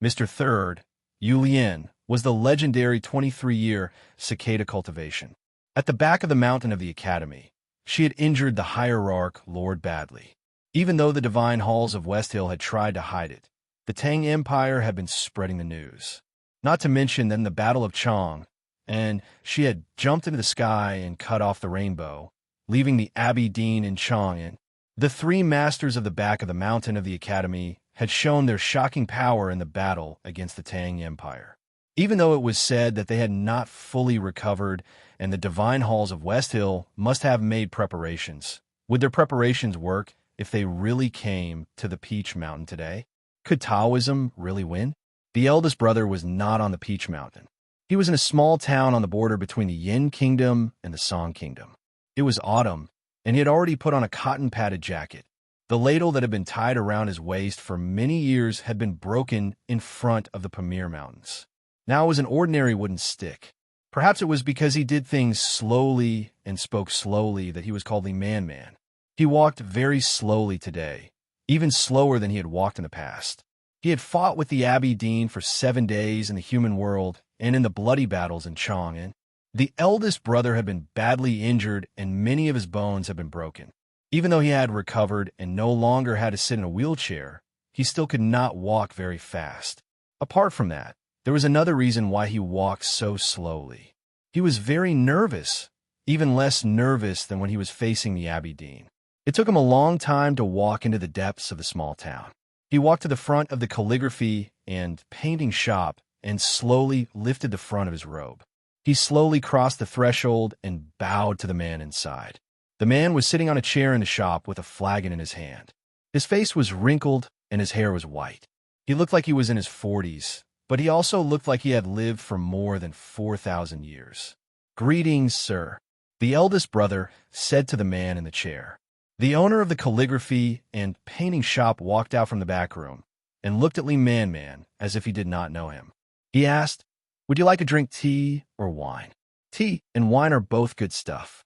Mr. Third, Yu Lian, was the legendary 23-year cicada cultivation. At the back of the mountain of the Academy, she had injured the hierarch Lord badly. Even though the divine halls of West Hill had tried to hide it, the Tang Empire had been spreading the news. Not to mention then the Battle of Chong, and she had jumped into the sky and cut off the rainbow, leaving the Abbey Dean in Chong. The 3 masters of the back of the mountain of the Academy had shown their shocking power in the battle against the Tang Empire. Even though it was said that they had not fully recovered and the divine halls of West Hill must have made preparations, would their preparations work if they really came to the Peach Mountain today? Could Taoism really win? The eldest brother was not on the Peach Mountain. He was in a small town on the border between the Yin Kingdom and the Song Kingdom. It was autumn, and he had already put on a cotton-padded jacket. The ladle that had been tied around his waist for many years had been broken in front of the Pamir Mountains. Now it was an ordinary wooden stick. Perhaps it was because he did things slowly and spoke slowly that he was called the Man-Man. He walked very slowly today, even slower than he had walked in the past. He had fought with the Abbey Dean for 7 days in the human world and in the bloody battles in Chang'an. The eldest brother had been badly injured and many of his bones had been broken. Even though he had recovered and no longer had to sit in a wheelchair, he still could not walk very fast. Apart from that, there was another reason why he walked so slowly. He was very nervous, even less nervous than when he was facing the Abbey Dean. It took him a long time to walk into the depths of the small town. He walked to the front of the calligraphy and painting shop and slowly lifted the front of his robe. He slowly crossed the threshold and bowed to the man inside. The man was sitting on a chair in the shop with a flagon in his hand. His face was wrinkled and his hair was white. He looked like he was in his 40s, but he also looked like he had lived for more than 4,000 years. "Greetings, sir," the eldest brother said to the man in the chair. The owner of the calligraphy and painting shop walked out from the back room and looked at Li Man as if he did not know him. He asked, "Would you like to drink tea or wine?" "Tea and wine are both good stuff."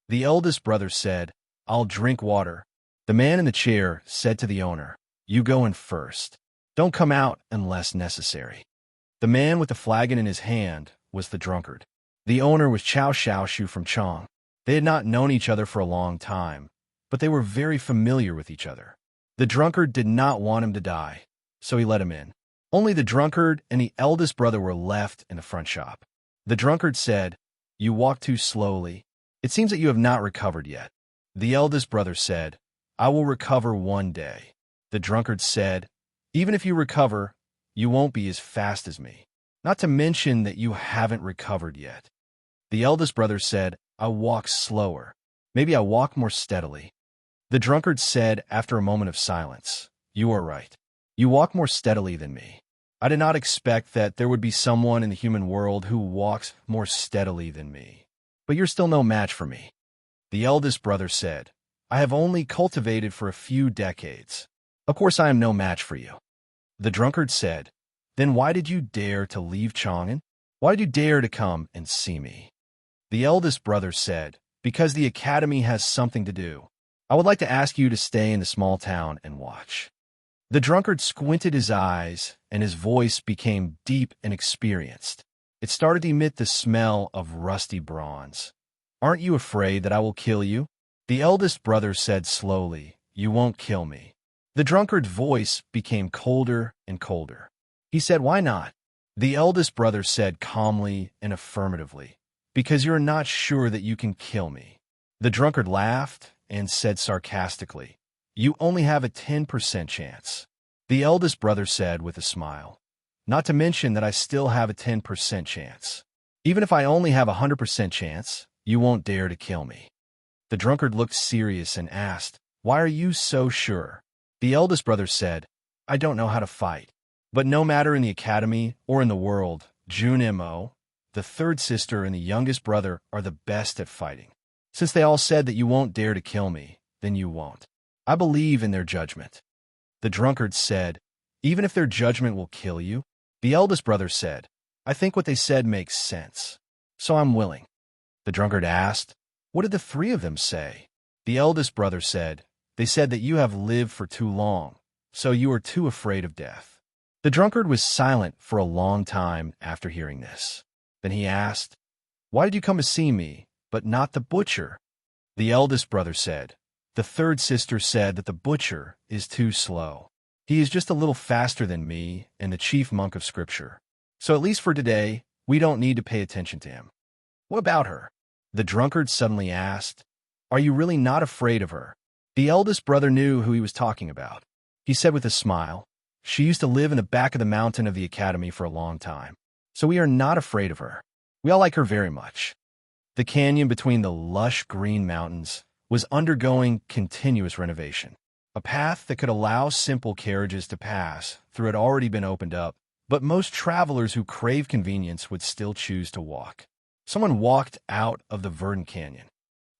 The eldest brother said, "I'll drink water." The man in the chair said to the owner, "You go in first. Don't come out unless necessary." The man with the flagon in his hand was the drunkard. The owner was Chao Xiaoshu from Chang. They had not known each other for a long time, but they were very familiar with each other. The drunkard did not want him to die, so he let him in. Only the drunkard and the eldest brother were left in the front shop. The drunkard said, "You walk too slowly. It seems that you have not recovered yet." The eldest brother said, "I will recover one day." The drunkard said, "Even if you recover, you won't be as fast as me. Not to mention that you haven't recovered yet." The eldest brother said, "I walk slower. Maybe I walk more steadily." The drunkard said after a moment of silence, "You are right. You walk more steadily than me. I did not expect that there would be someone in the human world who walks more steadily than me. But you're still no match for me." The eldest brother said, "I have only cultivated for a few decades. Of course I am no match for you." The drunkard said, "Then why did you dare to leave Chang'an? Why did you dare to come and see me?" The eldest brother said, "Because the academy has something to do. I would like to ask you to stay in the small town and watch." The drunkard squinted his eyes, and his voice became deep and experienced. It started to emit the smell of rusty bronze. "Aren't you afraid that I will kill you?" The eldest brother said slowly, "You won't kill me." The drunkard's voice became colder and colder. He said, "Why not?" The eldest brother said calmly and affirmatively, "Because you're not sure that you can kill me." The drunkard laughed and said sarcastically, "You only have a 10% chance." The eldest brother said with a smile, "Not to mention that I still have a 10% chance. Even if I only have a 100% chance, you won't dare to kill me." The drunkard looked serious and asked, "Why are you so sure?" The eldest brother said, "I don't know how to fight. But no matter in the academy or in the world, Jun Mo, the third sister and the youngest brother are the best at fighting. Since they all said that you won't dare to kill me, then you won't. I believe in their judgment." The drunkard said, "Even if their judgment will kill you?" The eldest brother said, "I think what they said makes sense, so I'm willing." The drunkard asked, "What did the three of them say?" The eldest brother said, "They said that you have lived for too long, so you are too afraid of death." The drunkard was silent for a long time after hearing this. Then he asked, "Why did you come to see me, but not the butcher?" The eldest brother said, "The third sister said that the butcher is too slow. He is just a little faster than me and the chief monk of Scripture. So at least for today, we don't need to pay attention to him." "What about her?" The drunkard suddenly asked. "Are you really not afraid of her?" The eldest brother knew who he was talking about. He said with a smile, "She used to live in the back of the mountain of the academy for a long time, so we are not afraid of her. We all like her very much." The canyon between the lush green mountains was undergoing continuous renovation. A path that could allow simple carriages to pass through had already been opened up, but most travelers who crave convenience would still choose to walk. Someone walked out of the verdant canyon.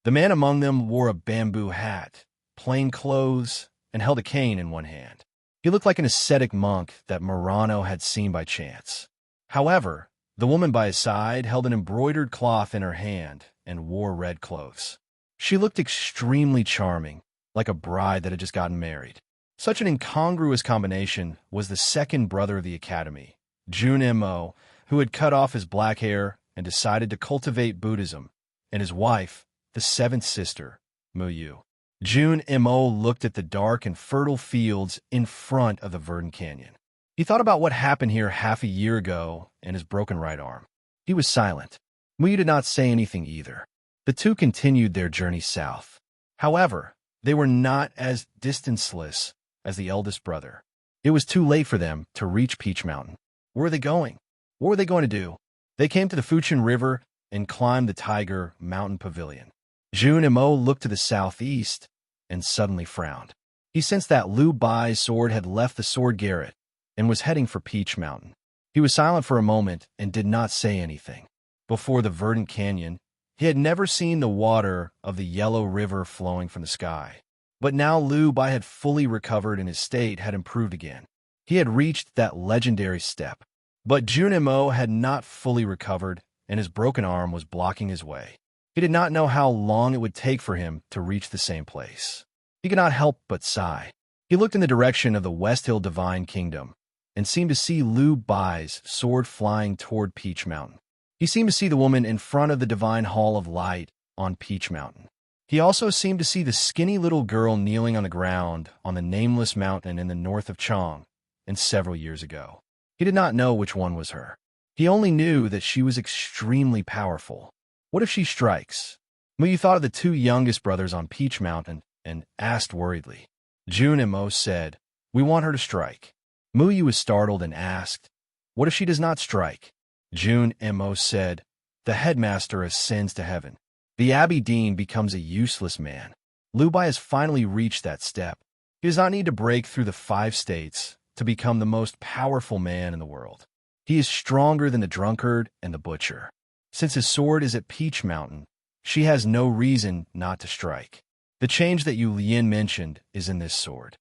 The man among them wore a bamboo hat, plain clothes, and held a cane in one hand. He looked like an ascetic monk that Murano had seen by chance. However, the woman by his side held an embroidered cloth in her hand and wore red clothes. She looked extremely charming, like a bride that had just gotten married. Such an incongruous combination was the second brother of the academy, Jun Mo, who had cut off his black hair and decided to cultivate Buddhism, and his wife, the seventh sister, Mu. Jun Mo looked at the dark and fertile fields in front of the verdant canyon. He thought about what happened here half a year ago and his broken right arm. He was silent. Mu did not say anything either. The two continued their journey south. However, they were not as distanceless as the eldest brother. It was too late for them to reach Peach Mountain. Where were they going? What were they going to do? They came to the Fuchin River and climbed the Tiger Mountain Pavilion. Jun Mo looked to the southeast and suddenly frowned. He sensed that Liu Bai's sword had left the sword garret and was heading for Peach Mountain. He was silent for a moment and did not say anything. Before the verdant canyon, he had never seen the water of the yellow river flowing from the sky. But now Liu Bai had fully recovered and his state had improved again. He had reached that legendary step. But Jun Mo had not fully recovered, and his broken arm was blocking his way. He did not know how long it would take for him to reach the same place. He could not help but sigh. He looked in the direction of the West Hill Divine Kingdom and seemed to see Liu Bai's sword flying toward Peach Mountain. He seemed to see the woman in front of the Divine Hall of Light on Peach Mountain. He also seemed to see the skinny little girl kneeling on the ground on the nameless mountain in the north of Chong, and several years ago. He did not know which one was her. He only knew that she was extremely powerful. What if she strikes? Mu thought of the two youngest brothers on Peach Mountain and asked worriedly. Jun Mo said, "We want her to strike." Mu was startled and asked, "What if she does not strike?" Jun Mo said, "The headmaster ascends to heaven. The abbey dean becomes a useless man." Liu Bai has finally reached that step. He does not need to break through the 5 states to become the most powerful man in the world. He is stronger than the drunkard and the butcher. Since his sword is at Peach Mountain, she has no reason not to strike. The change that Yu Lian mentioned is in this sword.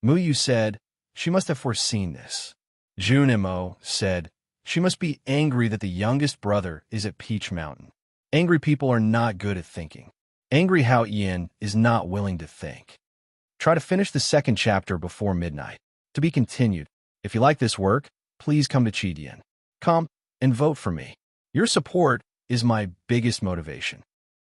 Mu said, "She must have foreseen this." Jun Mo said, "She must be angry that the youngest brother is at Peach Mountain." Angry people are not good at thinking. Angry Hao Yin is not willing to think. Try to finish the 2nd chapter before midnight. To be continued. If you like this work, please come to Qidian. Come and vote for me. Your support is my biggest motivation.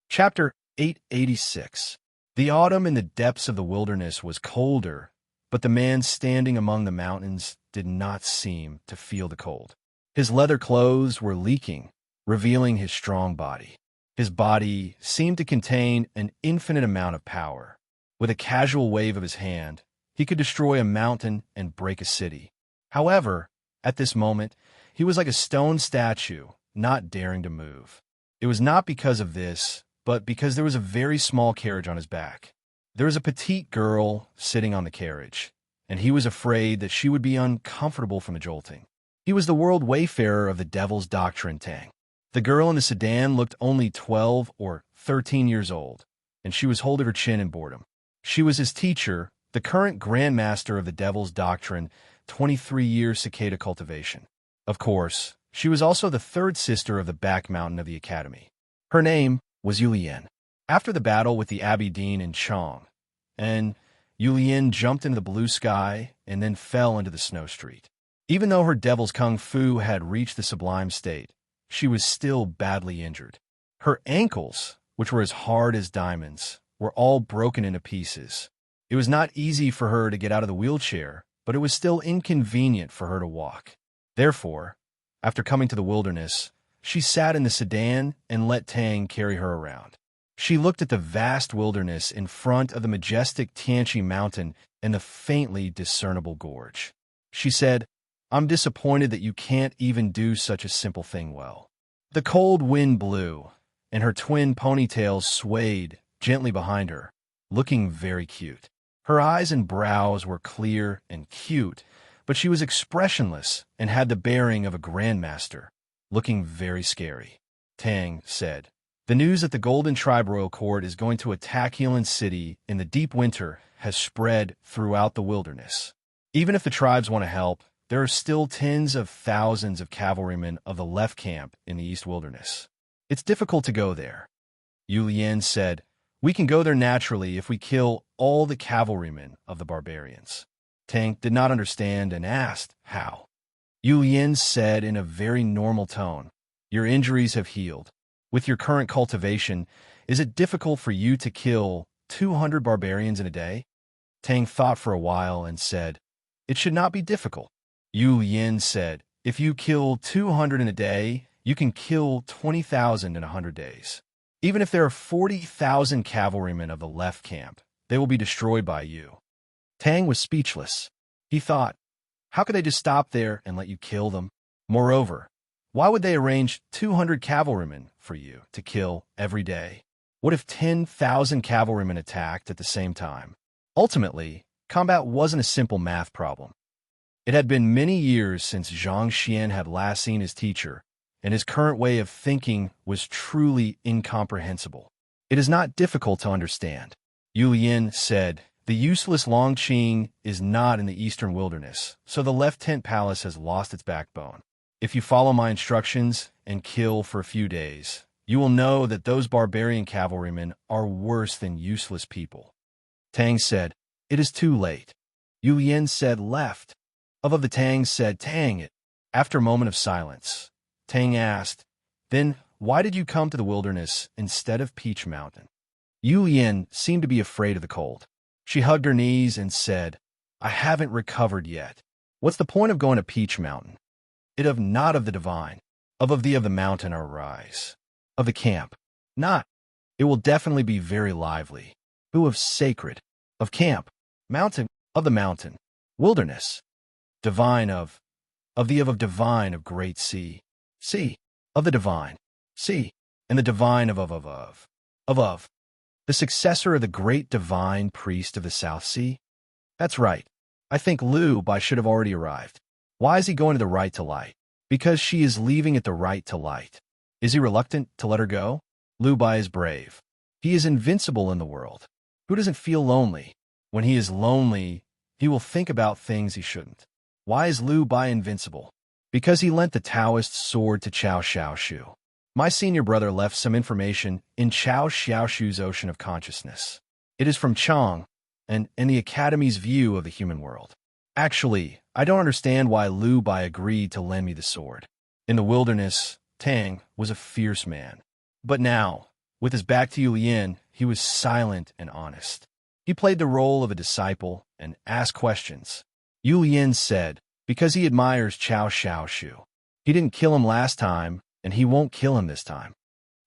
Chapter 886. The autumn in the depths of the wilderness was colder, but the man standing among the mountains did not seem to feel the cold. His leather clothes were leaking, revealing his strong body. His body seemed to contain an infinite amount of power. With a casual wave of his hand, he could destroy a mountain and break a city. However, at this moment, he was like a stone statue, not daring to move. It was not because of this, but because there was a very small carriage on his back. There was a petite girl sitting on the carriage, and he was afraid that she would be uncomfortable from the jolting. He was the world wayfarer of the Devil's Doctrine Tang. The girl in the sedan looked only 12 or 13 years old, and she was holding her chin in boredom. She was his teacher, the current Grandmaster of the Devil's Doctrine, 23-year cicada cultivation. Of course, she was also the 3rd sister of the back mountain of the academy. Her name was Yulian. After the battle with the Abbey Dean in Chong, and Yulian jumped into the blue sky and then fell into the snow street. Even though her devil's kung fu had reached the sublime state, she was still badly injured. Her ankles, which were as hard as diamonds, were all broken into pieces. It was not easy for her to get out of the wheelchair, but it was still inconvenient for her to walk. Therefore, after coming to the wilderness, she sat in the sedan and let Tang carry her around. She looked at the vast wilderness in front of the majestic Tianqi Mountain and the faintly discernible gorge. She said, "I'm disappointed that you can't even do such a simple thing well." The cold wind blew, and her twin ponytails swayed gently behind her, looking very cute. Her eyes and brows were clear and cute, but she was expressionless and had the bearing of a grandmaster, looking very scary. Tang said, "The news that the Golden Tribe Royal Court is going to attack Healan City in the deep winter has spread throughout the wilderness. Even if the tribes want to help, there are still tens of thousands of cavalrymen of the left camp in the East Wilderness. It's difficult to go there. Yu said, "We can go there naturally if we kill all the cavalrymen of the barbarians." Tang did not understand and asked, "How?" Yu said in a very normal tone, "Your injuries have healed. With your current cultivation, is it difficult for you to kill 200 barbarians in a day?" Tang thought for a while and said, "It should not be difficult." Yu said, "If you kill 200 in a day, you can kill 20,000 in 100 days. Even if there are 40,000 cavalrymen of the left camp, they will be destroyed by you." Tang was speechless. He thought, how could they just stop there and let you kill them? Moreover, why would they arrange 200 cavalrymen for you to kill every day? What if 10,000 cavalrymen attacked at the same time? Ultimately, combat wasn't a simple math problem. It had been many years since Zhang Xian had last seen his teacher, and his current way of thinking was truly incomprehensible. "It is not difficult to understand," Yu said. "The useless Longqing is not in the eastern wilderness, so the left tent palace has lost its backbone. If you follow my instructions and kill for a few days, you will know that those barbarian cavalrymen are worse than useless people." Tang said, "It is too late." Yu said, "Left." Of the Tang said, "Tang it." After a moment of silence, Tang asked, "Then why did you come to the wilderness instead of Peach Mountain?" Yu seemed to be afraid of the cold. She hugged her knees and said, "I haven't recovered yet. What's the point of going to Peach Mountain? It of not of the divine, of the mountain arise. Of the camp, not. It will definitely be very lively. Who of sacred, of camp, mountain, of the mountain, wilderness, divine of divine of great sea, of the divine, sea, and the divine of, the successor of the great divine priest of the South Sea?" "That's right. I think Liu Bai should have already arrived. Why is he going to the right to light?" "Because she is leaving at the right to light." "Is he reluctant to let her go?" "Liu Bai is brave. He is invincible in the world. Who doesn't feel lonely? When he is lonely, he will think about things he shouldn't." "Why is Liu Bai invincible?" "Because he lent the Taoist sword to Cao Xiaoshu. My senior brother left some information in Cao Xiaoshu's ocean of consciousness. It is from Chang, and in the Academy's view of the human world. Actually, I don't understand why Liu Bai agreed to lend me the sword. In the wilderness, Tang was a fierce man. But now, with his back to Yu, he was silent and honest. He played the role of a disciple and asked questions. Yu said, "Because he admires Cao Xiaoshu. He didn't kill him last time, and he won't kill him this time."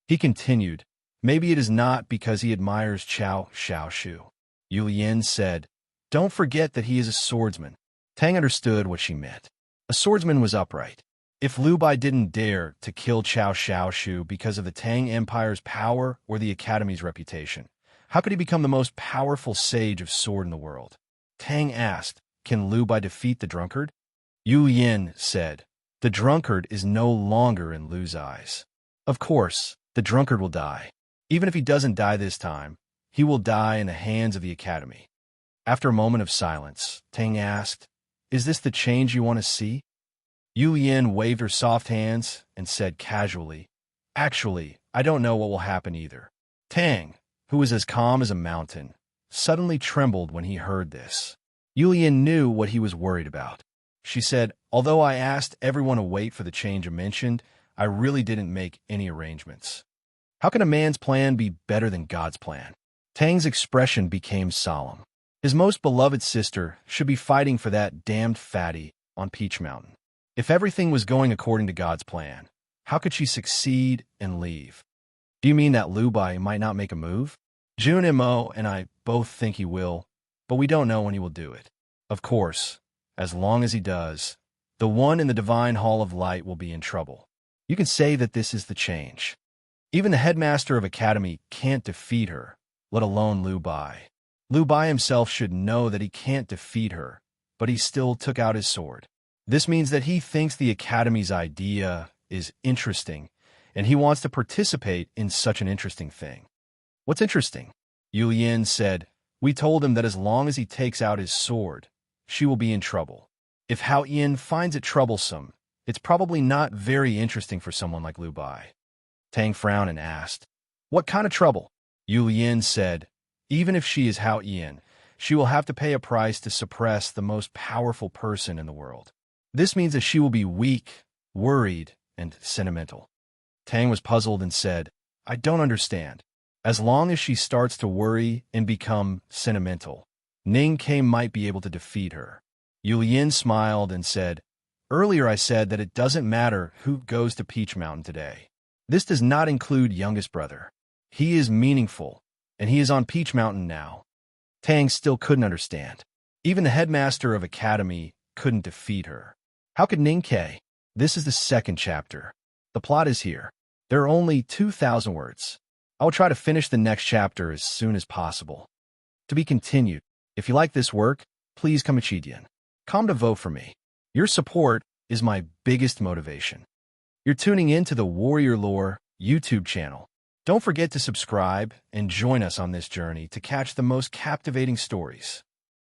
He continued, "Maybe it is not because he admires Cao Xiaoshu." Yu said, "Don't forget that he is a swordsman." Tang understood what she meant. A swordsman was upright. If Liu Bai didn't dare to kill Cao Xiaoshu because of the Tang Empire's power or the Academy's reputation, how could he become the most powerful sage of sword in the world? Tang asked, "Can Liu Bai defeat the drunkard?" Yu said, "The drunkard is no longer in Liu's eyes. Of course, the drunkard will die. Even if he doesn't die this time, he will die in the hands of the Academy." After a moment of silence, Tang asked, "Is this the change you want to see?" Yu waved her soft hands and said casually, "Actually, I don't know what will happen either." Tang, who was as calm as a mountain, suddenly trembled when he heard this. Yu knew what he was worried about. She said, "Although I asked everyone to wait for the change I mentioned, I really didn't make any arrangements. How can a man's plan be better than God's plan?" Tang's expression became solemn. His most beloved sister should be fighting for that damned fatty on Peach Mountain. If everything was going according to God's plan, how could she succeed and leave? "Do you mean that Liu Bai might not make a move?" "Jun Mo and I both think he will, but we don't know when he will do it. Of course, as long as he does, the one in the Divine Hall of Light will be in trouble. You can say that this is the change. Even the headmaster of Academy can't defeat her, let alone Liu Bai. Liu Bai himself should know that he can't defeat her, but he still took out his sword. This means that he thinks the Academy's idea is interesting, and he wants to participate in such an interesting thing." "What's interesting?" Yu said, We told him that as long as he takes out his sword, she will be in trouble. If Hao Yin finds it troublesome, it's probably not very interesting for someone like Liu Bai. Tang frowned and asked, "What kind of trouble?" Yu Yin said, "Even if she is Hao Yin, she will have to pay a price to suppress the most powerful person in the world. This means that she will be weak, worried, and sentimental." Tang was puzzled and said, "I don't understand. As long as she starts to worry and become sentimental, Ning Ke might be able to defeat her." Yu Yin smiled and said, "Earlier I said that it doesn't matter who goes to Peach Mountain today. This does not include youngest brother. He is meaningful, and he is on Peach Mountain now." Tang still couldn't understand. Even the headmaster of Academy couldn't defeat her. How could Ning Ke? This is the second chapter. The plot is here. There are only 2,000 words. I will try to finish the next chapter as soon as possible. To be continued. If you like this work, please come to vote for me. Your support is my biggest motivation. You're tuning in to the Warrior Lore YouTube channel. Don't forget to subscribe and join us on this journey to catch the most captivating stories.